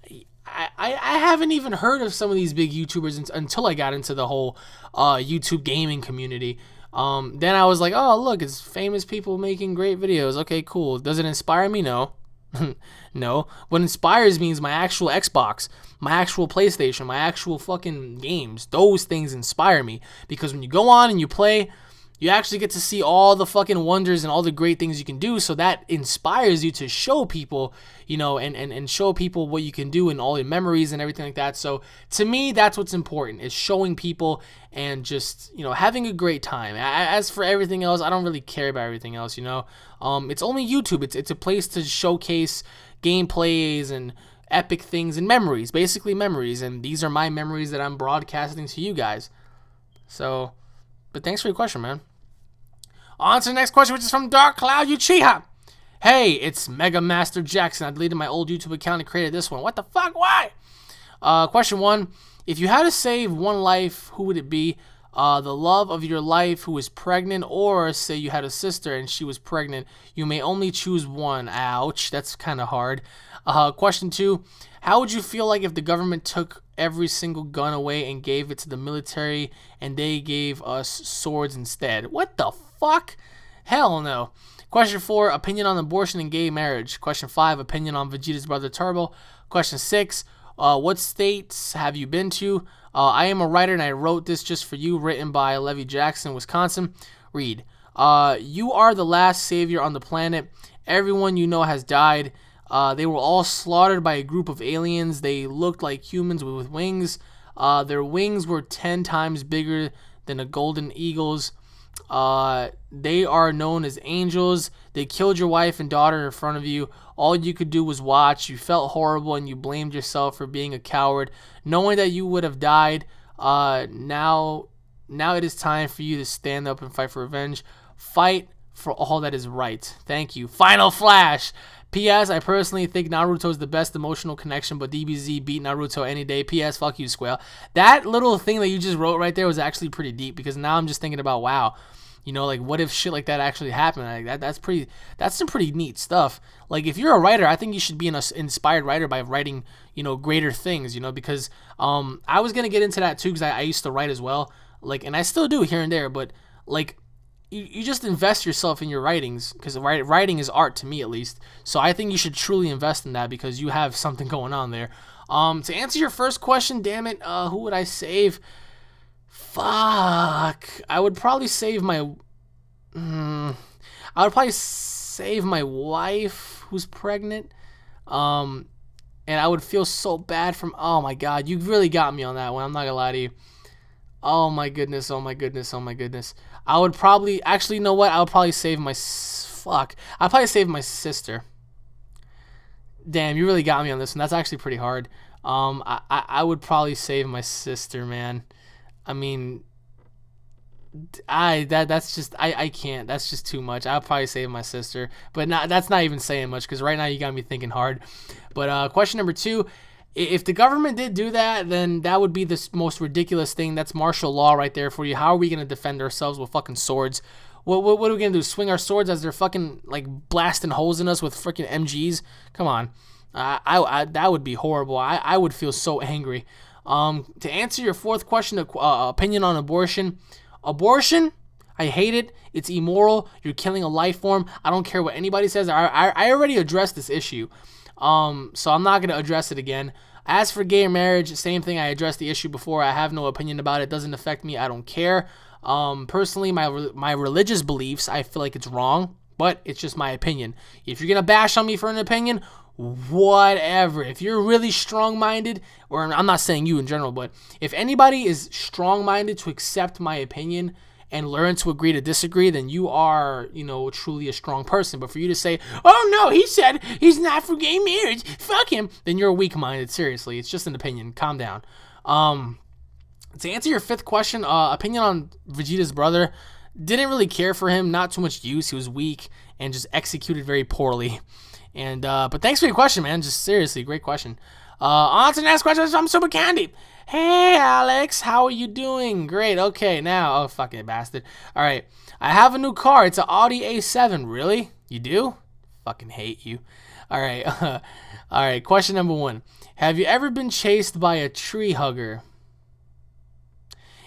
I haven't even heard of some of these big YouTubers until I got into the whole YouTube gaming community. Then I was like, oh, look, it's famous people making great videos. Okay, cool. Does it inspire me? No. No. What inspires me is my actual Xbox, my actual PlayStation, my actual fucking games. Those things inspire me, because when you go on and you play, you actually get to see all the fucking wonders and all the great things you can do. So that inspires you to show people, and show people what you can do and all your memories and everything like that. So to me, that's what's important, is showing people and just, having a great time. As for everything else, I don't really care about everything else, It's only YouTube. It's a place to showcase gameplays and epic things and memories, basically memories. And these are my memories that I'm broadcasting to you guys. So, but thanks for your question, man. On to the next question, which is from Dark Cloud Uchiha. Hey, it's Mega Master Jackson. I deleted my old YouTube account and created this one. What the fuck? Why? Question 1. If you had to save one life, who would it be? The love of your life who is pregnant, or say you had a sister and she was pregnant. You may only choose one. Ouch, that's kind of hard. Question 2. How would you feel like if the government took every single gun away and gave it to the military, and they gave us swords instead? What the fuck? Hell no. Question 4. Opinion on abortion and gay marriage. Question 5. Opinion on Vegeta's brother Turbo. Question 6. What states have you been to? I am a writer, and I wrote this just for you, written by Levy Jackson, Wisconsin. Read. You are the last savior on the planet. Everyone you know has died. They were all slaughtered by a group of aliens. They looked like humans with wings. Their wings were 10 times bigger than a golden eagle's. They are known as angels. They killed your wife and daughter in front of you. All you could do was watch. You felt horrible, and you blamed yourself for being a coward, knowing that you would have died. Now it is time for you to stand up and fight for revenge. Fight for all that is right. Thank you. Final Flash. P.S. I personally think Naruto is the best emotional connection, but DBZ beat Naruto any day. P.S. Fuck you, Squale. That little thing that you just wrote right there was actually pretty deep, because now I'm just thinking about, wow, you know, like, what if shit like that actually happened? Like, that's some pretty neat stuff. Like, if you're a writer, I think you should be an inspired writer by writing, you know, greater things, you know, because I was going to get into that too, because I used to write as well, like, and I still do here and there, but, like, you just invest yourself in your writings, because writing is art to me, at least. So I think you should truly invest in that, because you have something going on there. To answer your first question, damn it, who would I save? Fuck. I would probably save my wife, who's pregnant. And I would feel so bad from, oh my god, you really got me on that one. I'm not gonna lie to you. Oh my goodness, oh my goodness, oh my goodness. I would probably, actually, you know what? I would probably save my, I'd probably save my sister. Damn, you really got me on this one. That's actually pretty hard. I would probably save my sister, man. I mean, I can't. That's just too much. I'll probably save my sister, but that's not even saying much, because right now you got me thinking hard. But question number 2. If the government did do that, then that would be the most ridiculous thing. That's martial law right there for you. How are we going to defend ourselves with fucking swords? What are we going to do? Swing our swords as they're fucking, like, blasting holes in us with freaking MGs? Come on. That would be horrible. I would feel so angry. To answer your 4th question, opinion on abortion. Abortion, I hate it. It's immoral. You're killing a life form. I don't care what anybody says. I already addressed this issue. So I'm not going to address it again. As for gay marriage, same thing. I addressed the issue before. I have no opinion about it. It doesn't affect me. I don't care. Personally, my religious beliefs, I feel like it's wrong, but it's just my opinion. If you're going to bash on me for an opinion, whatever. If you're really strong-minded, or I'm not saying you in general, but if anybody is strong-minded to accept my opinion and learn to agree to disagree, then you are, you know, truly a strong person. But for you to say, oh no, he said he's not for gay marriage, fuck him, then you're weak-minded. Seriously, it's just an opinion. Calm down. To answer your 5th question, opinion on Vegeta's brother, didn't really care for him, not too much use. He was weak and just executed very poorly. And but thanks for your question, man. Just seriously, great question. On to the next question from Super Candy. Hey, Alex, how are you doing? Great. Okay, now, oh, fucking bastard. All right, I have a new car. It's an Audi A7. Really? You do? Fucking hate you. All right. All right, question number 1. Have you ever been chased by a tree hugger?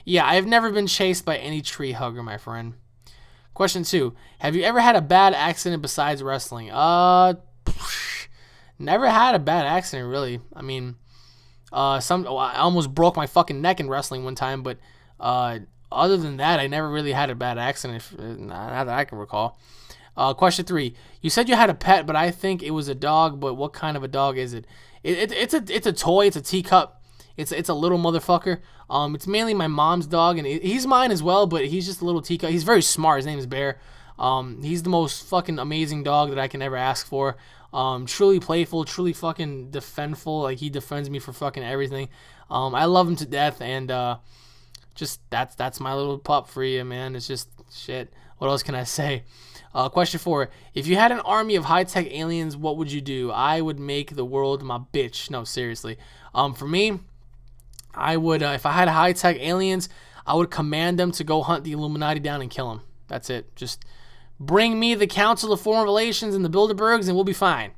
Yeah, I've never been chased by any tree hugger, my friend. Question 2. Have you ever had a bad accident besides wrestling? Never had a bad accident, really. I mean, I almost broke my fucking neck in wrestling one time, but other than that, I never really had a bad accident, not that I can recall. Question 3. You said you had a pet, but I think it was a dog, but what kind of a dog is it? It's a toy. It's a teacup. It's a little motherfucker. It's mainly my mom's dog, and he's mine as well, but he's just a little teacup. He's very smart. His name is Bear. He's the most fucking amazing dog that I can ever ask for. Truly playful, truly fucking defendful. Like, he defends me for fucking everything. I love him to death, and just that's my little pup for you, man. It's just shit. What else can I say? Question 4. If you had an army of high-tech aliens, what would you do? I would make the world my bitch. No, seriously. For me, I would, if I had high-tech aliens, I would command them to go hunt the Illuminati down and kill them. That's it. Just bring me the Council of Foreign Relations and the Bilderbergs, and we'll be fine.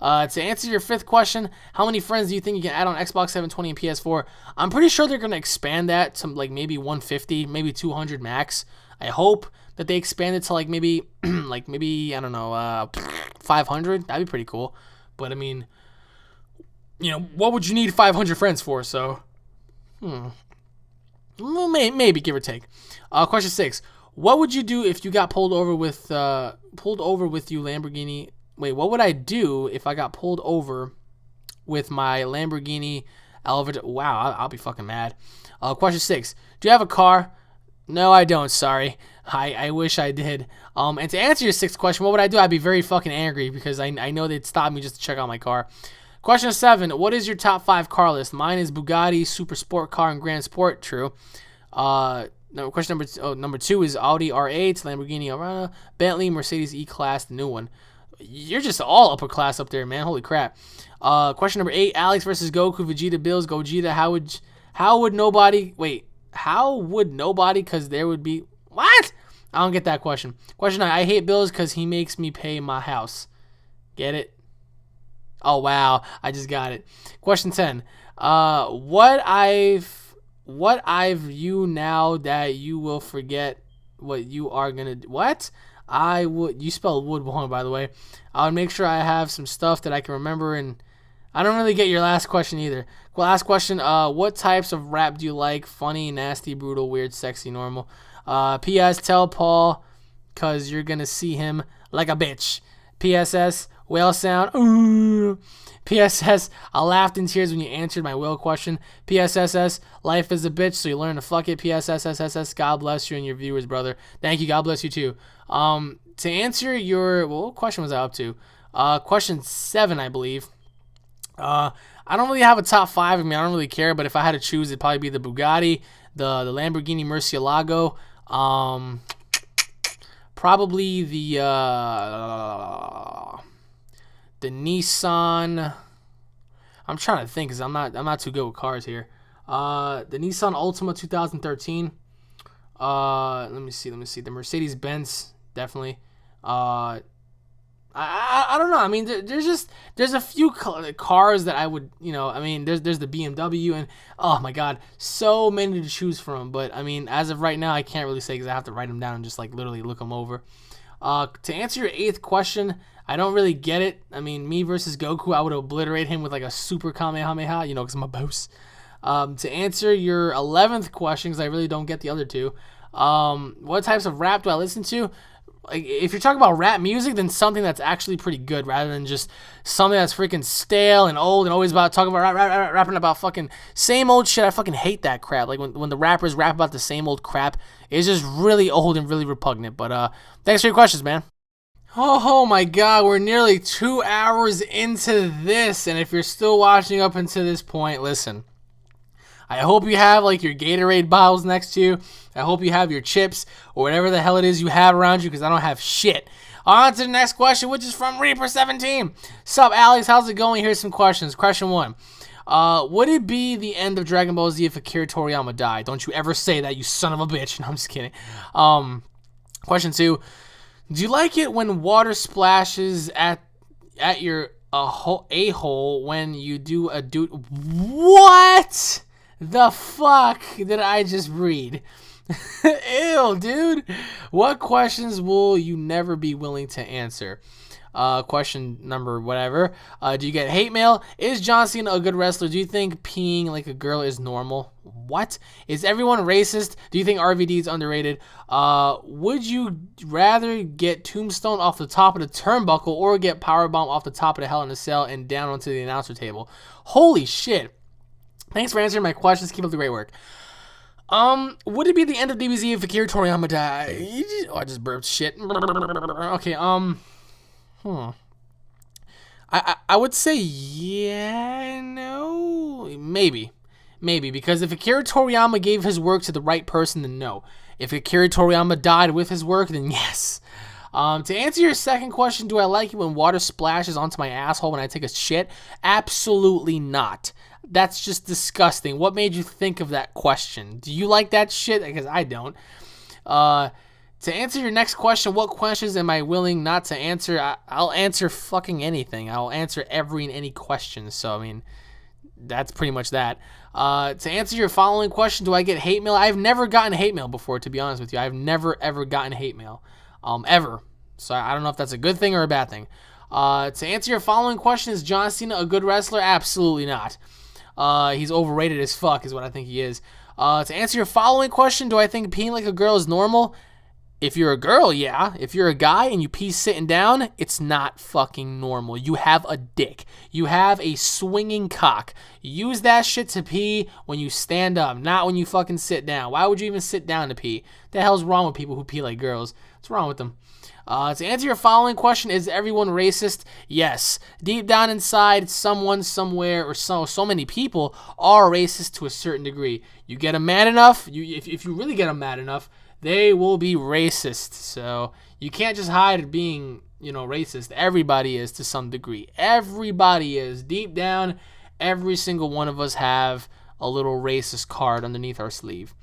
To answer your 5th question, how many friends do you think you can add on Xbox 720 and PS4? I'm pretty sure they're going to expand that to like maybe 150, maybe 200 max. I hope that they expand it to like maybe, I don't know, 500. That'd be pretty cool. But I mean, you know, what would you need 500 friends for? So, well, maybe give or take. Question 6. What would you do if you got pulled over with you Lamborghini? Wait, what would I do if I got pulled over with my Lamborghini Alvaro? Wow, I'll be fucking mad. Question 6. Do you have a car? No, I don't. Sorry. I wish I did. And to answer your 6th question, what would I do? I'd be very fucking angry because I know they'd stop me just to check out my car. Question 7. What is your top 5 car list? Mine is Bugatti, Super Sport Car, and Grand Sport. True. No, question number 2 is Audi R8, Lamborghini Arana, Bentley, Mercedes E-Class, the new one. You're just all upper class up there, man. Holy crap. Question number 8, Alex versus Goku, Vegeta, Bills, Gogeta. How would nobody, because there would be, what? I don't get that question. Question 9, I hate Bills because he makes me pay my house. Get it? Oh, wow. I just got it. Question 10, what I've you now that you will forget what you are gonna do. What? You spelled wood wrong, by the way. I would make sure I have some stuff that I can remember, and I don't really get your last question either. Last question, what types of rap do you like? Funny, nasty, brutal, weird, sexy, normal. P.S. Tell Paul, cause you're gonna see him like a bitch. P.S.S. Whale sound. Ooh. P.S.S. I laughed in tears when you answered my whale question. P.S.S.S. Life is a bitch, so you learn to fuck it. P.S.S.S.S. God bless you and your viewers, brother. Thank you. God bless you too. To answer your, what question was I up to? Question 7, I believe. I don't really have a top 5. I mean, I don't really care, but if I had to choose, it'd probably be the Bugatti, the Lamborghini Murcielago, probably the Nissan. I'm trying to think because I'm not too good with cars here. The Nissan Altima 2013. Let me see. The Mercedes Benz, definitely. I don't know. I mean, there's a few cars that I would, I mean, there's the BMW, and oh my god, so many to choose from. But I mean, as of right now, I can't really say because I have to write them down and just like literally look them over. To answer your 8th question, I don't really get it. I mean, me versus Goku, I would obliterate him with like a super Kamehameha, because I'm a boss. To answer your 11th question, because I really don't get the other two, what types of rap do I listen to? Like, if you're talking about rap music, then something that's actually pretty good rather than just something that's freaking stale and old and always about talking about rapping about fucking same old shit. I fucking hate that crap. Like when the rappers rap about the same old crap, it's just really old and really repugnant. But thanks for your questions, man. Oh my god, we're nearly 2 hours into this, and if you're still watching up until this point, listen. I hope you have like your Gatorade bottles next to you. I hope you have your chips or whatever the hell it is you have around you, because I don't have shit. On to the next question, which is from Reaper17. Sup, Alex? How's it going? Here's some questions. Question 1. Would it be the end of Dragon Ball Z if Akira Toriyama died? Don't you ever say that, you son of a bitch. No, I'm just kidding. Question 2. Do you like it when water splashes at your a-hole when you do a dude? What the fuck did I just read? Ew, dude. What questions will you never be willing to answer? Question number whatever. Do you get hate mail? Is John Cena a good wrestler? Do you think peeing like a girl is normal? What? Is everyone racist? Do you think RVD is underrated? Would you rather get Tombstone off the top of the turnbuckle or get Powerbomb off the top of the Hell in a Cell and down onto the announcer table? Holy shit. Thanks for answering my questions. Keep up the great work. Would it be the end of DBZ if Akira Toriyama died? Oh, I just burped shit. Okay, I would say yeah, no, maybe, because if Akira Toriyama gave his work to the right person, then no. If Akira Toriyama died with his work, then yes. To answer your second question, do I like it when water splashes onto my asshole when I take a shit? Absolutely not. That's just disgusting. What made you think of that question? Do you like that shit? Because I don't. To answer your next question, what questions am I willing not to answer? I'll answer fucking anything. I'll answer every and any question. So, I mean, that's pretty much that. To answer your following question, do I get hate mail? I've never gotten hate mail before, to be honest with you. I've never, ever gotten hate mail. Ever. So, I don't know if that's a good thing or a bad thing. To answer your following question, is John Cena a good wrestler? Absolutely not. He's overrated as fuck is what I think he is. To answer your following question, do I think peeing like a girl is normal? If you're a girl, yeah. If you're a guy and you pee sitting down, it's not fucking normal. You have a dick. You have a swinging cock. Use that shit to pee when you stand up, not when you fucking sit down. Why would you even sit down to pee? What the hell's wrong with people who pee like girls? What's wrong with them? To answer your following question, is everyone racist? Yes. Deep down inside, someone, somewhere, or so many people are racist to a certain degree. You get them mad enough, if you really get them mad enough, they will be racist. So you can't just hide being, racist. Everybody is to some degree. Everybody is. Deep down, every single one of us have a little racist card underneath our sleeve.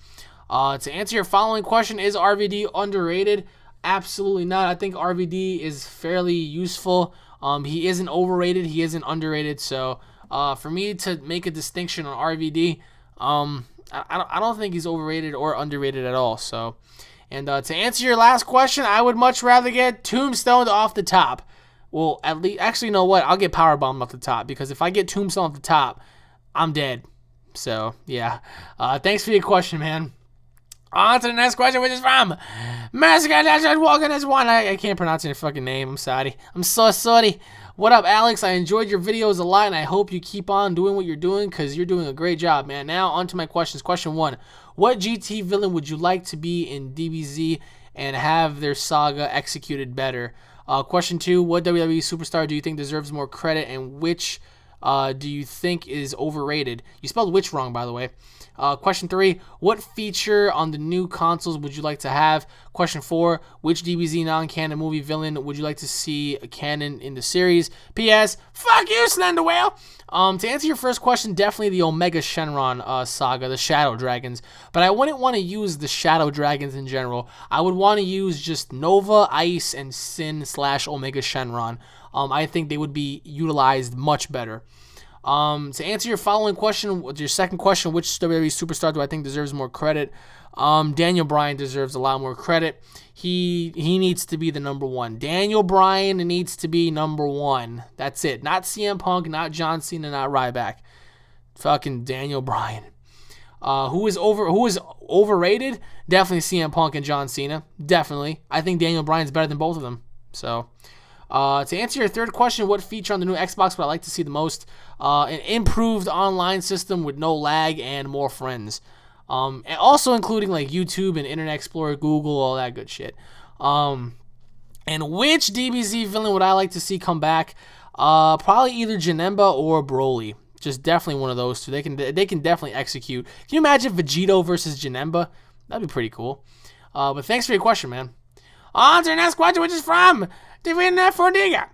To answer your following question, is RVD underrated? Absolutely not. I think RVD is fairly useful. He isn't overrated. He isn't underrated. So for me to make a distinction on RVD, I don't think he's overrated or underrated at all. So, and to answer your last question, I would much rather get tombstoned off the top. Well, at least, actually, you know what? I'll get powerbombed off the top, because if I get tombstone off the top, I'm dead. So, yeah. Thanks for your question, man. On to the next question, which is from Massacre Walking as one. I can't pronounce your fucking name. I'm sorry. I'm so sorry. What up, Alex? I enjoyed your videos a lot, and I hope you keep on doing what you're doing, because you're doing a great job, man. Now, on to my questions. Question 1. What GT villain would you like to be in DBZ and have their saga executed better? Question 2. What WWE superstar do you think deserves more credit, and which do you think is overrated? You spelled which wrong, by the way. Question 3, what feature on the new consoles would you like to have? Question 4, which DBZ non-canon movie villain would you like to see a canon in the series? P.S. Fuck you, Slender Whale! To answer your first question, definitely the Omega Shenron saga, the Shadow Dragons. But I wouldn't want to use the Shadow Dragons in general. I would want to use just Nova, Ice, and Sin/Omega Shenron. I think they would be utilized much better. To answer your following question, your second question, which WWE superstar do I think deserves more credit? Daniel Bryan deserves a lot more credit. He needs to be the number one. Daniel Bryan needs to be number one. That's it. Not CM Punk, not John Cena, not Ryback. Fucking Daniel Bryan. Who is overrated? Definitely CM Punk and John Cena. Definitely. I think Daniel Bryan's better than both of them. So, to answer your third question, what feature on the new Xbox would I like to see the most? An improved online system with no lag and more friends. And also including like YouTube and Internet Explorer, Google, all that good shit. And which DBZ villain would I like to see come back? Probably either Janemba or Broly. Just definitely one of those two. They can definitely execute. Can you imagine Vegito versus Janemba? That'd be pretty cool. But thanks for your question, man. On to the next question, which is from Divina Fordiga.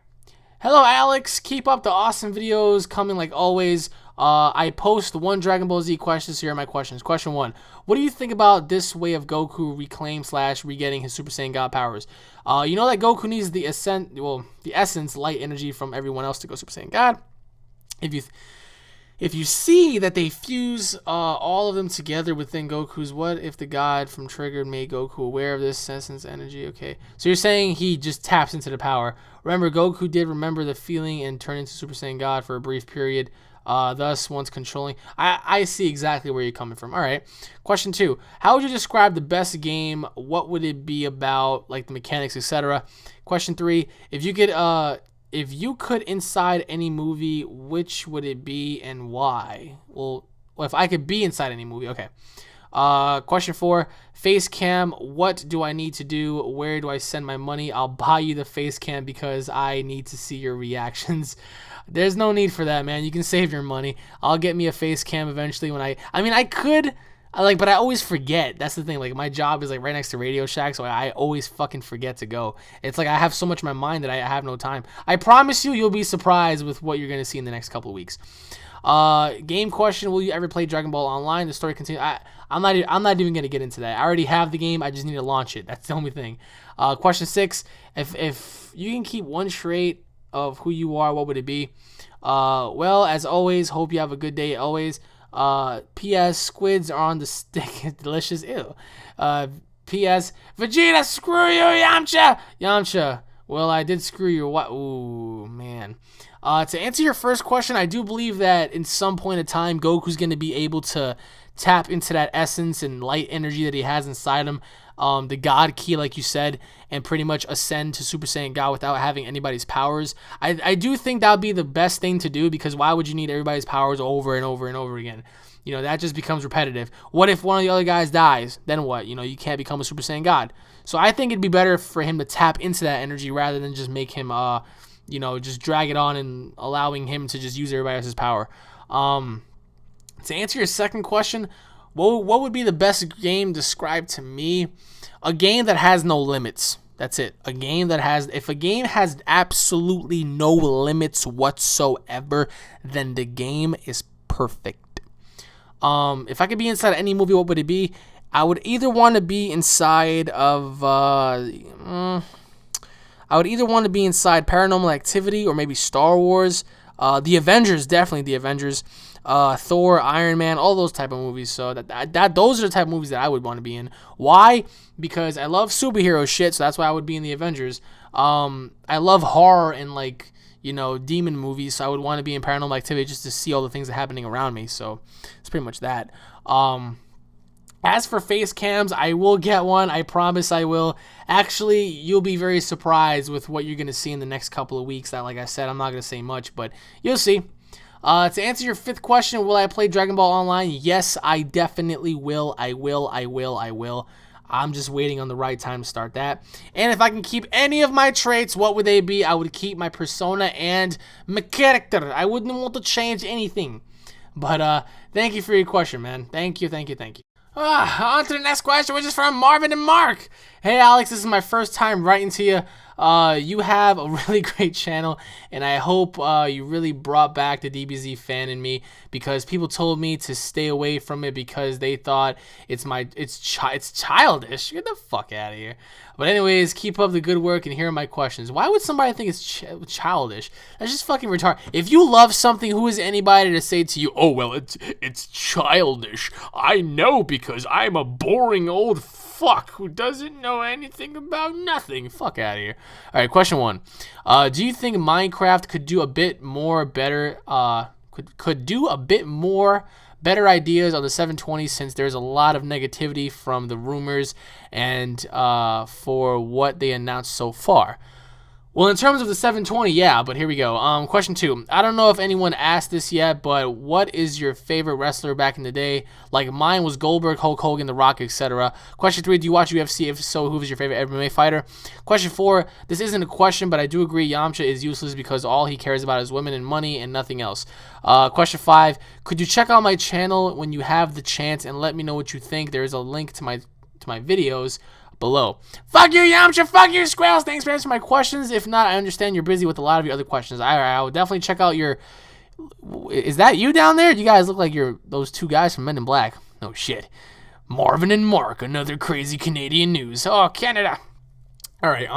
Hello, Alex. Keep up the awesome videos coming like always. I post one Dragon Ball Z questions. Here are my questions. Question 1. What do you think about this way of Goku re-getting his Super Saiyan God powers? You know that Goku needs the essence, light energy from everyone else to go Super Saiyan God. If you see that they fuse all of them together within Goku's, what if the god from Triggered made Goku aware of this essence energy? Okay, so you're saying he just taps into the power. Remember, Goku did remember the feeling and turn into Super Saiyan God for a brief period. Thus, once controlling... I see exactly where you're coming from. All right. Question 2. How would you describe the best game? What would it be about, like the mechanics, etc.? Question 3. If you could inside any movie, which would it be and why? Well, if I could be inside any movie, okay. Question 4, face cam, what do I need to do? Where do I send my money? I'll buy you the face cam because I need to see your reactions. There's no need for that, man. You can save your money. I'll get me a face cam eventually when I could... but I always forget. That's the thing. Like, my job is like right next to Radio Shack, so I always fucking forget to go. It's like I have so much in my mind that I have no time. I promise you'll be surprised with what you're gonna see in the next couple of weeks. Game question: will you ever play Dragon Ball Online? The story continues. I'm not even gonna get into that. I already have the game. I just need to launch it. That's the only thing. Question 6: if you can keep one trait of who you are, what would it be? Well, as always, hope you have a good day. Always. P.S. Squids are on the stick. Delicious. Ew. P.S. Vegeta, screw you, Yamcha. Yamcha. Well, I did screw your what? Ooh, man. To answer your first question, I do believe that in some point in time, Goku's going to be able to tap into that essence and light energy that he has inside him. the God Key, like you said, and pretty much ascend to Super Saiyan God without having anybody's powers. I do think that would be the best thing to do, because why would you need everybody's powers over and over and over again? You know, that just becomes repetitive. What if one of the other guys dies? Then what? You know, you can't become a Super Saiyan God. So I think it'd be better for him to tap into that energy rather than just make him, you know, just drag it on and allowing him to just use everybody else's power. To answer your second question, what would be the best game described to me? A game that has no limits. That's it. A game that has, if a game has absolutely no limits whatsoever, then the game is perfect. If I could be inside any movie, what would it be? I would either want to be inside of, I would either want to be inside Paranormal Activity or maybe Star Wars. The Avengers, definitely the Avengers. Thor, Iron Man, all those type of movies. So those are the type of movies that I would want to be in. Why? Because I love superhero shit, so that's why I would be in the Avengers. I love horror and, like, you know, demon movies, so I would want to be in Paranormal Activity just to see all the things that are happening around me. So it's pretty much that. As for face cams, I will get one. I promise I will. Actually, you'll be very surprised with what you're going to see in the next couple of weeks. That, like I said, I'm not going to say much, but you'll see. To answer your fifth question, will I play Dragon Ball Online? Yes, I definitely will. I will. I'm just waiting on the right time to start that. And if I can keep any of my traits, what would they be? I would keep my persona and my character. I wouldn't want to change anything. But thank you for your question, man. Thank you. On to the next question, which is from Marvin and Mark. Hey, Alex, this is my first time writing to you. You have a really great channel, and I hope you really brought back the DBZ fan in me, because people told me to stay away from it because they thought it's childish. Get the fuck out of here. But anyways, keep up the good work, and here are my questions. Why would somebody think it's childish? That's just fucking retarded. If you love something, who is anybody to say to you, oh, well, it's childish? I know, because I'm a boring old fuck who doesn't know anything about nothing. Fuck out of here. All right, question 1. Do you think Minecraft could do a bit more better, could do a bit more better ideas on the 720, since there's a lot of negativity from the rumors and for what they announced so far? Well, in terms of the 720, yeah, but here we go. Question 2. I don't know if anyone asked this yet, but what is your favorite wrestler back in the day? Like, mine was Goldberg, Hulk Hogan, The Rock, etc. Question 3. Do you watch UFC? If so, who is your favorite MMA fighter? Question 4. This isn't a question, but I do agree Yamcha is useless because all he cares about is women and money and nothing else. Question 5. Could you check out my channel when you have the chance and let me know what you think? There is a link to my videos below. Fuck you, Yamcha. Fuck you, Squirrels. Thanks for answering my questions. If not, I understand you're busy with a lot of your other questions. I will definitely check out your... Is that you down there? You guys look like you're those two guys from Men in Black. Oh, shit. Marvin and Mark, another crazy Canadian news. Oh, Canada. All right,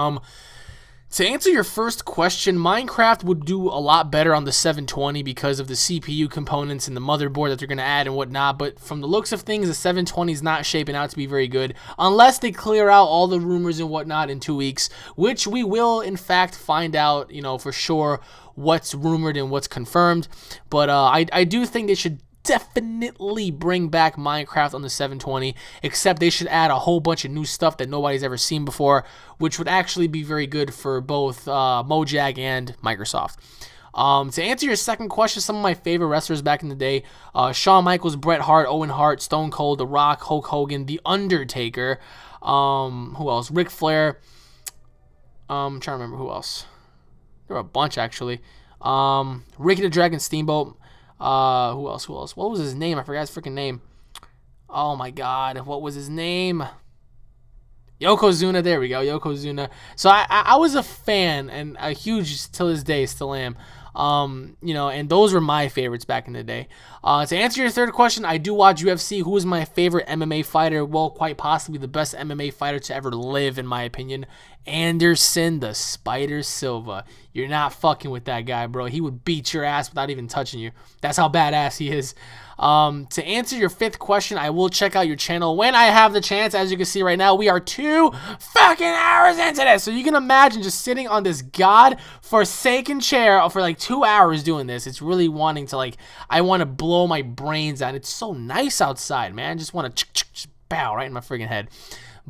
to answer your first question, Minecraft would do a lot better on the 720 because of the CPU components and the motherboard that they're going to add and whatnot, but from the looks of things, the 720 is not shaping out to be very good unless they clear out all the rumors and whatnot in 2 weeks, which we will, in fact, find out, you know, for sure what's rumored and what's confirmed. But I do think they should definitely bring back Minecraft on the 720, except they should add a whole bunch of new stuff that nobody's ever seen before, which would actually be very good for both Mojang and Microsoft. To answer your second question, some of my favorite wrestlers back in the day, Shawn Michaels, Bret Hart, Owen Hart, Stone Cold, The Rock, Hulk Hogan, The Undertaker, who else? Ric Flair. I'm trying to remember who else. There were a bunch, actually. Ricky the Dragon Steamboat. Who else? What was his name? I forgot his freaking name. Oh my god, what was his name? Yokozuna, there we go, Yokozuna. So I was a fan, and a huge, till this day, still am. You know, and those were my favorites back in the day. To answer your third question, I do watch UFC. Who is my favorite MMA fighter? Well, quite possibly the best MMA fighter to ever live, in my opinion. Anderson the Spider Silva. You're not fucking with that guy, bro. He would beat your ass without even touching you. That's how badass he is. To answer your fifth question, I will check out your channel when I have the chance. As you can see right now, we are 2 fucking hours into this. So you can imagine just sitting on this god-forsaken chair for like 2 hours doing this. It's really wanting to, like, I want to blow my brains out. It's so nice outside, man. I just want to just bow right in my friggin' head.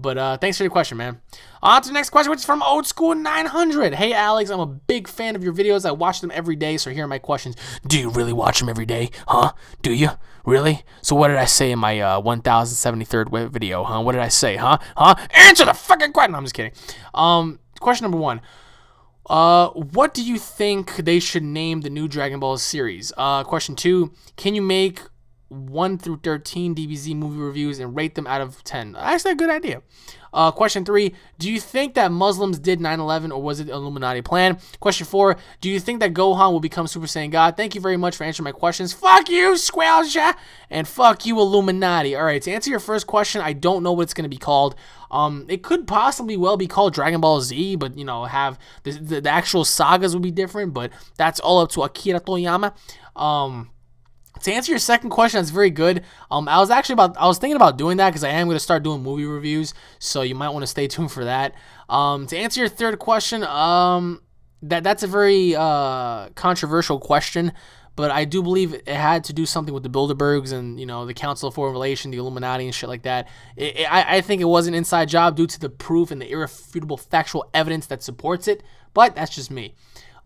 But thanks for your question, man. On to the next question, which is from Old School 900. Hey, Alex, I'm a big fan of your videos. I watch them every day, so here are my questions. Do you really watch them every day? Huh? Do you? Really? So what did I say in my 1073rd video, huh? What did I say, huh? Answer the fucking question. No, I'm just kidding. Question number 1. What do you think they should name the new Dragon Ball series? Question 2. Can you make 1 through 13 DBZ movie reviews and rate them out of 10? Actually, a good idea. Question 3, do you think that Muslims did 9/11 or was it Illuminati plan? Question 4, do you think that Gohan will become Super Saiyan God? Thank you very much for answering my questions. Fuck you, Squelcha, and fuck you, Illuminati. All right, to answer your first question, I don't know what it's going to be called. It could possibly well be called Dragon Ball Z, but, you know, have the actual sagas would be different, but that's all up to Akira Toriyama. To answer your second question, that's very good. I was thinking about doing that because I am going to start doing movie reviews, so you might want to stay tuned for that. To answer your third question, that's a very controversial question, but I do believe it had to do something with the Bilderbergs and, you know, the Council of Foreign Relations, the Illuminati and shit like that. I think it was an inside job due to the proof and the irrefutable factual evidence that supports it, but that's just me.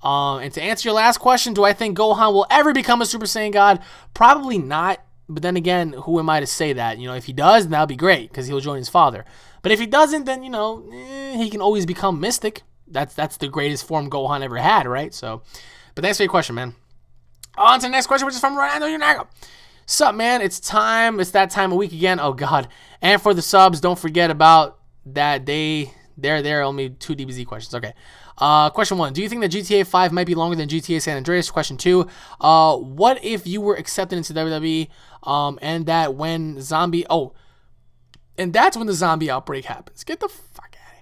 And to answer your last question, do I think Gohan will ever become a Super Saiyan God? Probably not. But then again, who am I to say that? You know, if he does, then that'll be great because he'll join his father. But if he doesn't, then, you know, he can always become Mystic. That's the greatest form Gohan ever had, right? So, but thanks for your question, man. On to the next question, which is from Ronaldo Unago. Sup, man? It's time. It's that time of week again. Oh, God. And for the subs, don't forget about that they're only 2 DBZ questions. Okay. Question 1. Do you think that GTA 5 might be longer than GTA San Andreas? Question 2. What if you were accepted into WWE and that's when the zombie outbreak happens? Get the fuck out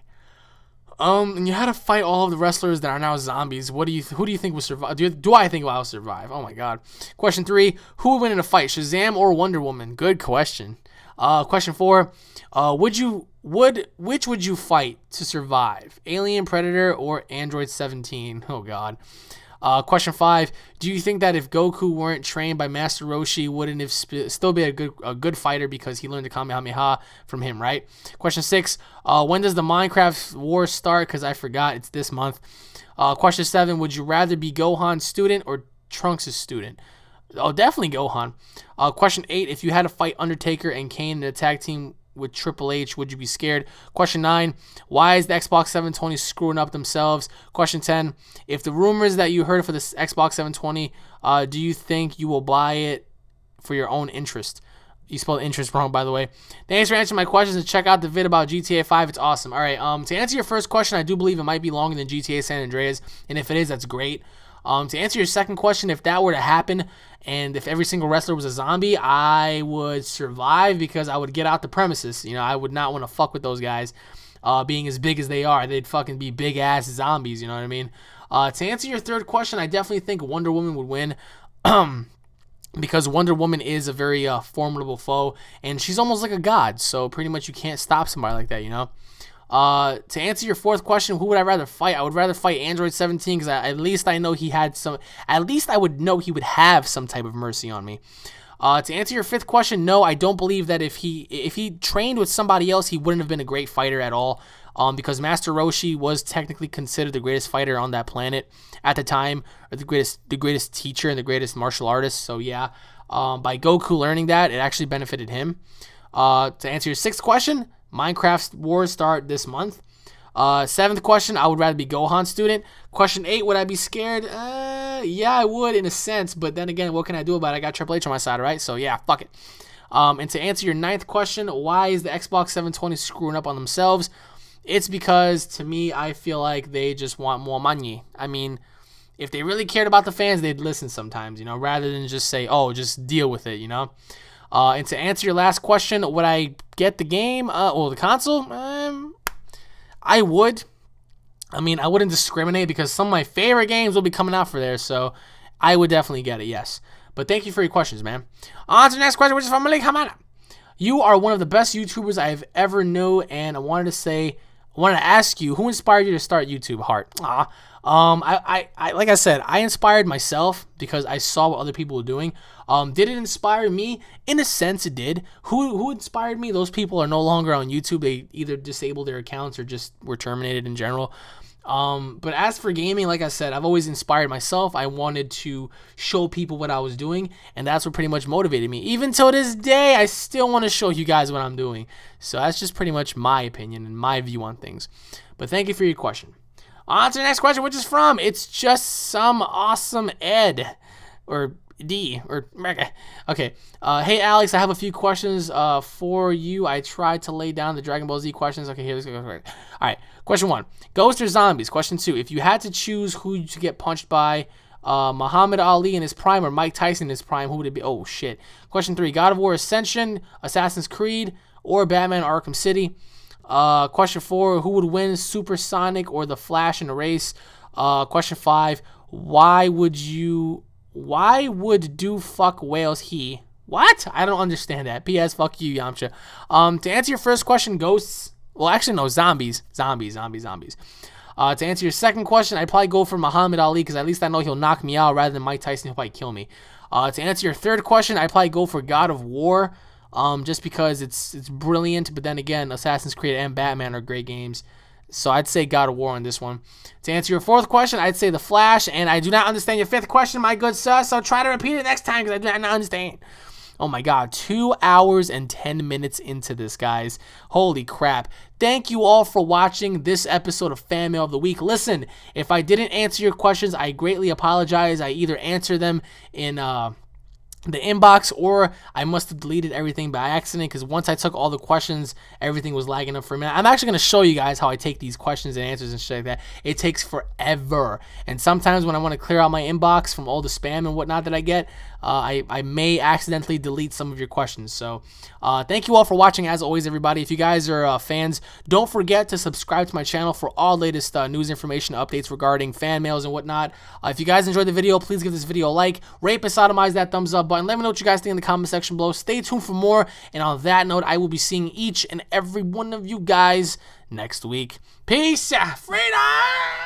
of here. And you had to fight all of the wrestlers that are now zombies. Who do you think will survive? Do I think I'll survive? Oh my God. Question 3. Who would win in a fight, Shazam or Wonder Woman? Good question. Question 4. Which would you fight to survive? Alien, Predator, or Android 17? Oh, God. Question 5. Do you think that if Goku weren't trained by Master Roshi, wouldn't have still be a good fighter because he learned the Kamehameha from him, right? Question 6. When does the Minecraft war start? Because I forgot. It's this month. Question 7. Would you rather be Gohan's student or Trunks' student? Oh, definitely Gohan. Question 8. If you had to fight Undertaker and Kane in a tag team with Triple H, would you be scared? Question 9. Why is the Xbox 720 screwing up themselves? Question 10. If the rumors that you heard for the Xbox 720, do you think you will buy it for your own interest? You spelled interest wrong, by the way. Thanks for answering my questions and check out the vid about GTA 5. It's awesome. All right. To answer your first question, I do believe it might be longer than GTA San Andreas, and if it is, that's great. To answer your second question, if that were to happen and if every single wrestler was a zombie, I would survive because I would get out the premises. You know, I would not want to fuck with those guys being as big as they are. They'd fucking be big-ass zombies, you know what I mean? To answer your third question, I definitely think Wonder Woman would win because Wonder Woman is a very formidable foe, and she's almost like a god, so pretty much you can't stop somebody like that, you know? To answer your fourth question, who would I rather fight? I would rather fight Android 17 because at least I know he had some. At least I would know he would have some type of mercy on me. To answer your fifth question, no, I don't believe that if he trained with somebody else, he wouldn't have been a great fighter at all. Because Master Roshi was technically considered the greatest fighter on that planet at the time, or the greatest teacher and the greatest martial artist. So yeah, by Goku learning that, it actually benefited him. To answer your sixth question, Minecraft wars start this month. Seventh question, I would rather be Gohan's student. Question 8, would I be scared? Yeah, I would in a sense, but then again, what can I do about it? I got Triple H on my side, right? So yeah, fuck it. And to answer your ninth question, why is the Xbox 720 screwing up on themselves? It's because, to me, I feel like they just want more money. I mean, if they really cared about the fans, they'd listen sometimes, you know, rather than just say, oh, just deal with it, you know? And to answer your last question, would I get the game or the console? I would. I mean, I wouldn't discriminate because some of my favorite games will be coming out for there, so I would definitely get it, yes. But thank you for your questions, man. On to the next question, which is from Malik Hamada. You are one of the best YouTubers I have ever known, and I wanted to say I wanted to ask you, who inspired you to start YouTube? Heart. I like I said, I inspired myself because I saw what other people were doing. Did it inspire me? In a sense, it did. Who inspired me? Those people are no longer on YouTube. They either disabled their accounts or just were terminated in general. But as for gaming, like I said, I've always inspired myself. I wanted to show people what I was doing, and that's what pretty much motivated me. Even till this day, I still want to show you guys what I'm doing. So that's just pretty much my opinion and my view on things. But thank you for your question. On to the next question, which is from It's Just Some Awesome Ed, or D, or okay. Hey Alex, I have a few questions for you. I tried to lay down the Dragon Ball Z questions. Okay, here let's go. All right, question 1: Ghosts or zombies? Question 2: If you had to choose who to get punched by, Muhammad Ali in his prime or Mike Tyson in his prime, who would it be? Oh shit. Question 3: God of War Ascension, Assassin's Creed, or Batman Arkham City? Question 4: Who would win, Supersonic or the Flash in a race? Question 5: Why would do fuck whales he? What? I don't understand that. P.S. Fuck you, Yamcha. To answer your first question, ghosts. Well, actually, no, zombies. Zombies. To answer your second question, I'd probably go for Muhammad Ali because at least I know he'll knock me out rather than Mike Tyson. He'll probably kill me. To answer your third question, I'd probably go for God of War. Just because it's brilliant, but then again, Assassin's Creed and Batman are great games. So I'd say God of War on this one. To answer your fourth question, I'd say The Flash, and I do not understand your fifth question, my good sir, so try to repeat it next time because I do not understand. Oh my god, 2 hours and 10 minutes into this, guys. Holy crap. Thank you all for watching this episode of Fan Mail of the Week. Listen, if I didn't answer your questions, I greatly apologize. I either answer them in the inbox or I must have deleted everything by accident because once I took all the questions, everything was lagging up for a minute. I'm actually going to show you guys how I take these questions and answers and shit like that. It takes forever, and sometimes when I want to clear out my inbox from all the spam and whatnot that I get, I may accidentally delete some of your questions. So thank you all for watching. As always, everybody, if you guys are fans, don't forget to subscribe to my channel for all latest news, information, updates regarding fan mails and whatnot. If you guys enjoyed the video, please give this video a like, rate, and sodomize that thumbs up button. Let me know what you guys think in the comment section below. Stay tuned for more, and on that note, I will be seeing each and every one of you guys next week. Peace, freedom!